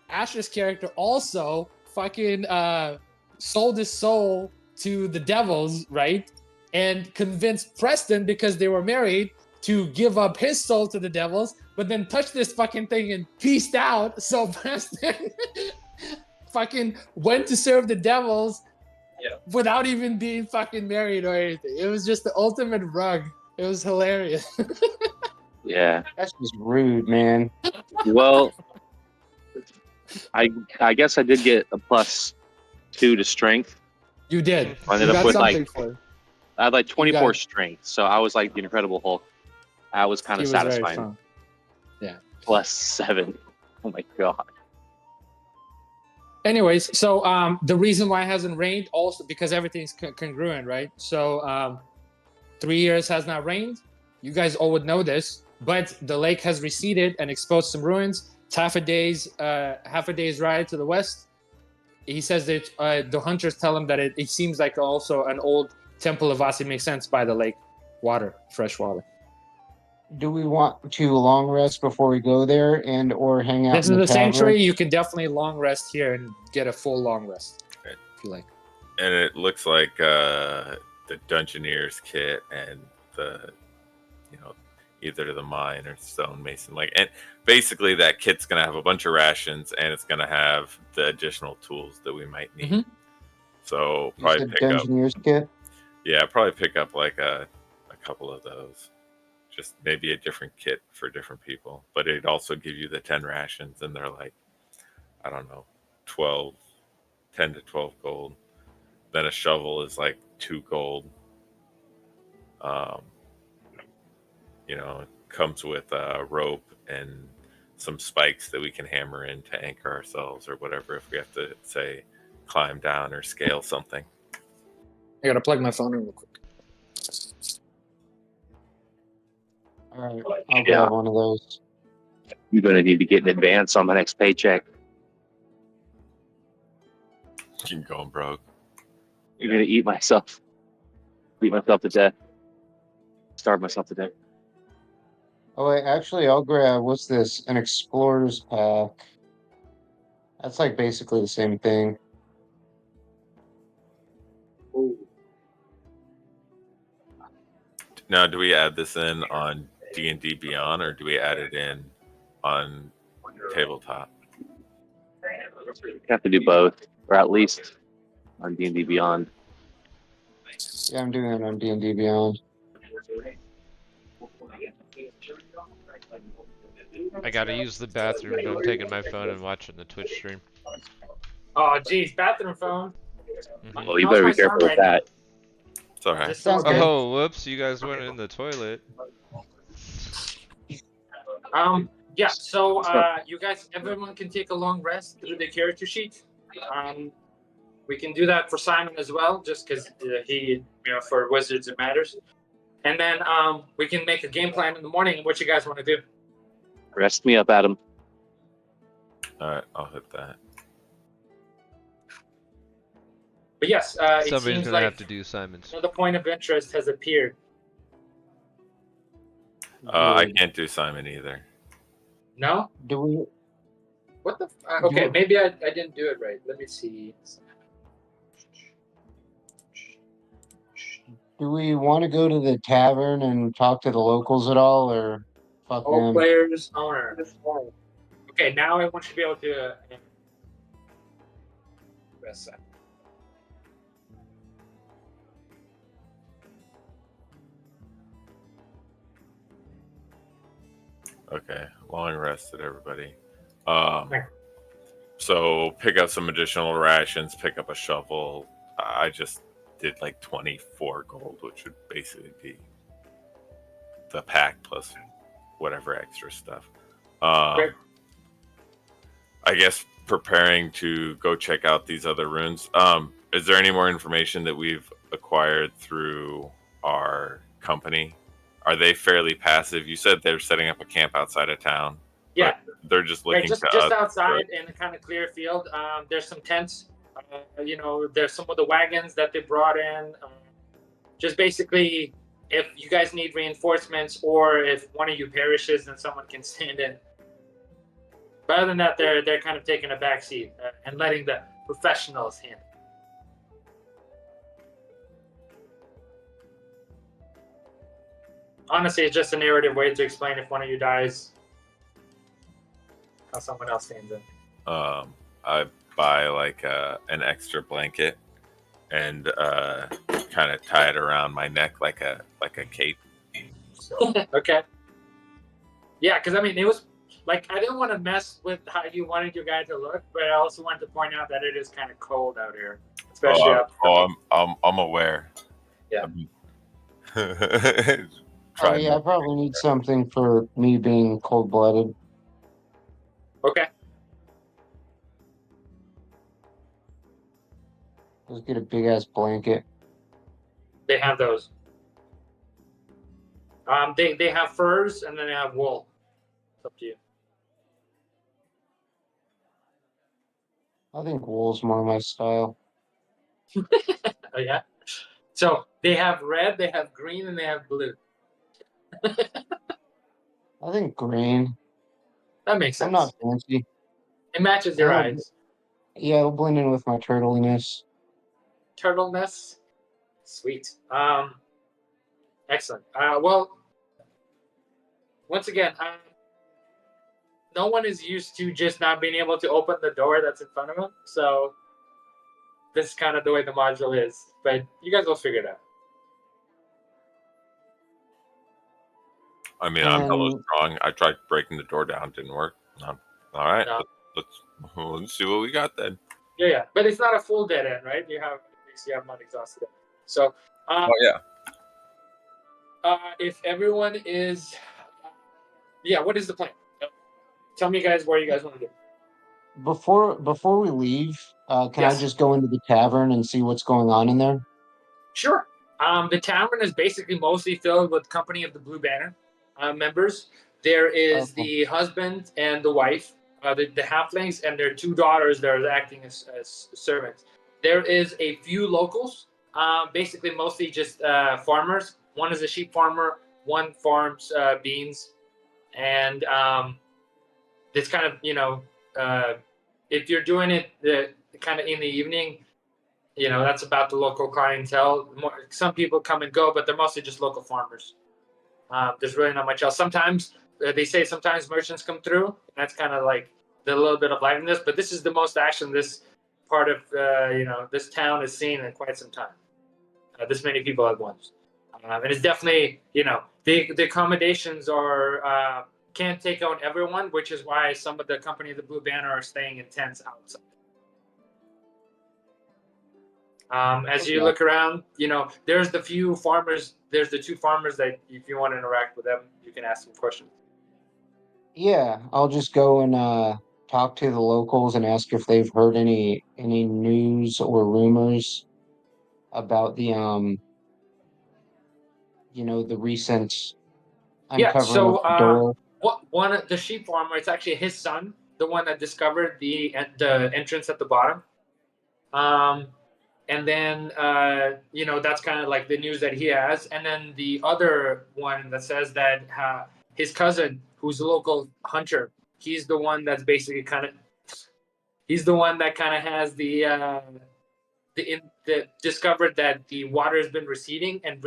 Speaker 1: Asher's character also fucking sold his soul to the devils, right? And convinced Preston, because they were married, to give up his soul to the devils, but then touched this fucking thing and peaced out. So Preston fucking went to serve the devils without even being fucking married or anything. It was just the ultimate rug. It was hilarious.
Speaker 2: Yeah.
Speaker 5: That's just rude, man.
Speaker 2: Well, I guess I did get a +2 to strength.
Speaker 1: You did.
Speaker 2: I ended
Speaker 1: You
Speaker 2: up
Speaker 1: got
Speaker 2: with
Speaker 1: something for it.
Speaker 2: I had like 24
Speaker 1: got-
Speaker 2: strength, so I was like the Incredible Hulk. I was kind
Speaker 1: He
Speaker 2: of
Speaker 1: was very
Speaker 2: satisfying.
Speaker 1: strong. Yeah.
Speaker 2: +7. Oh my god.
Speaker 1: Anyways, so the reason why it hasn't rained also because everything's congruent, right? So 3 years has not rained. You guys all would know this, but the lake has receded and exposed some ruins. It's half a day's ride to the west. He says that the hunters tell him that it seems like also an old temple of Asi makes sense by the lake, fresh water.
Speaker 5: Do we want to long rest before we go there and or hang out
Speaker 1: This
Speaker 5: in
Speaker 1: is
Speaker 5: the
Speaker 1: the sanctuary.
Speaker 5: tavern?
Speaker 1: You can definitely long rest here and get a full long rest
Speaker 4: Right.
Speaker 1: if you like.
Speaker 4: And it looks like the Dungeoneer's kit and the, either the mine or stonemason. And basically that kit's going to have a bunch of rations and it's going to have the additional tools that we might need.
Speaker 1: Mhm.
Speaker 4: So
Speaker 5: You
Speaker 4: probably
Speaker 5: said
Speaker 4: pick up.
Speaker 5: Dungeoneer's kit?
Speaker 4: Yeah, probably pick up like a couple of those. Just maybe a different kit for different people. But it'd also give you the 10 rations, and they're like, I don't know, 12, 10 to 12 gold. Then a shovel is like 2 gold. Um, it comes with a rope and some spikes that we can hammer in to anchor ourselves or whatever if we have to, say, climb down or scale something.
Speaker 1: I gotta plug my phone in real quick.
Speaker 5: All right, I'll
Speaker 2: Yeah.
Speaker 5: grab one of those.
Speaker 2: You're going to need to get an advance on my next paycheck.
Speaker 4: Keep going broke.
Speaker 2: You're going to eat myself to death, starve myself to death.
Speaker 5: Oh wait, actually, I'll grab, what's this? An explorer's pack. That's like basically the same thing.
Speaker 4: Now, do we add this in on D&D Beyond, or do we add it in on tabletop?
Speaker 2: You have to do both, or at least on D&D Beyond.
Speaker 5: Yeah, I'm doing it on D&D Beyond.
Speaker 3: I gotta use the bathroom, but I'm taking my phone and watching the Twitch stream.
Speaker 1: Oh, geez, bathroom phone.
Speaker 3: Mhm.
Speaker 2: Well, you
Speaker 1: How's
Speaker 2: better
Speaker 1: my
Speaker 2: be careful
Speaker 1: sound
Speaker 2: with
Speaker 1: right now?
Speaker 2: that.
Speaker 4: It's all right.
Speaker 1: Just sounds good.
Speaker 3: Oh, whoops! You guys went in the toilet.
Speaker 1: Yeah. So, you guys, everyone can take a long rest through the character sheet. We can do that for Simon as well, just because he, for Wizards it matters. And then we can make a game plan in the morning. What you guys want to do?
Speaker 2: Rest me up, Adam.
Speaker 4: All right, I'll hit that.
Speaker 1: But yes, it
Speaker 3: Somebody's
Speaker 1: seems
Speaker 3: gonna
Speaker 1: like
Speaker 3: have to do Simon's.
Speaker 1: another point of interest has appeared.
Speaker 4: I
Speaker 5: Good.
Speaker 4: can't do Simon either.
Speaker 1: No?
Speaker 5: Do we
Speaker 1: What the? Okay,
Speaker 5: Do-
Speaker 1: maybe I didn't do it right. Let me see.
Speaker 5: do we want to go to the tavern and talk to the locals at all, or fuck
Speaker 1: All
Speaker 5: them?
Speaker 1: players owner. Okay, now I want you to be able to. Press that.
Speaker 4: Okay, long rested, everybody. So pick up some additional rations, pick up a shovel. I just did like 24 gold, which would basically be the pack plus whatever extra stuff.
Speaker 1: Great.
Speaker 4: I guess preparing to go check out these other runes. Is there any more information that we've acquired through our company? Are they fairly passive? You said they're setting up a camp outside of town.
Speaker 1: Yeah.
Speaker 4: They're just
Speaker 1: Right,
Speaker 4: looking
Speaker 1: just
Speaker 4: to us.
Speaker 1: outside in a kind of clear field. There's some tents. There's some of the wagons that they brought in. Just basically, if you guys need reinforcements, or if one of you perishes, then someone can stand in. But other than that, they're kind of taking a back seat and letting the professionals handle. Honestly, it's just a narrative way to explain if one of you dies, how someone else stands in.
Speaker 4: I buy like an extra blanket and kind of tie it around my neck like a cape.
Speaker 1: Okay. Yeah, because I mean, it was like I didn't want to mess with how you wanted your guy to look, but I also wanted to point out that it is kind of cold out here, especially up.
Speaker 4: I'm aware.
Speaker 1: Yeah.
Speaker 5: Oh yeah, I probably need something for me being cold-blooded.
Speaker 1: Okay.
Speaker 5: Let's get a big ass blanket.
Speaker 1: They have those. They have furs and then they have wool. It's up to you.
Speaker 5: I think wool's more my style.
Speaker 1: Oh yeah. So they have red, they have green, and they have blue.
Speaker 5: I think green.
Speaker 1: That makes sense.
Speaker 5: I'm not fancy.
Speaker 1: It matches your
Speaker 5: Yeah.
Speaker 1: eyes.
Speaker 5: Yeah, it'll blend in with my turtliness.
Speaker 1: Turtleness. Sweet. Excellent. Well, once again, no one is used to just not being able to open the door that's in front of them. So this is kind of the way the module is. But you guys will figure it out.
Speaker 4: I mean, I'm hella
Speaker 5: And
Speaker 4: strong. I tried breaking the door down, didn't work. No. All right,
Speaker 1: No.
Speaker 4: let's see what we got then.
Speaker 1: Yeah. But it's not a full dead end, right? You have non-exhausted end. So,
Speaker 4: Oh yeah.
Speaker 1: if everyone is, what is the plan? Tell me, guys, what you guys want to do.
Speaker 5: before we leave, can I
Speaker 1: Yes.
Speaker 5: just go into the tavern and see what's going on in there?
Speaker 1: Sure. The tavern is basically mostly filled with Company of the Blue Banner members. There is
Speaker 5: Okay.
Speaker 1: the husband and the wife, the halflings, and their 2 daughters that are acting as servants. There is a few locals, basically mostly just farmers. One is a sheep farmer, one farms beans, and it's kind of, if you're doing it kind of in the evening, that's about the local clientele. Some people come and go, but they're mostly just local farmers. There's really not much else. Sometimes they say sometimes merchants come through. That's kind of like the little bit of liveliness. But this is the most action this part of this town has seen in quite some time. This many people at once, and it's definitely the accommodations are can't take on everyone, which is why some of the Company of the Blue Banner are staying in tents outside. As you look around, there's the few farmers. There's the 2 farmers that if you want to interact with them, you can ask them questions.
Speaker 5: Yeah, I'll just go and talk to the locals and ask if they've heard any news or rumors about the the recent uncovering of
Speaker 1: So
Speaker 5: the door.
Speaker 1: one of the sheep farmer, it's actually his son, the one that discovered the entrance at the bottom. And then that's kind of like the news that he has. And then the other one that says that his cousin, who's a local hunter, he's the one that's basically he's the one that kind of has the discovered that the water has been receding and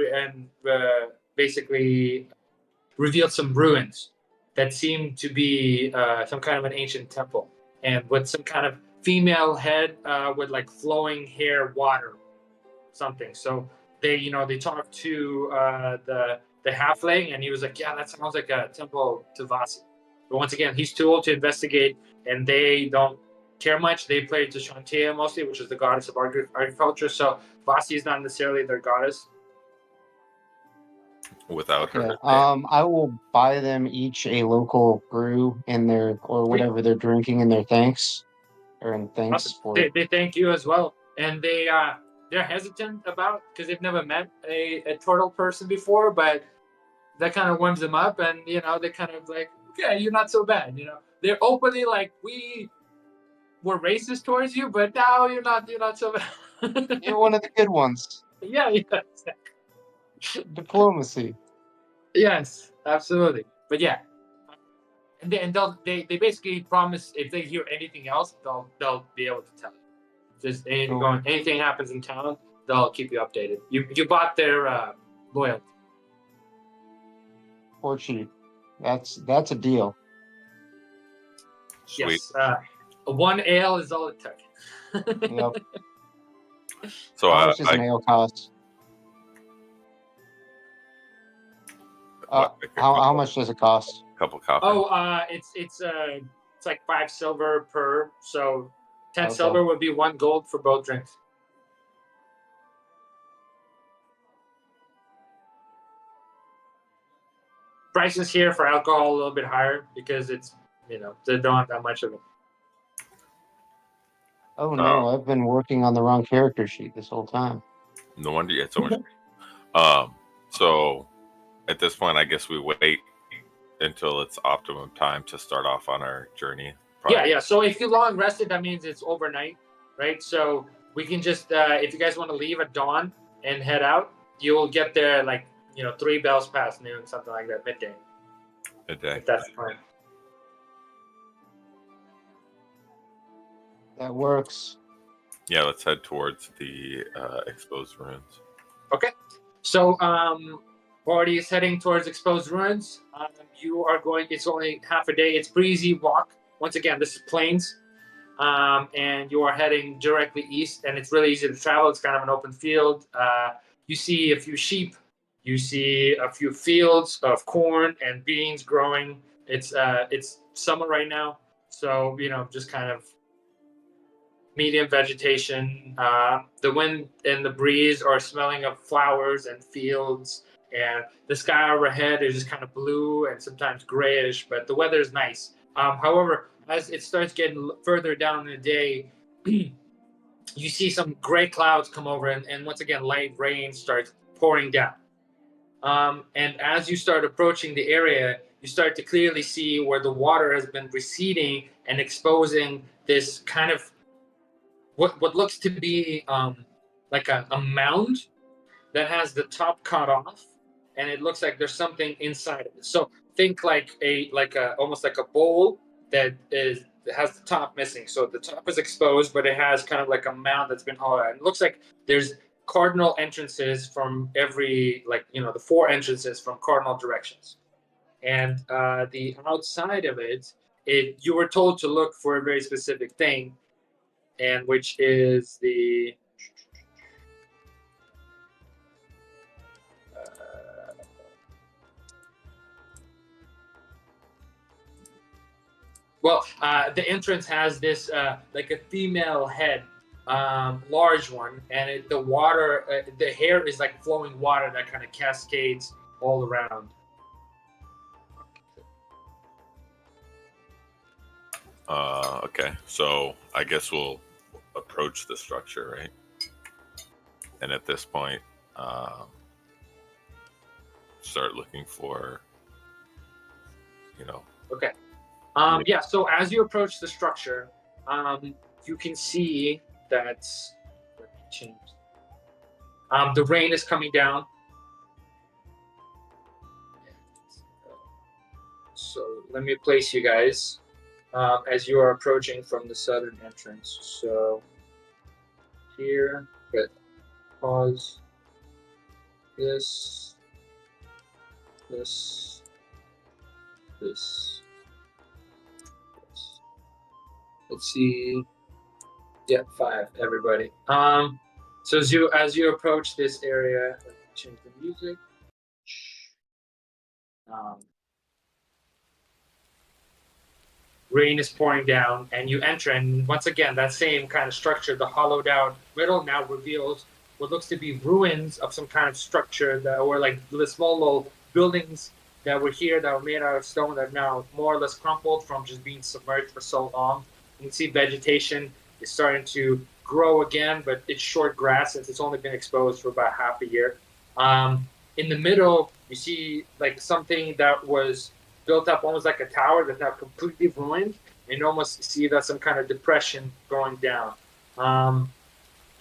Speaker 1: basically revealed some ruins that seem to be some kind of an ancient temple, and with some kind of female head with like flowing hair, water, something. So they talked to the halfling, and he was like, yeah, that sounds like a temple to Vasi. But once again, he's too old to investigate, and they don't care much. They play to Shantia mostly, which is the goddess of agriculture. So Vasi is not necessarily their goddess.
Speaker 4: Without
Speaker 5: Okay.
Speaker 4: her.
Speaker 5: I will buy them each a local brew in their or whatever they're drinking in their thanks or in thanks
Speaker 1: Awesome.
Speaker 5: for.
Speaker 1: They thank you as well, and they're hesitant about because they've never met a turtle person before, but that kind of warms them up, and they kind of like, okay, you're not so bad. They're openly like, we were racist towards you, but now you're not so bad.
Speaker 5: You're one of the good ones.
Speaker 1: Yeah.
Speaker 5: Diplomacy.
Speaker 1: Yes, absolutely. But yeah, and they basically promise if they hear anything else, they'll be able to tell you. Just anything happens in town, they'll keep you updated. You bought their loyalty.
Speaker 5: Or cheap. That's a deal.
Speaker 4: Sweet.
Speaker 1: Yes, 1 ale is all it took.
Speaker 5: Yep.
Speaker 4: So
Speaker 5: How much does an ale cost? How much does it cost?
Speaker 4: Couple coffee.
Speaker 1: Oh, it's like 5 silver per. So 10
Speaker 5: Okay.
Speaker 1: silver would be 1 gold for both drinks. Prices here for alcohol a little bit higher because it's they don't have that much of it.
Speaker 5: Oh no, I've been working on the wrong character sheet this whole time.
Speaker 4: No wonder you had so much. So at this point, I guess we wait until it's optimum time to start off on our journey. Probably.
Speaker 1: Yeah. So if you long rested, that means it's overnight, right? So we can just, if you guys want to leave at dawn and head out, you'll get there like 3 bells past noon, something like that, midday.
Speaker 4: Midday.
Speaker 1: If that's the plan.
Speaker 5: That works.
Speaker 4: Yeah, let's head towards the exposed ruins.
Speaker 1: Okay. So party is heading towards exposed ruins. You are going. It's only half a day. It's pretty easy walk. Once again, this is plains. and you are heading directly east, and it's really easy to travel. It's kind of an open field. You see a few sheep. You see a few fields of corn and beans growing. It's summer right now, so just kind of medium vegetation. The wind and the breeze are smelling of flowers and fields, and the sky overhead is just kind of blue and sometimes grayish, but the weather is nice. However, as it starts getting further down in the day, you see some gray clouds come over, and once again, light rain starts pouring down. And as you start approaching the area, you start to clearly see where the water has been receding and exposing this kind of what looks to be like a mound that has the top cut off, and it looks like there's something inside of it. So think like a almost like a bowl that has the top missing. So the top is exposed, but it has kind of like a mound that's been hollowed out. It looks like there's cardinal entrances from every the 4 entrances from cardinal directions, and the outside of it, you were told to look for a very specific thing, and which is the the entrance has this like a female head, large one, and the water, the hair is like flowing water that kind of cascades all around.
Speaker 4: Okay, so I guess we'll approach the structure, right? And at this point, start looking for,
Speaker 1: Okay. Yeah. So as you approach the structure, you can see that. Let me change. The rain is coming down. So let me place you guys as you are approaching from the southern entrance. So here, good. Pause. This. Let's see. Yeah, 5. Everybody. So as you approach this area, let me change the music. Rain is pouring down, and you enter, and once again, that same kind of structure, the hollowed out middle now reveals what looks to be ruins of some kind of structure that were like the small little buildings that were here that were made out of stone that are now more or less crumpled from just being submerged for so long. You can see vegetation is starting to grow again, but it's short grass since it's only been exposed for about half a year. In the middle, you see like something that was built up almost like a tower that's now completely ruined, and you almost see that some kind of depression going down.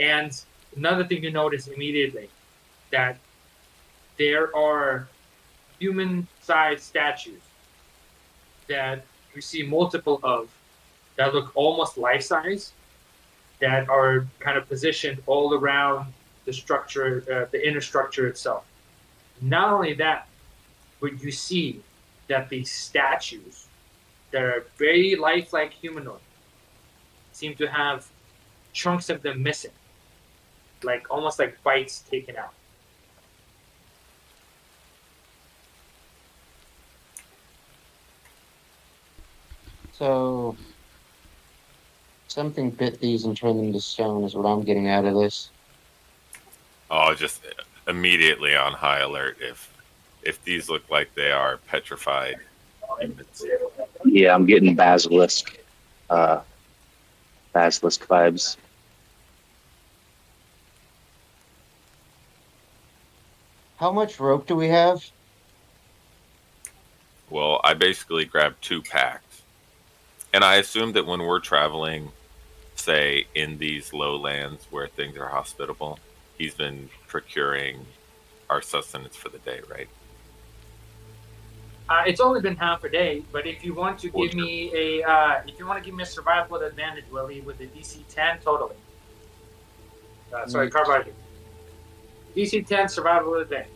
Speaker 1: And another thing you notice immediately, that there are human-sized statues that you see multiple of that look almost life-size, that are kind of positioned all around the structure, the inner structure itself. Not only that, but you see that these statues that are very lifelike humanoid seem to have chunks of them missing, like almost like bites taken out.
Speaker 5: So something bit these and turned them to stone is what I'm getting out of this.
Speaker 4: Oh, just immediately on high alert if these look like they are petrified humans.
Speaker 2: Yeah, I'm getting basilisk vibes.
Speaker 5: How much rope do we have?
Speaker 4: Well, I basically grabbed 2 packs. And I assume that when we're traveling, say, in these lowlands where things are hospitable, he's been procuring our sustenance for the day, right?
Speaker 1: It's only been half a day, but if you want to give me a survival advantage, Willie, with the DC 10, totally. Sorry, Carbohydrate. DC 10 survival advantage.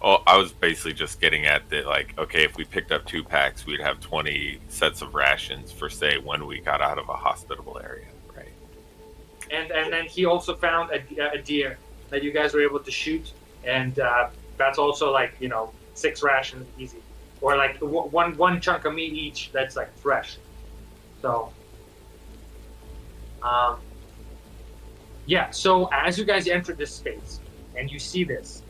Speaker 4: Oh, I was basically just getting at that, like, okay, if we picked up 2 packs, we'd have 20 sets of rations for, say, when we got out of a hospitable area, right?
Speaker 1: And then he also found a deer that you guys were able to shoot, and that's also like 6 rations easy, or like one chunk of meat each that's like fresh. So, yeah. So as you guys enter this space and you see this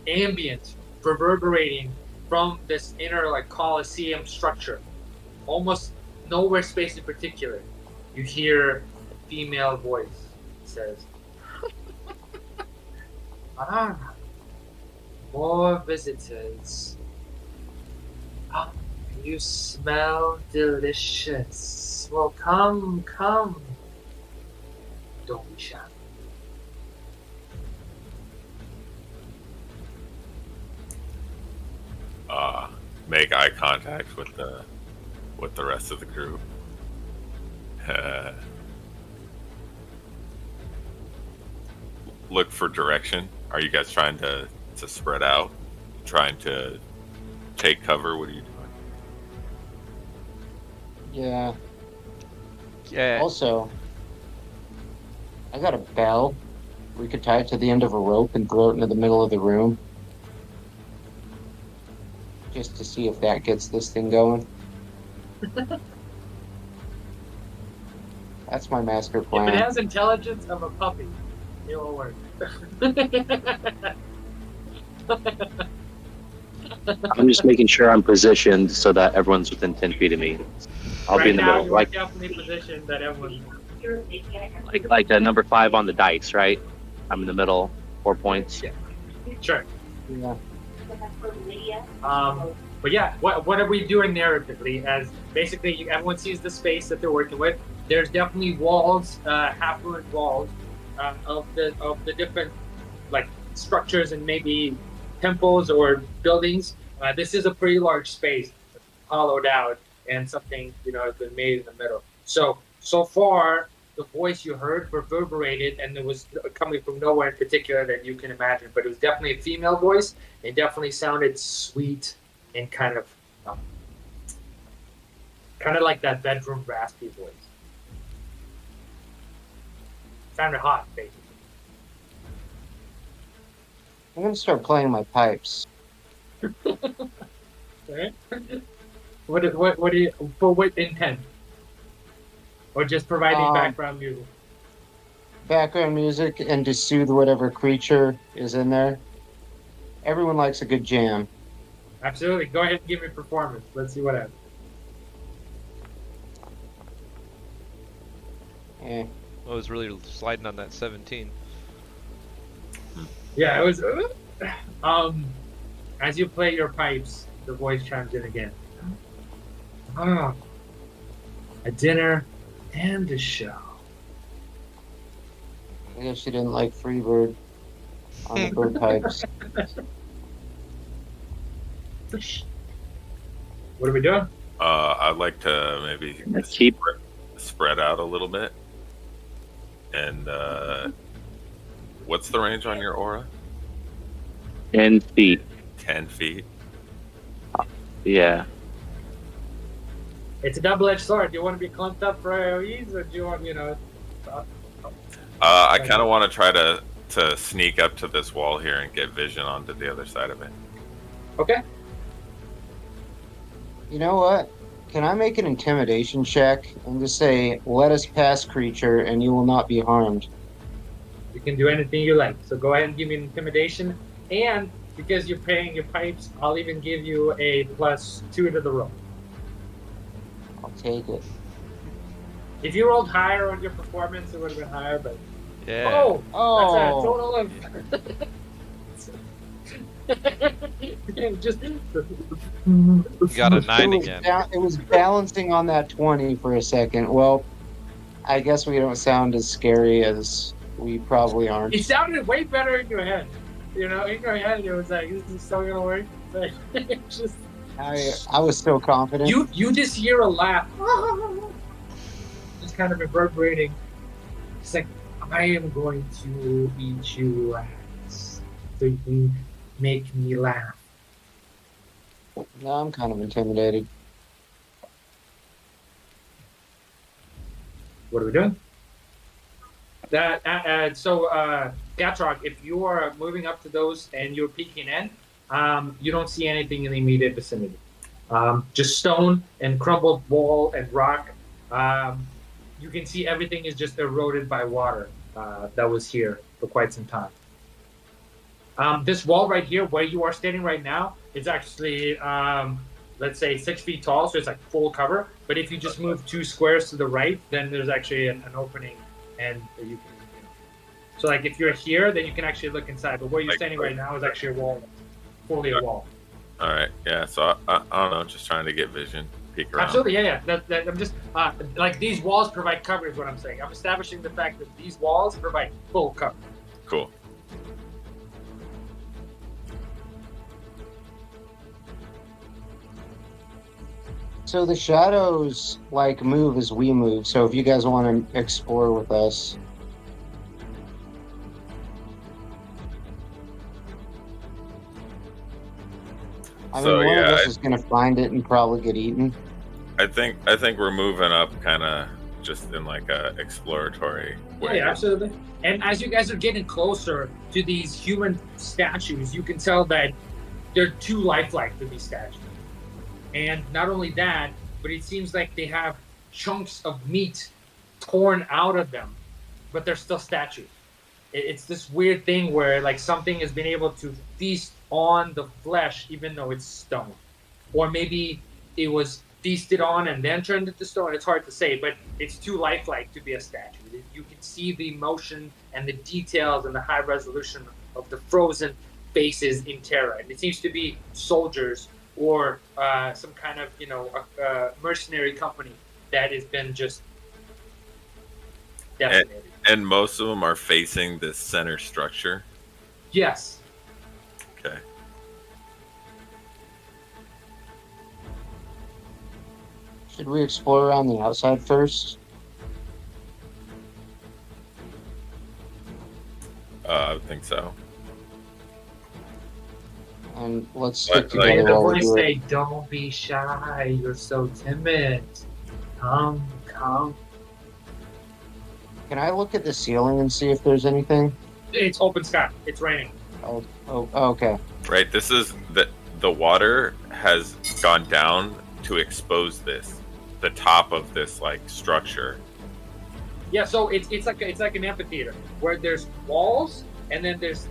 Speaker 1: ambient reverberating from this inner like Colosseum structure, almost nowhere space in particular, you hear a female voice. It says, more visitors. You smell delicious. Well, come. Don't be shy.
Speaker 4: Make eye contact with the rest of the crew. Look for direction. Are you guys trying to spread out? Trying to take cover? What are you doing?
Speaker 5: Yeah.
Speaker 3: Yeah.
Speaker 5: Also, I got a bell. We could tie it to the end of a rope and throw it into the middle of the room. Just to see if that gets this thing going. That's my master plan.
Speaker 1: If it has intelligence of a puppy, it will work.
Speaker 2: I'm just making sure I'm positioned so that everyone's within 10 feet of me. I'll be in the middle,
Speaker 1: You're
Speaker 2: like
Speaker 1: definitely positioned that everyone.
Speaker 2: like number 5 on the dice, right? I'm in the middle, 4 points.
Speaker 1: Sure.
Speaker 5: Yeah.
Speaker 1: But yeah, what are we doing narratively? As basically everyone sees the space that they're working with. There's definitely walls, half-ruined walls of the different like structures and maybe temples or buildings. This is a pretty large space, hollowed out, and something has been made in the middle. So far, the voice you heard reverberated, and it was coming from nowhere in particular that you can imagine, but it was definitely a female voice. It definitely sounded sweet and kind of like that bedroom raspy voice. Sounded hot, basically.
Speaker 5: I'm gonna start playing my pipes.
Speaker 1: Okay. What do you, for what intent? Or just providing background music?
Speaker 5: Background music and to soothe whatever creature is in there. Everyone likes a good jam.
Speaker 1: Absolutely. Go ahead and give me a performance. Let's see what happens.
Speaker 5: Eh.
Speaker 3: I was really sliding on that 17.
Speaker 1: Yeah, it was. As you play your pipes, the voice chimes in again. A dinner and a show.
Speaker 5: I guess you didn't like Freebird on the bird pipes.
Speaker 1: What are we doing?
Speaker 4: I'd like to maybe
Speaker 2: Keep
Speaker 4: spread out a little bit. And what's the range on your aura?
Speaker 2: 10 feet.
Speaker 4: 10 feet.
Speaker 2: Yeah.
Speaker 1: It's a double-edged sword. Do you want to be clumped up for AoEs, or do you want,
Speaker 4: I kind of want to try to sneak up to this wall here and get vision onto the other side of it.
Speaker 1: Okay.
Speaker 5: You know what? Can I make an intimidation check and just say, let us pass, creature, and you will not be harmed?
Speaker 1: You can do anything you like. So go ahead and give me an intimidation. And because you're paying your pipes, I'll even give you a +2 to the roll.
Speaker 5: I'll take it.
Speaker 1: If you rolled higher on your performance, it would have been higher, but...
Speaker 3: Yeah.
Speaker 1: Oh!
Speaker 5: Oh.
Speaker 1: That's a total of... Just...
Speaker 3: You got a 9 again.
Speaker 5: It was balancing on that 20 for a second. Well, I guess we don't sound as scary as we probably aren't.
Speaker 1: It sounded way better in your head. In your head, it was like, is this still gonna work? Like, just...
Speaker 5: I was so confident.
Speaker 1: You just hear a laugh. Just kind of reverberating. It's like, I am going to eat you last. So make me laugh.
Speaker 5: No, I'm kind of intimidated.
Speaker 1: What are we doing? Gatrock, if you are moving up to those and you're peeking in, you don't see anything in the immediate vicinity. Just stone and crumbled wall and rock. You can see everything is just eroded by water that was here for quite some time. This wall right here, where you are standing right now, is actually, let's say, 6 feet tall, so it's like full cover. But if you just move 2 squares to the right, then there's actually an opening, and you can. So, like, if you're here, then you can actually look inside. But where you're standing right now is actually a wall, fully a wall.
Speaker 4: All right. Yeah. So I don't know. Just trying to get vision. Peek around.
Speaker 1: Absolutely, yeah. I'm just like these walls provide cover is what I'm saying. I'm establishing the fact that these walls provide full cover.
Speaker 4: Cool.
Speaker 5: So the shadows like move as we move. So if you guys want to explore with us. I mean, one of us is going to find it and probably get eaten.
Speaker 4: I think we're moving up kind of just in like a exploratory way.
Speaker 1: Yeah, absolutely. And as you guys are getting closer to these human statues, you can tell that they're too lifelike to these statues. And not only that, but it seems like they have chunks of meat torn out of them, but they're still statues. It's this weird thing where like something has been able to feast on the flesh even though it's stone. Or maybe it was feasted on and then turned into stone. It's hard to say, but it's too lifelike to be a statue. You can see the emotion and the details and the high resolution of the frozen faces in Terra. And it seems to be soldiers or some kind of, mercenary company that has been just decimated.
Speaker 4: And most of them are facing this center structure?
Speaker 1: Yes.
Speaker 4: Okay.
Speaker 5: Should we explore around the outside first?
Speaker 4: I would think so.
Speaker 5: And let's stick
Speaker 4: Like,
Speaker 5: together
Speaker 1: the
Speaker 5: while we
Speaker 1: voice
Speaker 5: do
Speaker 1: say,
Speaker 5: it.
Speaker 1: "Don't be shy. You're so timid. Come."
Speaker 5: Can I look at the ceiling and see if there's anything?
Speaker 1: It's open sky. It's raining.
Speaker 5: Oh, okay.
Speaker 4: Right. This is the water has gone down to expose the top of this like structure.
Speaker 1: Yeah, so it's like an amphitheater where there's walls and then there's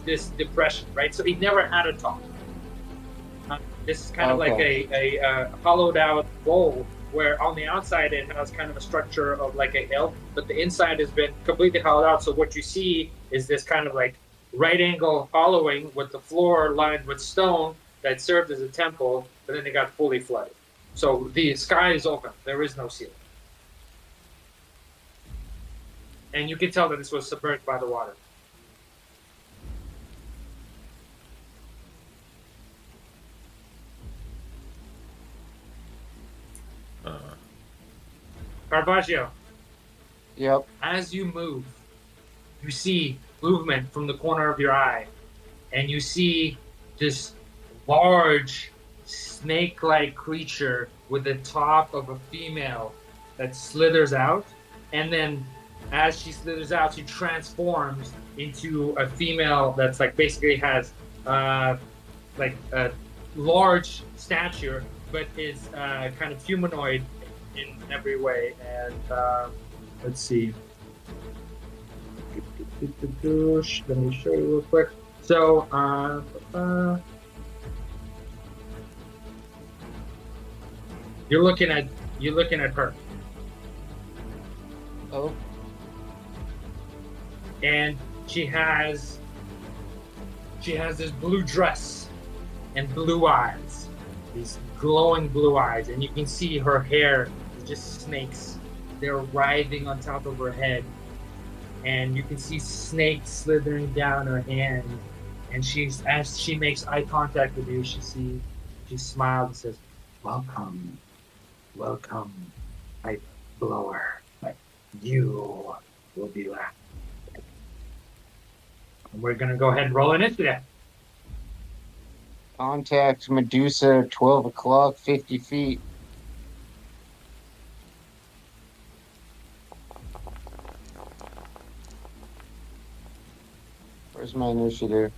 Speaker 1: this depression, right? So it never had a top. This is kind of like a hollowed out bowl where on the outside it has kind of a structure of like a hill, but the inside has been completely hollowed out. So what you see is this kind of like right angle hollowing with the floor lined with stone that served as a temple, but then it got fully flooded. So the sky is open. There is no ceiling. And you can tell that this was submerged by the water. Caravaggio,
Speaker 5: Yep.
Speaker 1: as you move, you see movement from the corner of your eye, and you see this large snake-like creature with the top of a female that slithers out, and then as she slithers out, she transforms into a female that's like basically has like a large stature, but is kind of humanoid in every way. And let's see. Let me show you real quick. So, you're looking at her.
Speaker 5: Oh.
Speaker 1: And she has this blue dress and blue eyes, these glowing blue eyes, and you can see her hair is just snakes. They're writhing on top of her head, and you can see snakes slithering down her hand. And as she makes eye contact with you, she smiles and says, "Welcome, pipe blower. You will be last." And we're gonna go ahead and roll initiative.
Speaker 5: Contact Medusa, 12 o'clock, 50 feet. Where's my initiative?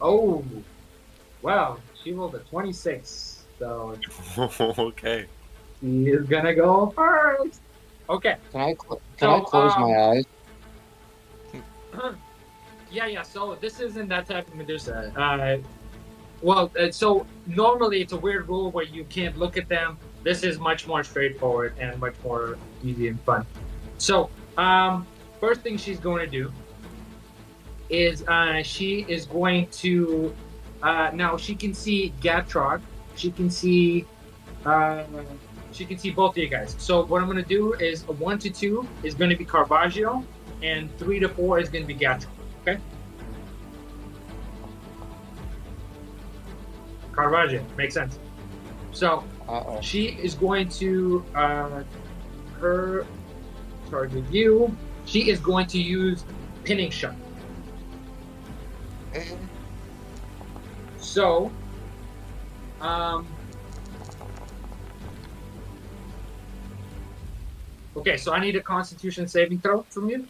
Speaker 1: Oh, well, she rolled a 26, so
Speaker 4: Okay.
Speaker 1: she is gonna go first. Okay.
Speaker 5: Can I
Speaker 1: So,
Speaker 5: close my eyes?
Speaker 1: Yeah. So this isn't that type of Medusa. So normally it's a weird rule where you can't look at them. This is much more straightforward and much more easy and fun. So, first thing she's going to do is she is going to now she can see Gatrog. She can see both of you guys. So what I'm going to do is 1 to 2 is going to be Caravaggio, and 3 to 4 is going to be Gatrog. Okay. Caravaggio makes sense. So she is going to her target you. She is going to use pinning shot. So, okay, so I need a Constitution saving throw from you,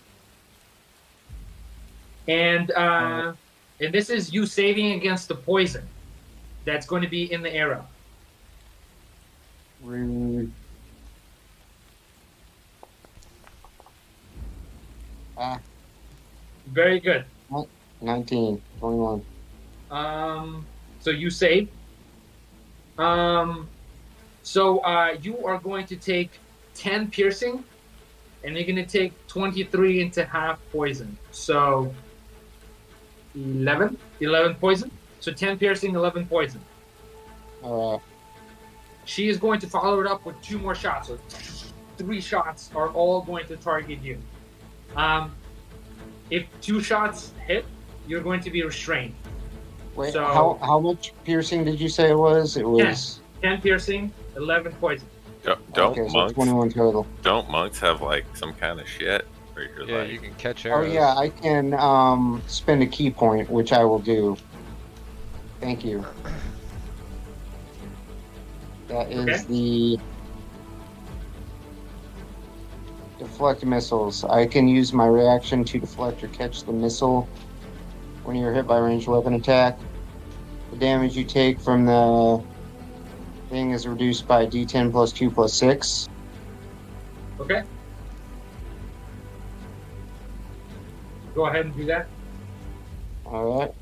Speaker 1: and this is you saving against the poison that's going to be in the arrow.
Speaker 5: Rude.
Speaker 1: Very good.
Speaker 5: 19, 21.
Speaker 1: So you save. So you are going to take 10 piercing, and you're going to take 23 into half poison. So 11 poison. So 10 piercing, 11 poison.
Speaker 5: All right.
Speaker 1: She is going to follow it up with 2 more shots. So 3 shots are all going to target you. If 2 shots hit, you're going to be restrained.
Speaker 5: Wait,
Speaker 1: So-
Speaker 5: how much piercing did you say it was? It was
Speaker 1: 10 piercing, 11 poison.
Speaker 4: Don't
Speaker 5: okay, so
Speaker 4: monks?
Speaker 5: 21 total.
Speaker 4: Don't monks have like some kind of shit where you're
Speaker 3: Yeah,
Speaker 4: like,
Speaker 3: you can catch
Speaker 5: Oh
Speaker 3: arrows.
Speaker 5: yeah, I can spend a key point, which I will do. Thank you. That is
Speaker 1: Okay.
Speaker 5: the deflect missiles. I can use my reaction to deflect or catch the missile when you're hit by a ranged weapon attack. The damage you take from the thing is reduced by D10 plus 2 plus 6.
Speaker 1: Okay. Go ahead and do that.
Speaker 5: All right.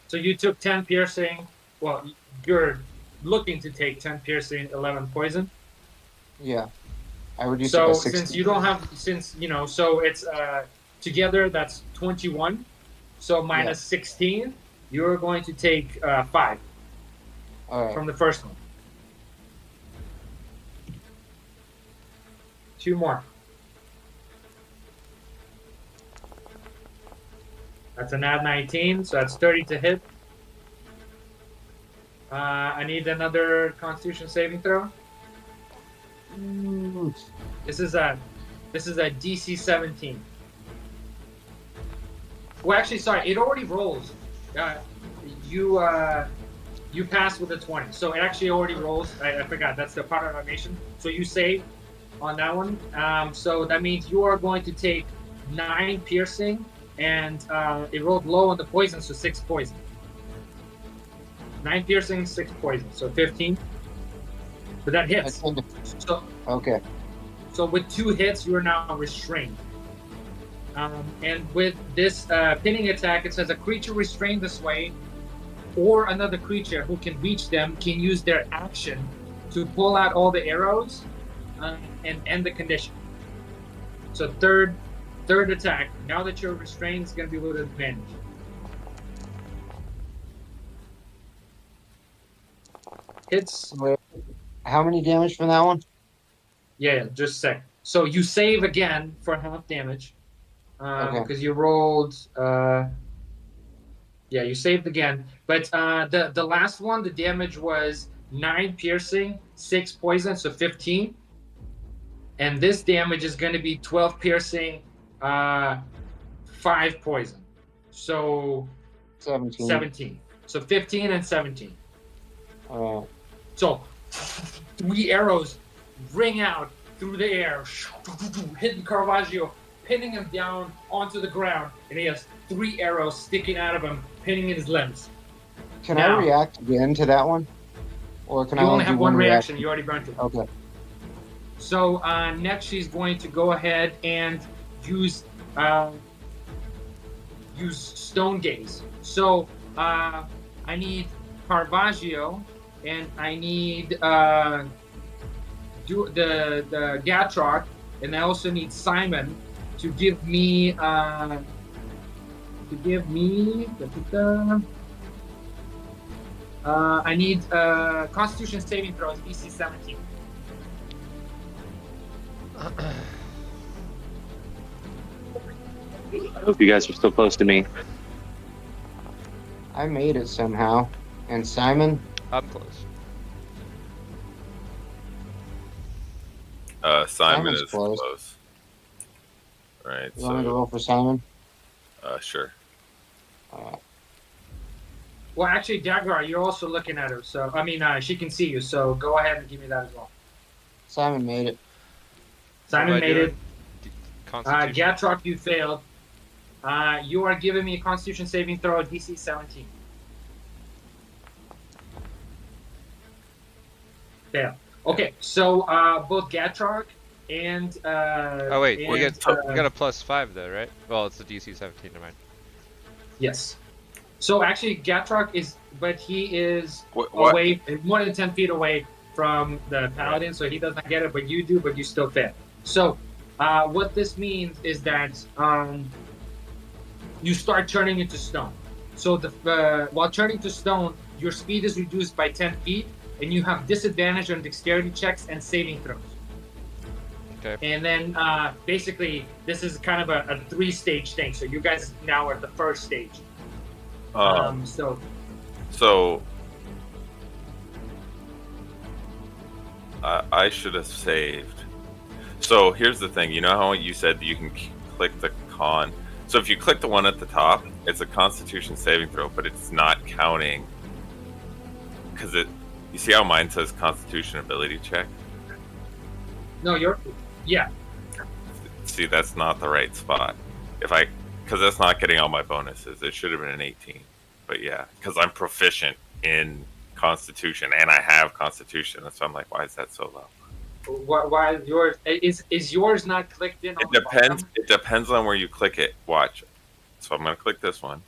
Speaker 1: So you took 10 piercing. Well, you're looking to take 10 piercing, 11 poison.
Speaker 5: Yeah. I reduced it
Speaker 1: So
Speaker 5: by 6.
Speaker 1: since you don't have, so it's together that's 21. So minus 16, you're going to take 5
Speaker 5: All right.
Speaker 1: from the first one. 2 more. That's an add 19, so that's 30 to hit. I need another Constitution saving throw. This is a DC 17. Well, actually, sorry, it already rolls. You passed with a 20, so it actually already rolls. I forgot, that's the part of animation. So you save on that one. So that means you are going to take 9 piercing, and it rolled low on the poison, so 6 poison. 9 piercing, 6 poison, so 15. But that hits. So
Speaker 5: Okay.
Speaker 1: so with 2 hits, you are now restrained. And with this pinning attack, it says a creature restrained this way, or another creature who can reach them can use their action to pull out all the arrows and end the condition. So third attack. Now that you're restrained, it's going to be with advantage. Hits.
Speaker 5: Wait, how many damage from that one?
Speaker 1: Yeah, just a sec. So you save again for half damage.
Speaker 5: Okay.
Speaker 1: Because you rolled. Yeah, you saved again. But the last one, the damage was 9 piercing, 6 poison, so 15. And this damage is going to be 12 piercing, 5 poison. So
Speaker 5: 17.
Speaker 1: 17. So 15 and 17.
Speaker 5: Uh,
Speaker 1: So 3 arrows ring out through the air, hitting Caravaggio, pinning him down onto the ground, and he has 3 arrows sticking out of him, pinning in his limbs.
Speaker 5: can
Speaker 1: Now-
Speaker 5: I react again to that one? Or can
Speaker 1: You
Speaker 5: I
Speaker 1: only
Speaker 5: do
Speaker 1: have one reaction. You already burnt it.
Speaker 5: Okay.
Speaker 1: So next, she's going to go ahead and use Stone Gaze. So I need Caravaggio, and I need the Gatrock, and I also need Simon to give me I need Constitution saving throws DC 17.
Speaker 2: I hope you guys are still close to me.
Speaker 5: I made it somehow. And Simon?
Speaker 3: I'm close.
Speaker 4: Simon
Speaker 5: Simon's
Speaker 4: is
Speaker 5: close.
Speaker 4: close. All right,
Speaker 5: You want me to
Speaker 4: so
Speaker 5: roll for Simon?
Speaker 4: sure.
Speaker 1: Well, actually, Jaguar, you're also looking at her. So I mean, she can see you. So go ahead and give me that as well.
Speaker 5: Simon made it.
Speaker 1: Simon
Speaker 3: What am I
Speaker 1: made
Speaker 3: doing?
Speaker 1: it.
Speaker 3: Constitution.
Speaker 1: Gatrock, you failed. You are giving me a Constitution saving throw at DC 17. Fail. Okay, so both Gatrock and
Speaker 3: Oh wait,
Speaker 1: and,
Speaker 3: we got a +5 though, right? Well, it's the DC 17 to mine.
Speaker 1: yes. So actually, Gatrock is, but he is
Speaker 4: What?
Speaker 1: away, more than 10 feet away from the paladin, so he doesn't get it, but you do, but you still fail. So what this means is that you start turning into stone. So while turning to stone, your speed is reduced by 10 feet, and you have disadvantage on dexterity checks and saving throws.
Speaker 3: Okay.
Speaker 1: And then basically, this is kind of a 3-stage thing. So you guys now are at the first stage.
Speaker 4: So I should have saved. So here's the thing. You know how you said you can click the con? So if you click the one at the top, it's a Constitution saving throw, but it's not counting because it. You see how mine says Constitution ability check?
Speaker 1: No, yeah.
Speaker 4: See, that's not the right spot. Because that's not getting all my bonuses. It should have been an 18. But yeah, because I'm proficient in Constitution and I have Constitution. So I'm like, why is that so low?
Speaker 1: Why is yours? Is yours not clicked in?
Speaker 4: It depends. It depends on where you click it. Watch. So I'm gonna click this one.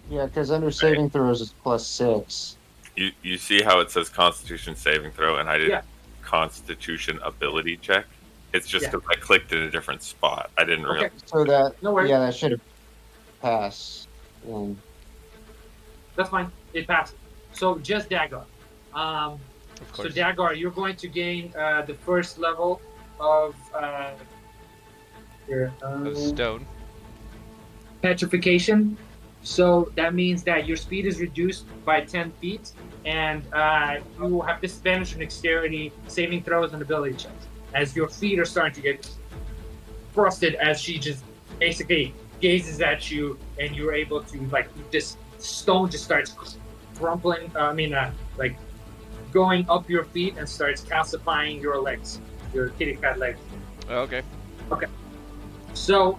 Speaker 5: Yeah, because under saving throws it's +6.
Speaker 4: You see how it says Constitution saving throw, and I did
Speaker 1: Yeah.
Speaker 4: Constitution ability check. It's just because I clicked in a different spot. I didn't
Speaker 1: Okay.
Speaker 4: realize.
Speaker 5: So that,
Speaker 1: No worries.
Speaker 5: yeah, that should have passed.
Speaker 1: That's fine. It passes. So just Dagar.
Speaker 3: Of
Speaker 1: So
Speaker 3: course.
Speaker 1: Dagar, you're going to gain the first level of
Speaker 3: Stone.
Speaker 1: petrification. So that means that your speed is reduced by 10 feet, and you have disadvantage on dexterity, saving throws, and ability checks. As your feet are starting to get thrusted, as she just basically gazes at you, and you're able to, like, this stone just starts crumpling, like going up your feet and starts calcifying your legs, your kitty cat legs.
Speaker 3: Oh, okay.
Speaker 1: So,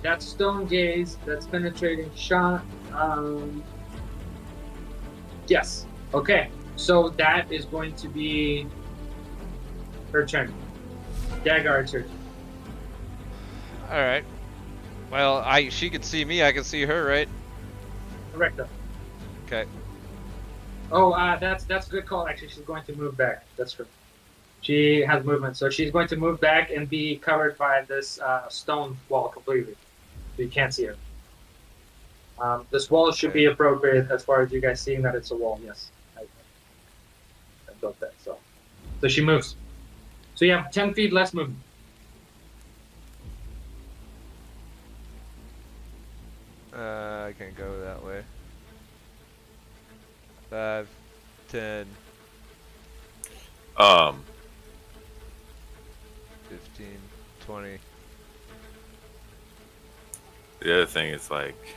Speaker 1: that's stone gaze, that's penetrating shot. Yes. Okay. So that is going to be her turn. Dagar, it's her turn.
Speaker 3: All right. Well, she can see me. I can see her, right?
Speaker 1: Correct.
Speaker 3: Okay.
Speaker 1: Oh, that's a good call. Actually, she's going to move back. That's true. She has movement, so she's going to move back and be covered by this stone wall completely. So you can't see her. This wall should be appropriate as far as you guys seeing that it's a wall. Yes, I built that. So she moves. So you have 10 feet less movement.
Speaker 3: I can go that way. 5, 10, 15, 20.
Speaker 4: the other thing is like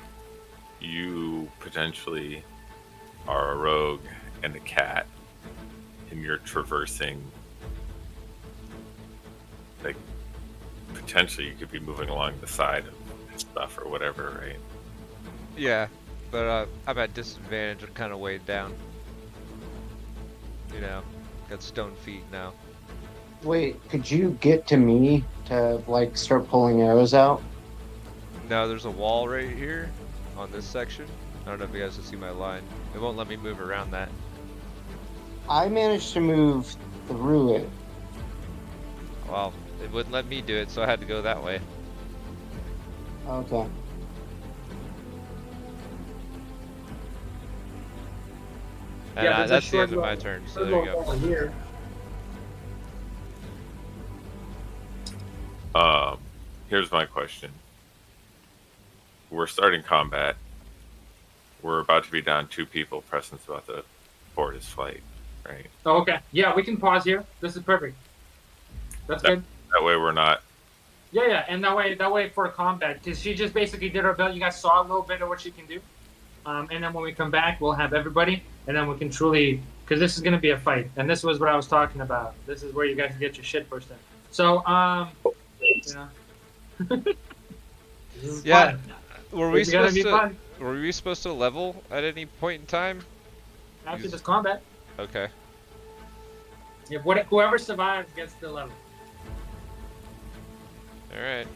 Speaker 4: you potentially are a rogue and a cat, and you're traversing. Like potentially, you could be moving along the side of stuff or whatever, right?
Speaker 3: Yeah, but I'm at disadvantage. I'm kind of weighed down. You know, got stone feet now.
Speaker 5: Wait, could you get to me to like start pulling arrows out?
Speaker 3: No, there's a wall right here on this section. I don't know if you guys can see my line. It won't let me move around that.
Speaker 5: I managed to move through it.
Speaker 3: Well, it wouldn't let me do it, so I had to go that way.
Speaker 5: Okay.
Speaker 3: And
Speaker 7: Yeah, there's a
Speaker 3: that's the end
Speaker 7: short
Speaker 3: of my
Speaker 7: wall-
Speaker 3: turn, so
Speaker 7: short
Speaker 3: there you go.
Speaker 7: wall here.
Speaker 4: Here's my question. We're starting combat. We're about to be down 2 people. Preston's about to board his flight, right?
Speaker 7: Oh, okay. Yeah, we can pause here. This is perfect. That's good.
Speaker 4: That way we're not.
Speaker 7: Yeah, and that way for combat, because she just basically did her build. You guys saw a little bit of what she can do, and then when we come back, we'll have everybody, and then we can truly, because this is going to be a fight, and this was what I was talking about. This is where you guys get your shit pushed in. So, you know, this is
Speaker 3: Yeah.
Speaker 7: fun.
Speaker 3: Were we
Speaker 7: It's gonna
Speaker 3: supposed
Speaker 7: be
Speaker 3: to?
Speaker 7: fun
Speaker 3: Were we supposed to level at any point in time?
Speaker 7: after this combat.
Speaker 3: Okay.
Speaker 7: If whoever survives gets the level.
Speaker 3: All right.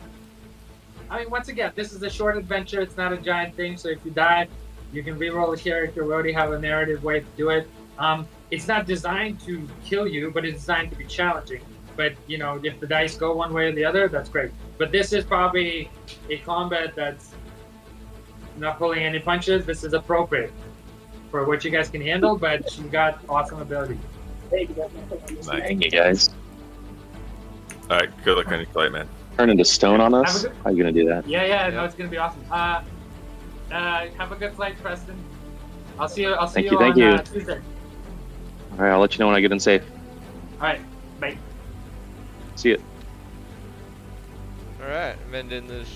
Speaker 7: I mean, once again, this is a short adventure. It's not a giant thing. So if you die, you can reroll a character. We already have a narrative way to do it. It's not designed to kill you, but it's designed to be challenging. But, you know, if the dice go one way or the other, that's great. But this is probably a combat that's not pulling any punches. This is appropriate for what you guys can handle, but she's got awesome ability.
Speaker 2: Thank you guys.
Speaker 4: All right, good luck on your flight, man.
Speaker 2: Turn into stone on us?
Speaker 7: Have a good-
Speaker 2: How are you gonna do that?
Speaker 7: Yeah, no, it's gonna be awesome. Have a good flight, Preston. I'll see you.
Speaker 2: Thank
Speaker 7: on
Speaker 2: you.
Speaker 7: Tuesday.
Speaker 2: All right, I'll let you know when I get in safe.
Speaker 7: All right, bye.
Speaker 2: See you.
Speaker 3: All right. I'm ending this